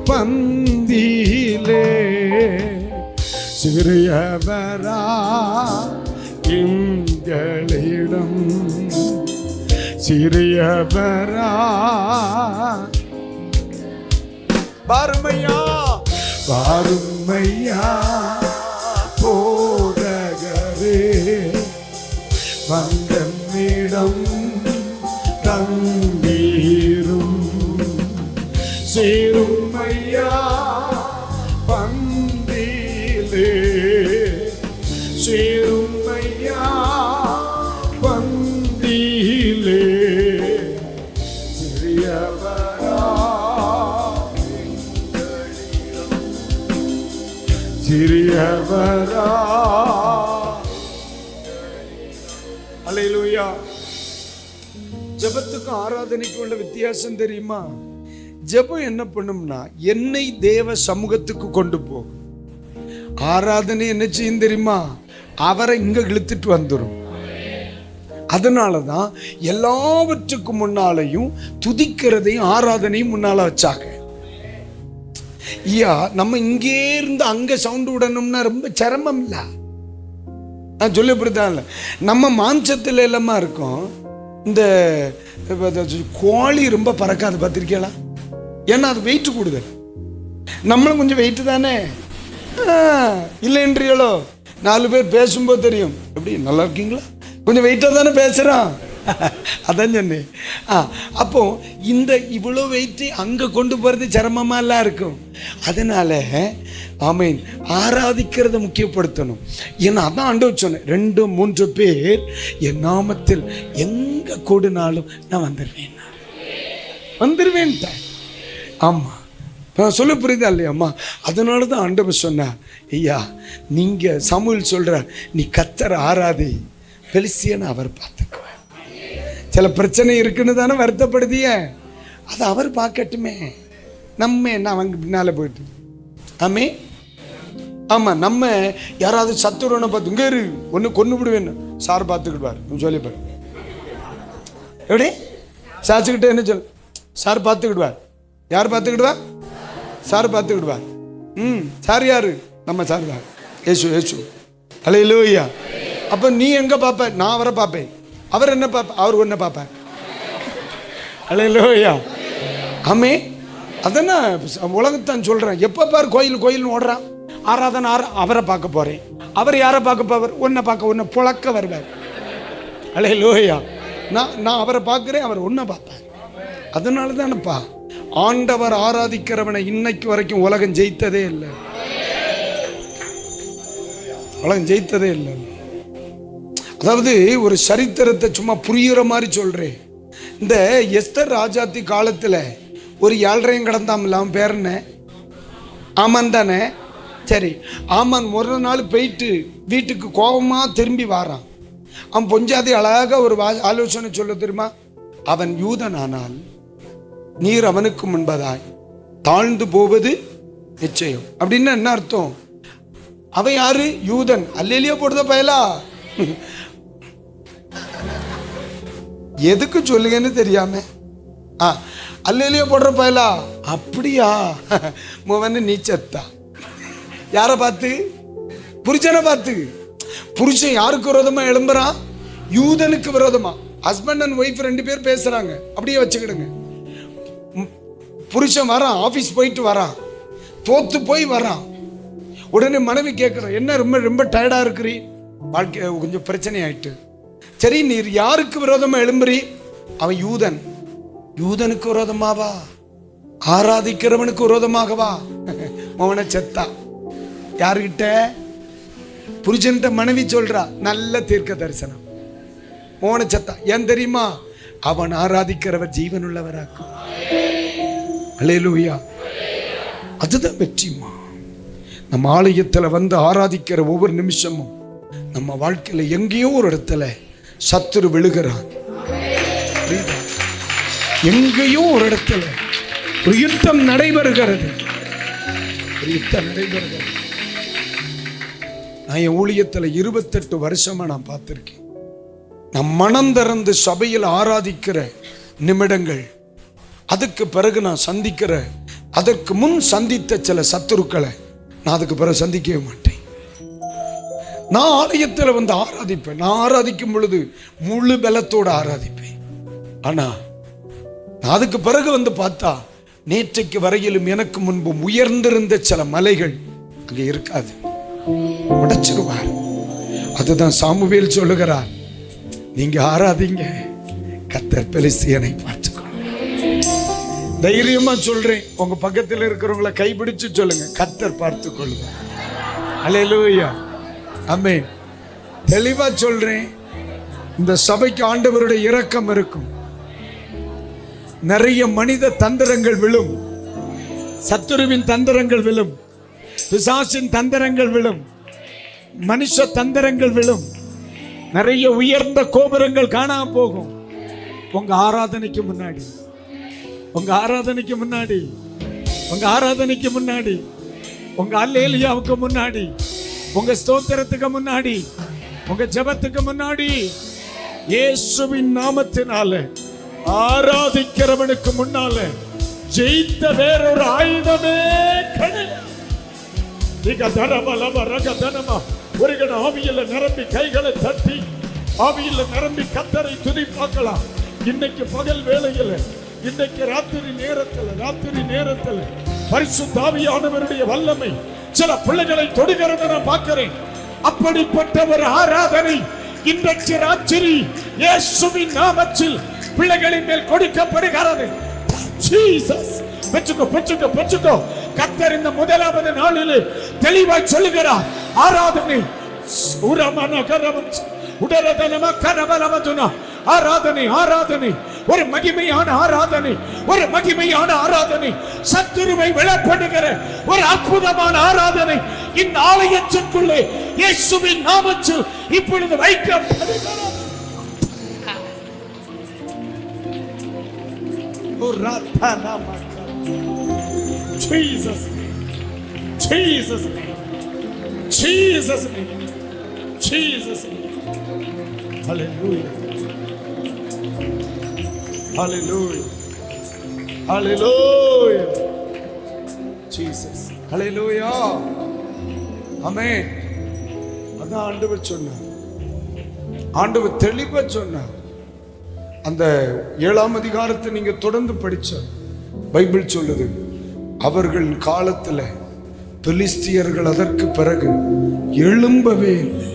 பந்தியிலே சிறியவரா எங்களிடம் சிறியவரா வாருமையா வாருமையா போதகரே வந்தமிடம் தங்கீரும் சேருமையா பந்தியிலே சேருமையா பந்தியிலே சிறியவரா சிறியவரா. அல்லேலூயா. ஜெபத்துக்கும் ஆராதனைக்கும் உள்ள வித்தியாசம் தெரியுமா? ஜெபம் என்ன பண்ணும்னா என்னை தேவ சமூகத்துக்கு கொண்டு போகும். ஆராதனை என்ன செய்யும் தெரியுமா? அவரை இங்க இழுத்துட்டு வந்துடும். அதனாலதான் எல்லாவற்றுக்கும் முன்னாலையும் துதிக்கிறதையும் ஆராதனையும் முன்னால வச்சாங்க. ஐயா, நம்ம இங்கே இருந்து அங்க சவுண்ட் விடணும்னா ரொம்ப சிரமம் இல்ல. நான் சொல்லப்படுதான் இல்லை, நம்ம மாம்சத்துல எல்லாமா இருக்கும். இந்த கோழி ரொம்ப பறக்காது, பார்த்திருக்கீங்களா? ஏன்னா அது வெயிட் கூடுதல். நம்மளும் கொஞ்சம் வெயிட் தானே இல்லைன்றீங்களோ? 4 பேர் பேசும்போது தெரியும், எப்படி நல்லா இருக்கீங்களா, கொஞ்சம் வெயிட்டாக தானே பேசுகிறான். அதான் சொன்னேன். அப்போ இந்த இவ்வளோ வெயிட்டு அங்கே கொண்டு போகிறது சிரமமாலாம் இருக்கும். அதனால ஆமீன், ஆராதிக்கிறத முக்கியப்படுத்தணும். ஏன்னா அதான் ஆண்டவர் சொன்னேன், 2-3 பேர் என் நாமத்தில் எங்கே கூடினாலும் நான் வந்துடுவேன். ஆமாம், சொல்ல புரியுதா இல்லையாம்மா? அதனால தான் ஆண்டவர் சொன்னார், ஐயா நீங்கள் சமூல் சொல்கிறார், நீ கர்த்தரை ஆராதி, பெலிஸ்தியனை அவர் பார்த்துக்குவார். சில பிரச்சனை இருக்குன்னு தானே வருத்தப்படுதிய, அதை அவர் பார்க்கட்டுமே. நம்ம என்ன அவங்க பின்னால் போயிட்டு ஆமே. ஆமாம், நம்ம யாராவது சத்துருவனை பார்த்து இங்கே இரு ஒன்று கொண்டு விடுவேன்னு சார் பார்த்துக்கிடுவார். சொல்லிப்பார் எப்படி சாச்சுக்கிட்டே என்ன சொல், சார் பார்த்துக்கிடுவார். யார் பார்த்துக்கிடுவா? சார் பார்த்துக்கிடுவார். சார் யாரு? நம்ம சார் தான், ஏசு. அல்லேலூயா. அப்போ நீ எங்கே பார்ப்ப? நான் அவரை பார்ப்பேன். அவர் என்ன பார்ப்ப? அவர் ஒன்றை பார்ப்பேன். அல்லேலூயா. ஆமே. அதனா உலகத்தான் சொல்கிறேன். எப்போ பாரு கோயில்னு ஓடுறான். ஆராதனை அவரை பார்க்க போகிறேன். அவர் யாரை பார்க்க போவார்? ஒன்றை பார்க்க, ஒன்றை புழக்க வருவார். அல்லேலூயா. நான் அவரை பார்க்குறேன், அவர் ஒன்றை பார்ப்பேன். அதனால தானப்பா ஆண்டவர் ஆராதிக்கிறவனை இன்னைக்கு வரைக்கும் உலகம் ஜெயித்ததே இல்லை. அதாவது ஒரு சரித்திரத்தை சும்மா புரியுற மாதிரி சொல்றேன். இந்த எஸ்தர் ராஜாத்தி காலத்துல ஒரு 7.5 கடந்தாமல, அவன் பேர் என்ன? ஆமான் தானே? சரி, ஆமான் ஒரு நாள் போயிட்டு வீட்டுக்கு கோபமா திரும்பி வாரான். அவன் பொஞ்சாதி அழகாக ஒரு ஆலோசனை சொல்ல தெரியுமா? அவன் யூதனானால் நீர் அவனுக்கு முன்பதாய் தாழ்ந்து போவது நிச்சயம். அப்படின்னு என்ன அர்த்தம்? அவன் யாரு? யூதன். அல்லேலியா போடுத பயலா, எதுக்கு சொல்லுங்கன்னு தெரியாம அல்லேலியா போடுற பயலா. அப்படியா? மூவன்னு நீச்சத்தா. யாரை பார்த்து? புருஷனை பார்த்து. புருஷன் யாருக்கு விரோதமா எழும்புறான்? யூதனுக்கு விரோதமா. ஹஸ்பண்ட் அண்ட் ஒய்ஃப் 2 பேர் பேசுறாங்க, அப்படியே வச்சுக்கிடுங்க. புருஷன் வரான், ஆஃபீஸ் போயிட்டு வரான், தோத்து போய் வரான். உடனே மனைவி கேட்குறான், என்ன ரொம்ப ரொம்ப டயர்டாக இருக்கிறீ, வாழ்க்கை கொஞ்சம் பிரச்சனை ஆயிட்டு. சரி, நீர் யாருக்கு விரோதமாக எழும்புறி? அவன் யூதன். யூதனுக்கு விரோதமாவா? ஆராதிக்கிறவனுக்கு விரோதமாகவா? மோன செத்தா. யாருக்கிட்ட? புருஷன்கிட்ட மனைவி சொல்றா, நல்ல தீர்க்க தரிசனம். மோன செத்தா. ஏன் தெரியுமா? அவன் ஆராதிக்கிறவர் ஜீவனுள்ளவராக்கும். அல்லேலூயா. அதுதான் வெற்றிமா. நம்ம ஆலயத்தில் வந்து ஆராதிக்கிற ஒவ்வொரு நிமிஷமும் நம்ம வாழ்க்கையில எங்கேயோ ஒரு இடத்துல சத்துரு விழுகிறான். எங்கேயோ ஒரு இடத்துல ஒரு யுத்தம் நடைபெறுகிறது. நான் என் ஊழியத்தில் 28 வருஷமா நான் பார்த்திருக்கேன். நான் மனம் திறந்து சபையில் ஆராதிக்கிற நிமிடங்கள், அதுக்கு பிறகு நான் சந்திக்கிற, அதற்கு முன் சந்தித்த சில சத்துருக்களை நான் அதுக்கு பிறகு சந்திக்கவே மாட்டேன். நான் ஆலயத்தில் வந்து ஆராதிப்பேன். நான் ஆராதிக்கும் பொழுது முழு பலத்தோடு ஆராதிப்பேன். ஆனா நான் அதுக்கு பிறகு வந்து பார்த்தா, நேற்றைக்கு வரையிலும் எனக்கு முன்பு உயர்ந்திருந்த சில மலைகள் அங்கே இருக்காது, உடைச்சிருவார். அதுதான் சாமுவேல் சொல்லுகிறார், நீங்க ஆராதிங்க, கர்த்தர் பெலிஸ்தியனை பார்த்துக்கணும். தைரியமா சொல்றேன், உங்க பக்கத்தில் இருக்கிறவங்களை கைப்பிடிச்சு சொல்லுங்க, கர்த்தர் பார்த்துக் கொள்ளுங்க. அல்லேலூயா, ஆமென். தெளிவா சொல்றேன், இந்த சபைக்கு ஆண்டவருடைய இரக்கம் இருக்கும். நிறைய மனித தந்திரங்கள் விழும், சத்துருவின் தந்திரங்கள் விழும், பிசாசின் தந்திரங்கள் விழும், மனுஷ தந்திரங்கள் விழும், நிறைய உயர்ந்த கோபுரங்கள் காணாம போகும். உங்க ஆராதனைக்கு முன்னாடி, உங்க ஆராதனைக்கு முன்னாடி, உங்க ஆராதனைக்கு முன்னாடி, உங்க அல்லேலியாவுக்கு முன்னாடி, உங்க ஸ்தோத்திரத்துக்கு முன்னாடி, உங்க ஜெபத்துக்கு முன்னாடி, இயேசுவின் நாமத்தினால ஆராதிக்கிறவனுக்கு முன்னால ஜெயித்த வேறொரு ஆயுதமே கிடையாது. ஒரு கண ஆவியில நிரம்பி கைகளை தட்டி, ஆவியில நிரம்பி கர்த்தரை துதிப்பாக்கலாம். இன்னைக்கு பகல் வேளையில, இன்னைக்கு ராத்திரி நேரத்தில் பரிசுத்த ஆவியானவருடைய வல்லமை சில பிள்ளைகளை தொடுகிறத நான் பார்க்கிறேன். அப்படிப்பட்ட ஒரு ஆராதனை இன்றைக்கு ராத்திரி இயேசுவின் நாமத்தில் பிள்ளைகளின் மேல் கொடுக்கப்படுகிறது. ஜீசஸ், பெற்றுக்கோ. கர்த்தர் இந்த முதலாவது நாளில் தெளிவாய் சொல்லுகிறார், ஆராதனை ஆராதனை ஒரு மகிமையான ஆராதனை, சத்துருவை விளப்படுகிற ஒரு அற்புதமான ஆராதனை இந்த ஆலயத்திற்குள்ளே இயேசுவின் நாமத்தில் இப்பொழுது வைக்கப்படுகிறது. Jesus name. Hallelujah. Jesus. Hallelujah. Amen. அதான் ஆண்டவர் சொன்னார், ஆண்டவர் தெளிவா சொன்னார். அந்த 7ஆம் அதிகாரத்தை நீங்க தொடர்ந்து படிச்ச பைபிள் சொல்லுது, அவர்கள் காலத்தில் பெலிஸ்தியர்கள் அதற்கு பிறகு எழும்பவே இல்லை.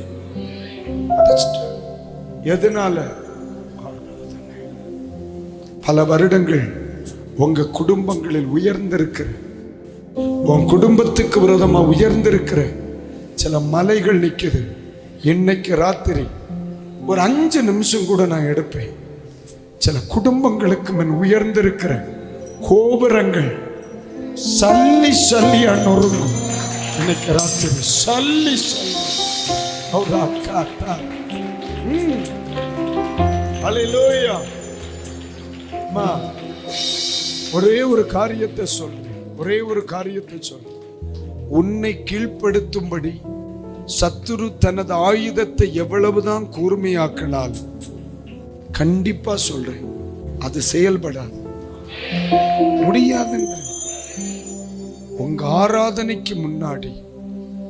எதனால? பல வருடங்கள் உங்க குடும்பங்களில் உயர்ந்திருக்கிற, உன் குடும்பத்துக்கு விரோதமா உயர்ந்திருக்கிற சில மலைகள் நிக்குது. இன்னைக்கு ராத்திரி ஒரு 5 நிமிஷம் கூட நான் எடுப்பேன். சில குடும்பங்களுக்கு முன் உயர்ந்திருக்கிற கோபுரங்கள் சல்லி சல்லியா நொறுங்கும். இன்னைக்கு ராத்திரி சல்லி சல்லி. ஹல்லேலூயா. ஒரே ஒரு காரியத்தை சொல்றேன், உன்னை கீழ்ப்படுத்தும்படி சத்துரு தனது ஆயுதத்தை எவ்வளவுதான் கூர்மையாக்கினால், கண்டிப்பா சொல்றேன், அது செயல்படாது, முடியாதுங்க. உங்க ஆராதனைக்கு முன்னாடி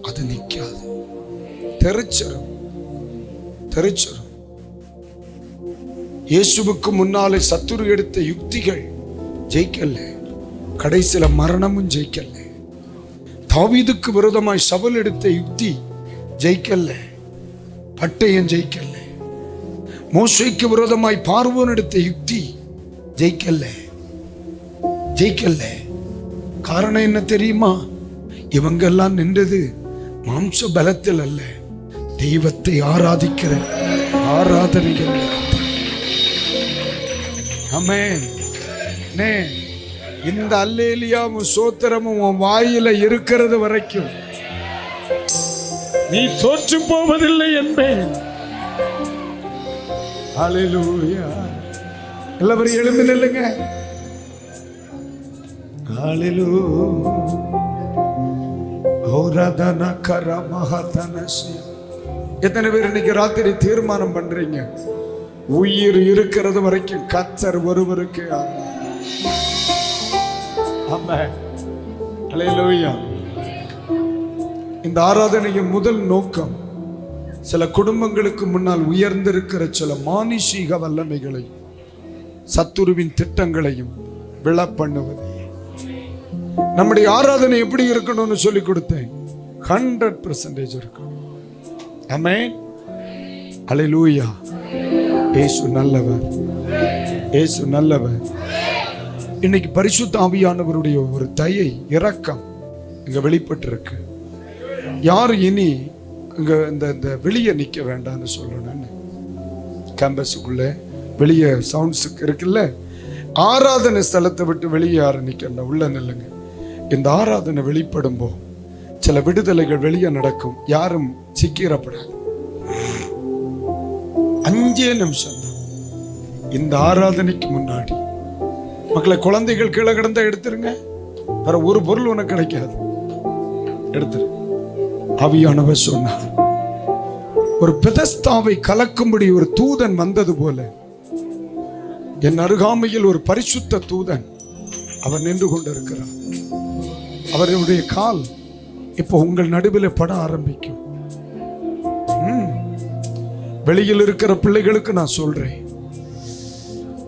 அது நிக்காது, தெரிச்சிரும். இயேசுவுக்கு முன்னாலே சத்துரு எடுத்த யுக்திகள் ஜெயிக்கல, கடைசியில மரணமும் ஜெயிக்கல. தாவீதுக்கு விரோதமாய் சவுல் எடுத்த யுக்தி ஜெயிக்கல, பட்டயம் ஜெயிக்கல. மோசேக்கு விரோதமாய் பார்வோன் எடுத்த யுக்தி ஜெயிக்கல. காரணம் என்ன தெரியுமா? இவங்கெல்லாம் நின்றது மாம்ச பலத்தில் அல்ல, தெய்வத்தை ஆராதிக்கிற ஆராதனைகள். ஆமென். இந்த அல்லேலியாவும் சோத்திரமும் உன் வாயில இருக்கிறது வரைக்கும் நீ தோற்று போவதில்லை என்பேன். ஹல்லேலூயா. எல்லாரும் எழுந்து நில்லுங்க. ஹல்லேலூயா. எத்தனை பேர் இன்னைக்கு ராத்திரி தீர்மானம் பண்றீங்க, உயிர் இருக்கிறது வரைக்கும் கர்த்தர் ஒருவருக்கு. ஆமென். அல்லேலூயா. இந்த ஆராதனையின் முதல் நோக்கம் சில குடும்பங்களுக்கு முன்னால் உயர்ந்திருக்கிற சில மானுஷீக வல்லமைகளை, சத்துருவின் திட்டங்களையும் விழ பண்ணுவது. நம்முடைய ஆராதனை எப்படி இருக்கணும்னு சொல்லி கொடுத்தேன். 100% இருக்கணும். ஆமென். அல்லேலூயா. இயேசு நல்லவர், இயேசு நல்லவர். இன்னைக்கு பரிசுத்த ஆவியானவருடைய ஒரு தயை, இரக்கம் இங்க வெளிப்பட்டு இருக்கு. யாரும் இனி இங்க இந்த வெளியே நிக்க வேண்டாம்னு சொல்லணும்னு, கேம்பஸுக்குள்ள வெளியே சவுண்ட்ஸுக்கு இருக்குல்ல, ஆராதனை ஸ்தலத்தை விட்டு வெளியே யாரும் நிக்க, உள்ள நில்லுங்க. இந்த ஆராதனை வெளிப்படும் போது சில விடுதலைகள் வெளியே நடக்கும். யாரும் சிக்கிறப்படாது. 5 நிமிஷம் தான் இந்த ஆராதனைக்கு முன்னாடி. மக்களை, குழந்தைகள் கீழே கிடந்தா எடுத்துருங்க. வேற ஒரு பொருள் உனக்கு கிடைக்காது, எடுத்துரு. ஆவியானவர் சொன்னார், ஒரு பெதஸ்தாவை கலக்கும்படி ஒரு தூதன் வந்தது போல என் அருகாமையில் ஒரு பரிசுத்த தூதன் அவர் நின்று கொண்டிருக்கிறார். அவருடைய கால் இப்போ உங்கள் நடுவில் பட ஆரம்பிக்கும். வெளியில் இருக்கிற பிள்ளைகளுக்கு நான் சொல்றேன்,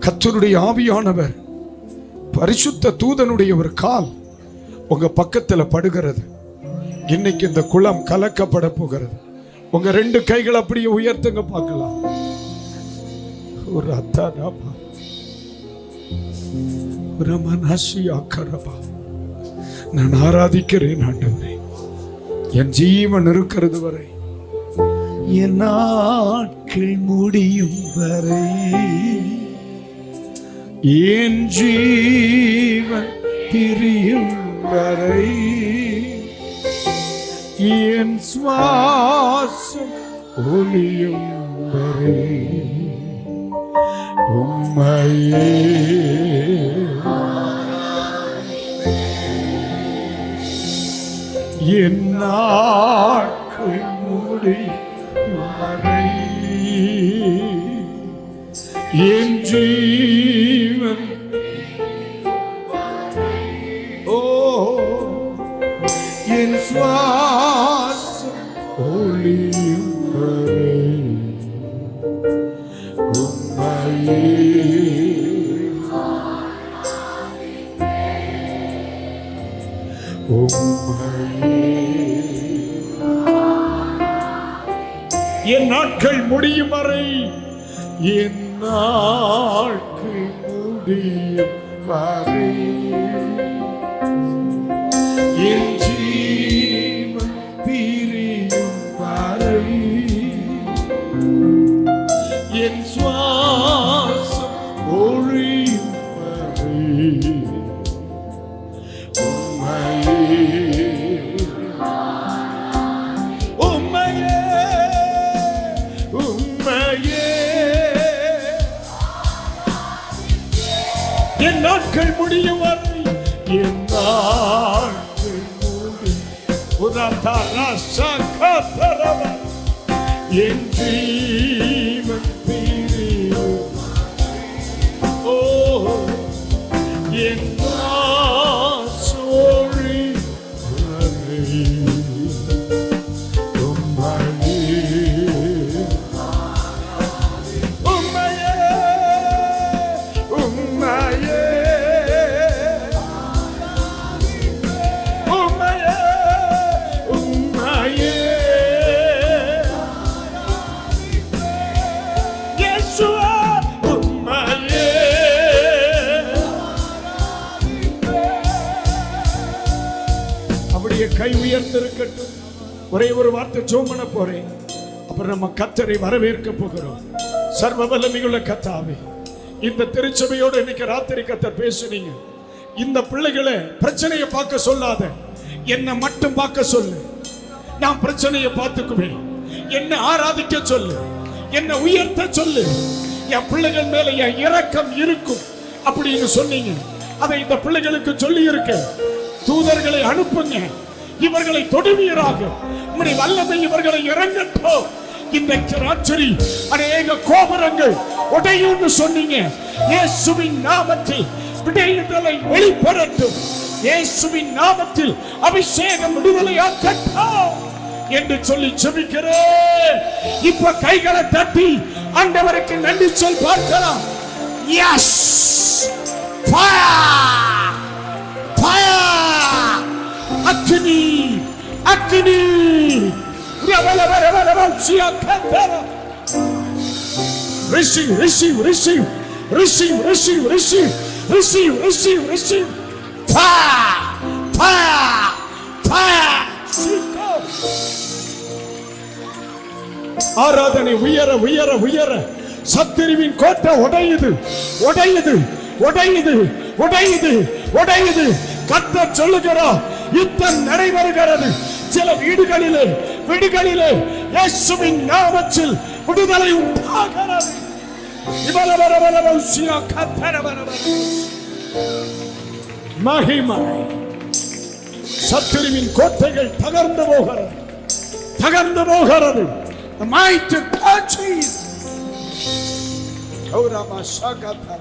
கர்த்தருடைய ஆவியானவர் பரிசுத்த தூதனுடைய ஒரு கால் உங்க பக்கத்துல படுகிறது. இன்னைக்கு இந்த குளம் கலக்கப்பட போகிறது. உங்க 2 கைகள் அப்படியே உயர்த்துங்க பார்க்கலாம். ஒரு அத்தானாபா ஒரு மனசியாக்கரபா. நான் ஆராதிக்கிறேன் ஆண்டவரே, என் ஜீவன் இருக்கிறது வரை, என் நாட்கள் முடியும் வரை, என் ஜீவன் பிரியும் வரை, என் சுவாசம் ஒளியும் வரை உம்மையே என் நாட்கள் முடியும் வரை, என் ஜீவன் என் சுவாசம் ஒளியும் வரை உம்மையே என் நாட்கள் முடியும் வரை, என் நாட்கள் முடியும் வரை, என் ஜீவன் பிரியும் வரை, என் சுவாசம் ஒளியும் வரை என் நாட்கள் முடியும் வரை, என் நாட்கள் முடியும், என் ஜீவன் பிரியும், என் சோழி கை உயர்ந்திருக்கட்டும். ஒரே ஒரு வார்த்தை ஜெபம் பண்ண போறேன், அப்புறம் நம்ம கர்த்தரை வரவேற்க போகிறோம். சர்வ வல்லமையுள்ள கர்த்தாவே, இந்த திருச்சபையோடு இன்னைக்கு ராத்திரி கர்த்தர் பேசுனீங்க. இந்த பிள்ளைகளை பிரச்சனையை பார்க்க சொல்லாத, என்னை மட்டும் பார்க்க சொல்லு. நான் பிரச்சனையை பார்த்துக்குவேன். என்னை ஆராதிக்க சொல்லு, என்னை உயர்த்த சொல்லு. என் பிள்ளைகள் மேல என் இரக்கம் இருக்கும் அப்படின்னு சொன்னீங்க. அதை இந்த பிள்ளைகளுக்கு சொல்லி இருக்க. தூதர்களை அனுப்புங்க. இவர்களை தொடுவீராக. உம்முடைய வல்லமை இவர்களை இறங்கட்டும். இன்றைக்கு ராத்திரி அநேக கோபுரங்கள் உடையும்னு சொன்னீங்க. இயேசுவின் நாமத்தில் விடுதலை வெளிப்படட்டும். இயேசுவின் நாமத்தில் அபிஷேகம் விடுதலையாக்கட்டும் என்று சொல்லி ஜெபிக்கிறேன். இப்ப கைகளை தட்டி ஆண்டவருக்கு நன்றி சொல் பார்க்கலாம். எஸ், ஃபயர், ஃபயர், அக்னி, அக்னி. Receive, receive, receive, receive, receive, receive, receive, receive, receive. Fire, fire, fire. ஆராதனை உயர உயர உயர. சத்துருவின் கோட்டை உடையுது, உடையுது, உடையுது, உடையுது, உடையுது. கர்த்தர் சொல்லுகிறார், யுத்தம் நடைபெறுகிறது. சில வீடுகளிலே இயேசுவின் நாமத்தில் விடுதலை உண்டாகிறது. மகிமை. சத்துருவின் கோட்டைகள் தகர்ந்து போகிறது, தகர்ந்து போகிறது. The mighty God Jesus. Orama shakata.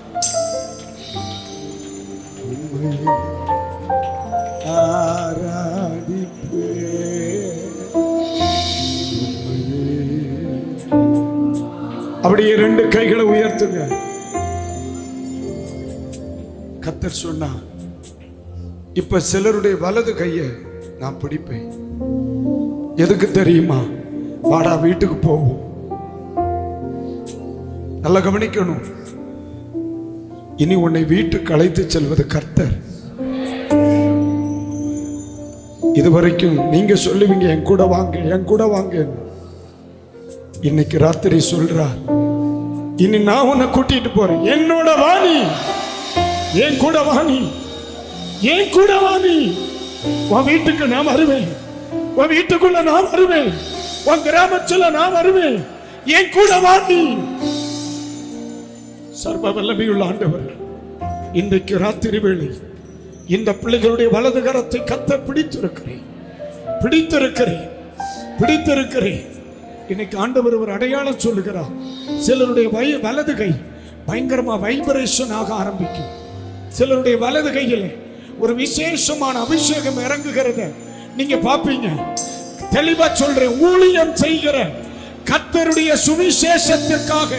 ஆராதிப்பே. அப்படியே ரெண்டு கைகளை உயர்த்துங்க. கர்த்தர் சொன்னா, இப்ப சிலருடைய வலது கையை நான் பிடிப்பேன். எதுக்கு தெரியுமா? வாடா வீட்டுக்கு போவோம். நல்லா கவனிக்கணும். இனி உன்னை வீட்டுக்கு அழைத்து செல்வது கர்த்தர். இதுவரைக்கும் நீங்க சொல்லுவீங்க, என் கூட வாங்க, என் கூட வாங்க. இன்னைக்கு ராத்திரி சொல்றார், இனி நான் உன்னை கூட்டிட்டு போறேன். என்னோட வாணி, என் கூட வாணி, என் கூட வாணி. உன் வீட்டுக்கு நான் வருவேன், உன் வீட்டுக்குள்ள நான் வருவேன், உன் கிராமத்துல நான் வருவேன். என் கூட வாணி. சர்வ வல்லமையுள்ள ஆண்டவர், இன்றைக்கு ராத்திரி வேளை இந்த பிள்ளைகளுடைய வலது கரத்தை கர்த்தர் பிடித்திருக்கிறேன், பிடித்திருக்கிறேன், பிடித்திருக்கிறேன். இன்னைக்கு ஆண்டவர் ஒரு அடையாளம் சொல்லுகிறார். சிலருடைய வலது கை பயங்கரமா வைப்ரேஷன் ஆக ஆரம்பிக்கும். சிலருடைய வலது கையில் ஒரு விசேஷமான அபிஷேகம் இறங்குகிறத நீங்க பாப்பீங்க. தெளிவா சொல்றேன், ஊழியம் செய்கிற கர்த்தருடைய சுவிசேஷத்திற்காக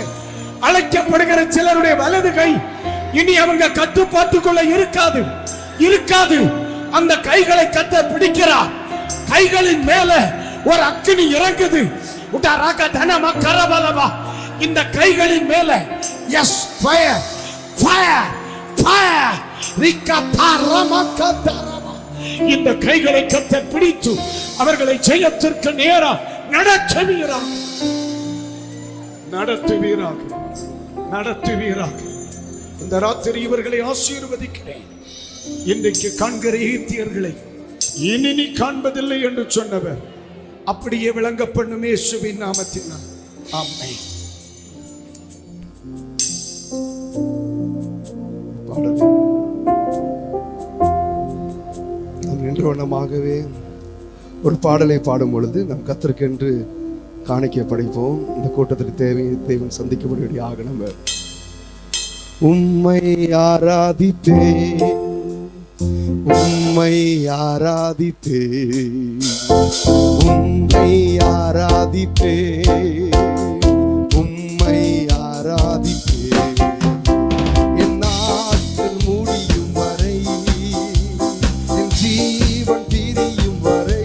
அழைக்கப்படுகிற சிலருடைய வலது கை இனி அவங்க கட்டுப்பாட்டுக்குள்ள இருக்காது, இருக்காது. அந்த கைகளை கர்த்தர் பிடிக்கிறார். கைகளின் மேல ஒரு அக்கினி இறங்குது. இந்த கைகளின் மேல எஸ், ஃபயர், ஃபயர், ஃபயர். இந்த கைகளை கர்த்தர் பிடித்து அவர்களை ஜெயத்திற்கு நேரா நடத்துவீராக, நடத்துவீராக, நடத்துவீராக. இந்த ராத்திரி இவர்களை ஆசீர்வதிக்கிறேன். இன்றைக்கு காண்கிற ஈத்தியர்களை இனி நீ காண்பதில்லை என்று சொன்னவர் அப்படியே விளங்க பண்ணும் இயேசுவின் நாமத்தினால். ஆமென். நாம் நின்ற வண்ணமாகவே ஒரு பாடலை பாடும் பொழுது நாம் கர்த்தருக்கென்று காணிக்கை படைப்போம். இந்த கூட்டத்திற்கு தேவன் சந்திக்கப்படும்படியாக நம்ம உம்மை ஆராதிப்பேன், உம்மை ஆராதிப்பேன், உம்மை ஆராதிப்பேன், உம்மை ஆராதிப்பேன். என் நாட்கள் முடியும் வரை, என் ஜீவன் பிரியும் வரை,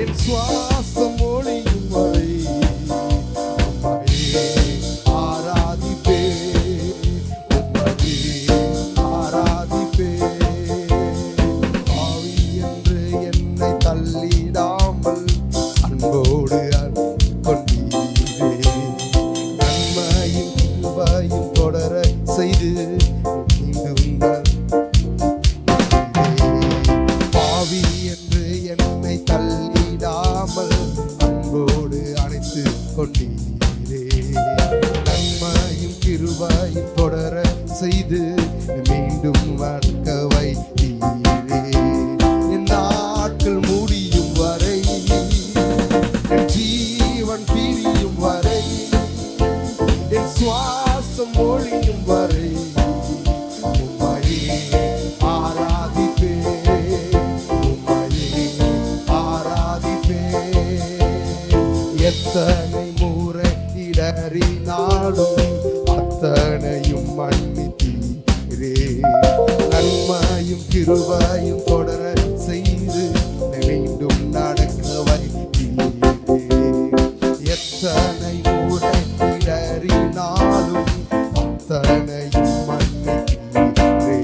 என் சுவாசம் ஒளியும் வரை உம்மையே ஆராதிப்பேன், உம்மையே ஆராதிப்பேன். ஆவி என்று என்னை தள்ளிடாமல் அன்போடு கொண்டீரே, நன்மையும் கிருபையும் தொடர செய்து மீண்டும் பாவி என்று என்னை தள்ளிடாமல் அன்போடு அணைத்து கொண்டீரே, நன்மையும் கிருபையும் தொடர செய்து மீண்டும் வர்க்க வைத்தீரே. என் நன்மையும் கிருபையும் தொடர செய்து மீண்டும் நடக்க வைத்தீரே. எத்தனை முறை இடறினாலும் அத்தனையும் மன்னித்தீரே.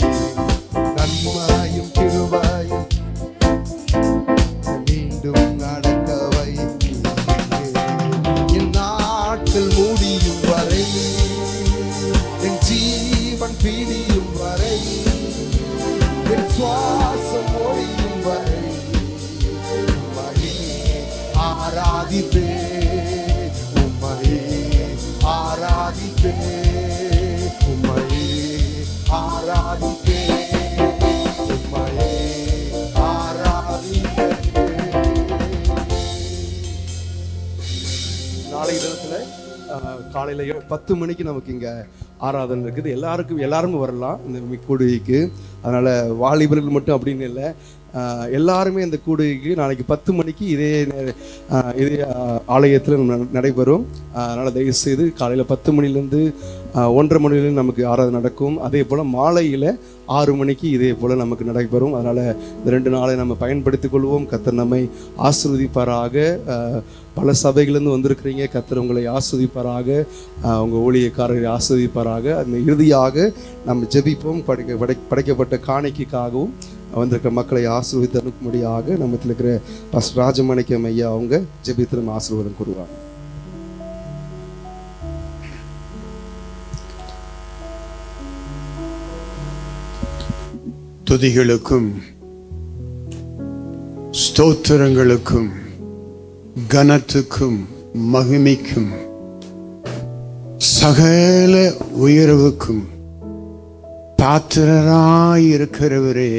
நன்மையும் கிருபையும் மீண்டும் நடக்க வைத்தீரே. என் நாட்கள் முடியும் வரை, என் ஜீவன் பிரியும் வரை, என் சுவாசம் ஒழியும் வரை உம்மையே ஆராதிப்பே, உம்மையே ஆராதிப்பே, உம்மையே ஆராதிப்பே, உம்மையே ஆராதிப்பே. நாளை தினத்துல காலையில் 10 மணிக்கு நமக்கு இங்கே ஆராதனை இருக்குது. எல்லாரும் வரலாம் இந்த கூடுகைக்கு. அதனால் வாலிபர்கள் மட்டும் அப்படின்னு இல்லை, எல்லாருமே இந்த கூடுகைக்கு நாளைக்கு 10 மணிக்கு இதே ஆலயத்தில் நடைபெறும். அதனால் தயவுசெய்து காலையில் 10 மணிலேருந்து 1:30 மணிலேருந்து நமக்கு ஆராதனை நடக்கும். அதே போல் மாலையில் 6 மணிக்கு இதே போல் நமக்கு நடைபெறும். அதனால் இந்த 2 நாளை நம்ம பயன்படுத்திக் கொள்வோம். கர்த்தர் நம்மை ஆசீர்வதிப்பாராக. பல சபைகளிலிருந்து வந்திருக்கிறீங்க, கர்த்தர் உங்களை ஆசீர்வதிப்பாராக, உங்கள் ஊழியக்காரர்களை ஆசீர்வதிப்பாராக. அந்த இறுதியாக நம்ம ஜெபிப்போம். படைக்கப்பட்ட காணிக்கைக்காகவும் வந்திருக்கிற மக்களை ஆசீர்வதித்து அனுப்பும்படியாக நம்மத்தில் இருக்கிற பாஸ்டர் ராஜமாணிக்கம் ஐயா அவங்க ஜெபித்து நம்ம ஆசீர்வாதம் கூறுவாங்க. துதிகளுக்கும் ஸ்தோத்திரங்களுக்கும் கனத்துக்கும் மகிமைக்கும் சகல உயர்வுக்கும் பாத்திரராயிருக்கிறவரே,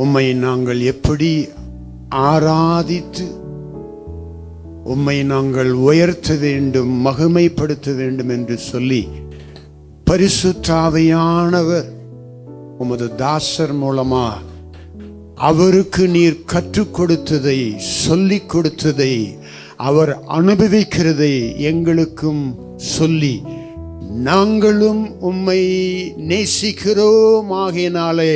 உம்மை நாங்கள் எப்படி ஆராதித்து உம்மை நாங்கள் உயர்த்த வேண்டும், மகிமைப்படுத்த வேண்டும் என்று சொல்லி பரிசுத்த ஆவியானவர் உமது தாசர் மூலமா அவருக்கு நீர் கற்றுக் கொடுத்ததை, சொல்லிக் கொடுத்ததை, அவர் அனுபவிக்கிறதை எங்களுக்கும் சொல்லி நாங்களும் உம்மை நேசிக்கிறோம், ஆகையினாலே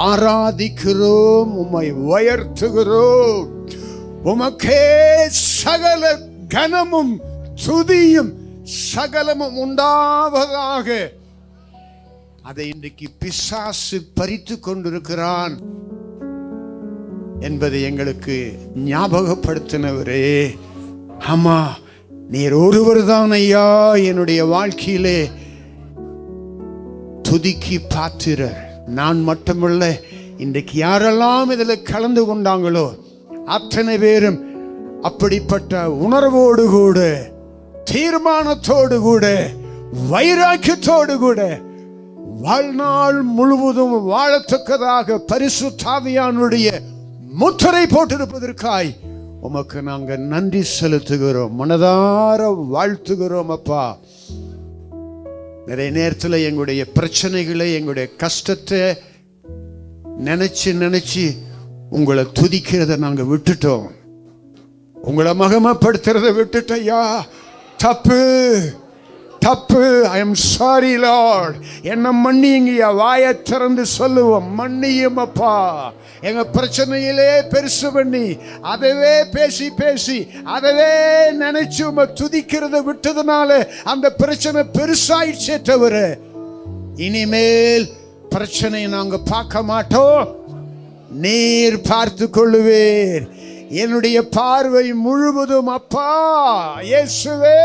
ஆராதிக்கிறோம், உம்மை உயர்த்துகிறோம். உமக்கே சகல கனமும் துதியும் சகலமும் உண்டாவதாக. அதை இன்றைக்கு பிசாசு பறித்து கொண்டிருக்கிறான் என்பதை எங்களுக்கு ஞாபகப்படுத்தினவரே, ஆமா நீர் ஒருவர் தான் ஐயா என்னுடைய வாழ்க்கையிலே துதிக்கு பாத்திரர். நான் மட்டுமல்ல, இன்றைக்கு யாரெல்லாம் இதில் கலந்து கொண்டாங்களோ அத்தனை பேரும் அப்படிப்பட்ட உணர்வோடு கூட, தீர்மானத்தோடு கூட, வைராக்கியத்தோடு கூட வாழ்நாள் முழுவதும் வாழத்தக்கதாக பரிசுத்த ஆவியானுடைய முத்திரை போட்டிருப்பதற்காய் உமக்கு நாங்கள் நன்றி செலுத்துகிறோம், மனதார வாழ்த்துகிறோம். அப்பா, நிறைய நேரத்தில் எங்களுடைய பிரச்சனைகளை, எங்களுடைய கஷ்டத்தை நினைச்சு உங்களை துதிக்கிறத நாங்கள் விட்டுட்டோம், உங்களை மகிமைப்படுத்துறத விட்டுட்டோம். ஐயா, தப்பு தப்பு, ஐ எம் சாரி லார்ட், என்ன மன்னியுங்கய்யா. வாயை திறந்து சொல்லுவோம், மன்னியும் அப்பா. எங்க பிரச்சனையிலே பெருசு பண்ணி அதவே பேசி அதவே நினைச்சு துதிக்கிறத விட்டதுனால அந்த பிரச்சனை பெருசாயிடுச்சே தவிர இனிமேல் பிரச்சனை நாங்க பார்க்க மாட்டோம், நீர் பார்த்து கொள்ளுவீர். என்னுடைய பார்வை முழுவதும் அப்பா இயேசுவே,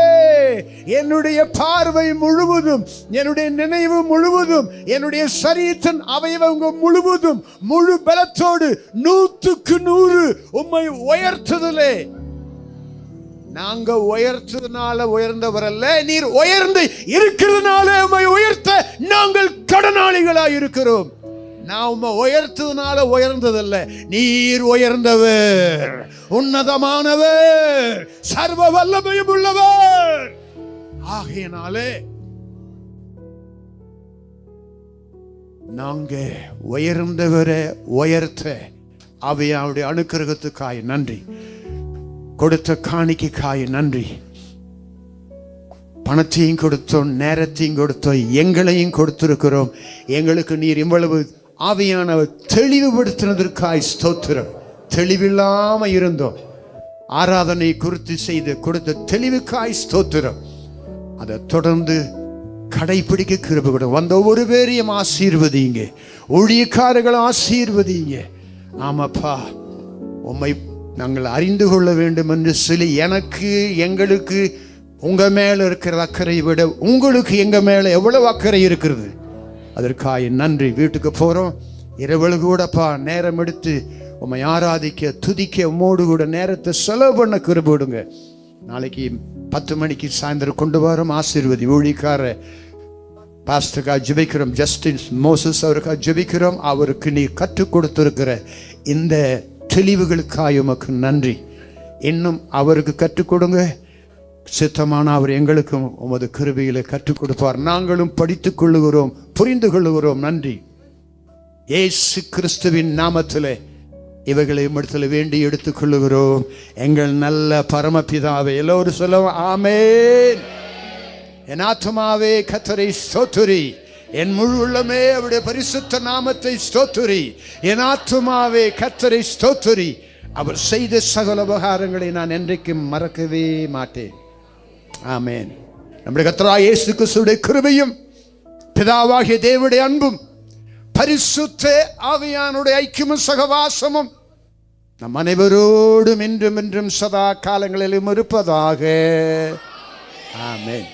என்னுடைய பார்வை முழுவதும், என்னுடைய நினைவு முழுவதும், என்னுடைய சரீரத்தின் அவயவங்கள் முழுவதும் முழு பலத்தோடு 100க்கு 100 உம்மை உயர்த்துதலே. நாங்க உயர்த்ததுனால உயர்ந்தவர் அல்ல, நீர் உயர்ந்து இருக்கிறதுனால உம்மை உயர்த்த நாங்கள் கடனாளிகளாய் இருக்கிறோம். நான் உம்மை உயர்த்ததுனால உயர்ந்ததல்ல, நீர் உயர்ந்தவர், உன்னதமானவர், சர்வ வல்லமையும் உள்ளவர். ஆகையினாலே நாங்க உயர்ந்தவரை உயர்த்த அவையாவுடைய அனுக்கிரகத்துக்காய் நன்றி, கொடுத்த காணிக்கைக்காய் நன்றி. பணத்தையும் கொடுத்தோம், நேரத்தையும் கொடுத்தோம், எங்களையும் கொடுத்திருக்கிறோம். எங்களுக்கு நீர் இவ்வளவு ஆவியானவர் தெளிவுபடுத்தினதற்காய் ஸ்தோத்திரம். தெளிவில்லாம இருந்தோம், ஆராதனை குறித்து செய்து கொடுத்த தெளிவுக்காய் ஸ்தோத்திரம். அதை தொடர்ந்து கடைபிடிக்க கிருபை கொடு. வந்த ஒவ்வொரு பேரையும் ஆசீர்வதிங்க, ஊழியக்காரர்கள் ஆசீர்வதிங்க. ஆமாப்பா, உம்மை நாங்கள் அறிந்து கொள்ள வேண்டும் என்று சொல்லி எனக்கு எங்களுக்கு உங்க மேல இருக்கிற அக்கறை விட உங்களுக்கு எங்க மேல எவ்வளவு அக்கறை இருக்கிறது, அதற்காக நன்றி. வீட்டுக்கு போறோம், இரவலு கூடப்பா நேரம் எடுத்து உம்மை ஆராதிக்க துதிக்க உம்மோடு கூட நேரத்தை செலவு பண்ண கிருபை கொடுங்க. நாளைக்கு 10 மணிக்கு சாயந்தரம் கொண்டு வரோம். ஆசீர்வதி. ஊழியக்கார பாஸ்டருக்காக ஜெபிக்கிறோம், ஜஸ்டின் மோசஸ் அவருக்காக ஜெபிக்கிறோம். அவருக்கு நீ கற்றுக் கொடுத்திருக்கிற இந்த தெளிவுகளுக்காக உமக்கு நன்றி. இன்னும் அவருக்கு கற்றுக் கொடுங்க. சித்தமான அவர் எங்களுக்கும் உமது கிருபையில கற்றுக் கொடுப்பார். நாங்களும் படித்துக் கொள்ளுகிறோம், புரிந்து கொள்ளுகிறோம். நன்றி. இயேசு கிறிஸ்துவின் நாமத்திலே இவைகளை இடத்துல வேண்டி எடுத்துக் கொள்ளுகிறோம். எங்கள் நல்ல பரமபிதாவே. எல்லோரும் சொல்லுவோம் ஆமென். என் ஆத்துமாவே கர்த்தரை ஸ்தோத்திரி, என் முழு உள்ளமே அவருடைய பரிசுத்த நாமத்தை ஸ்தோத்திரி. என் ஆத்துமாவே கர்த்தரை ஸ்தோத்திரி, அவர் செய்த சகல உபகாரங்களை நான் என்றைக்கும் மறக்கவே மாட்டேன். ஆமென். நம்முடைய கர்த்தராகிய இயேசு கிறிஸ்துவின் கிருபையும் பிதாவாகிய தேவனுடைய அன்பும் பரிசுத்த ஆவியானுடைய ஐக்கியமும் சகவாசமும் நம் அனைவரோடும் இன்றும் என்றும் சதா காலங்களிலும் இருப்பதாக. ஆமென்.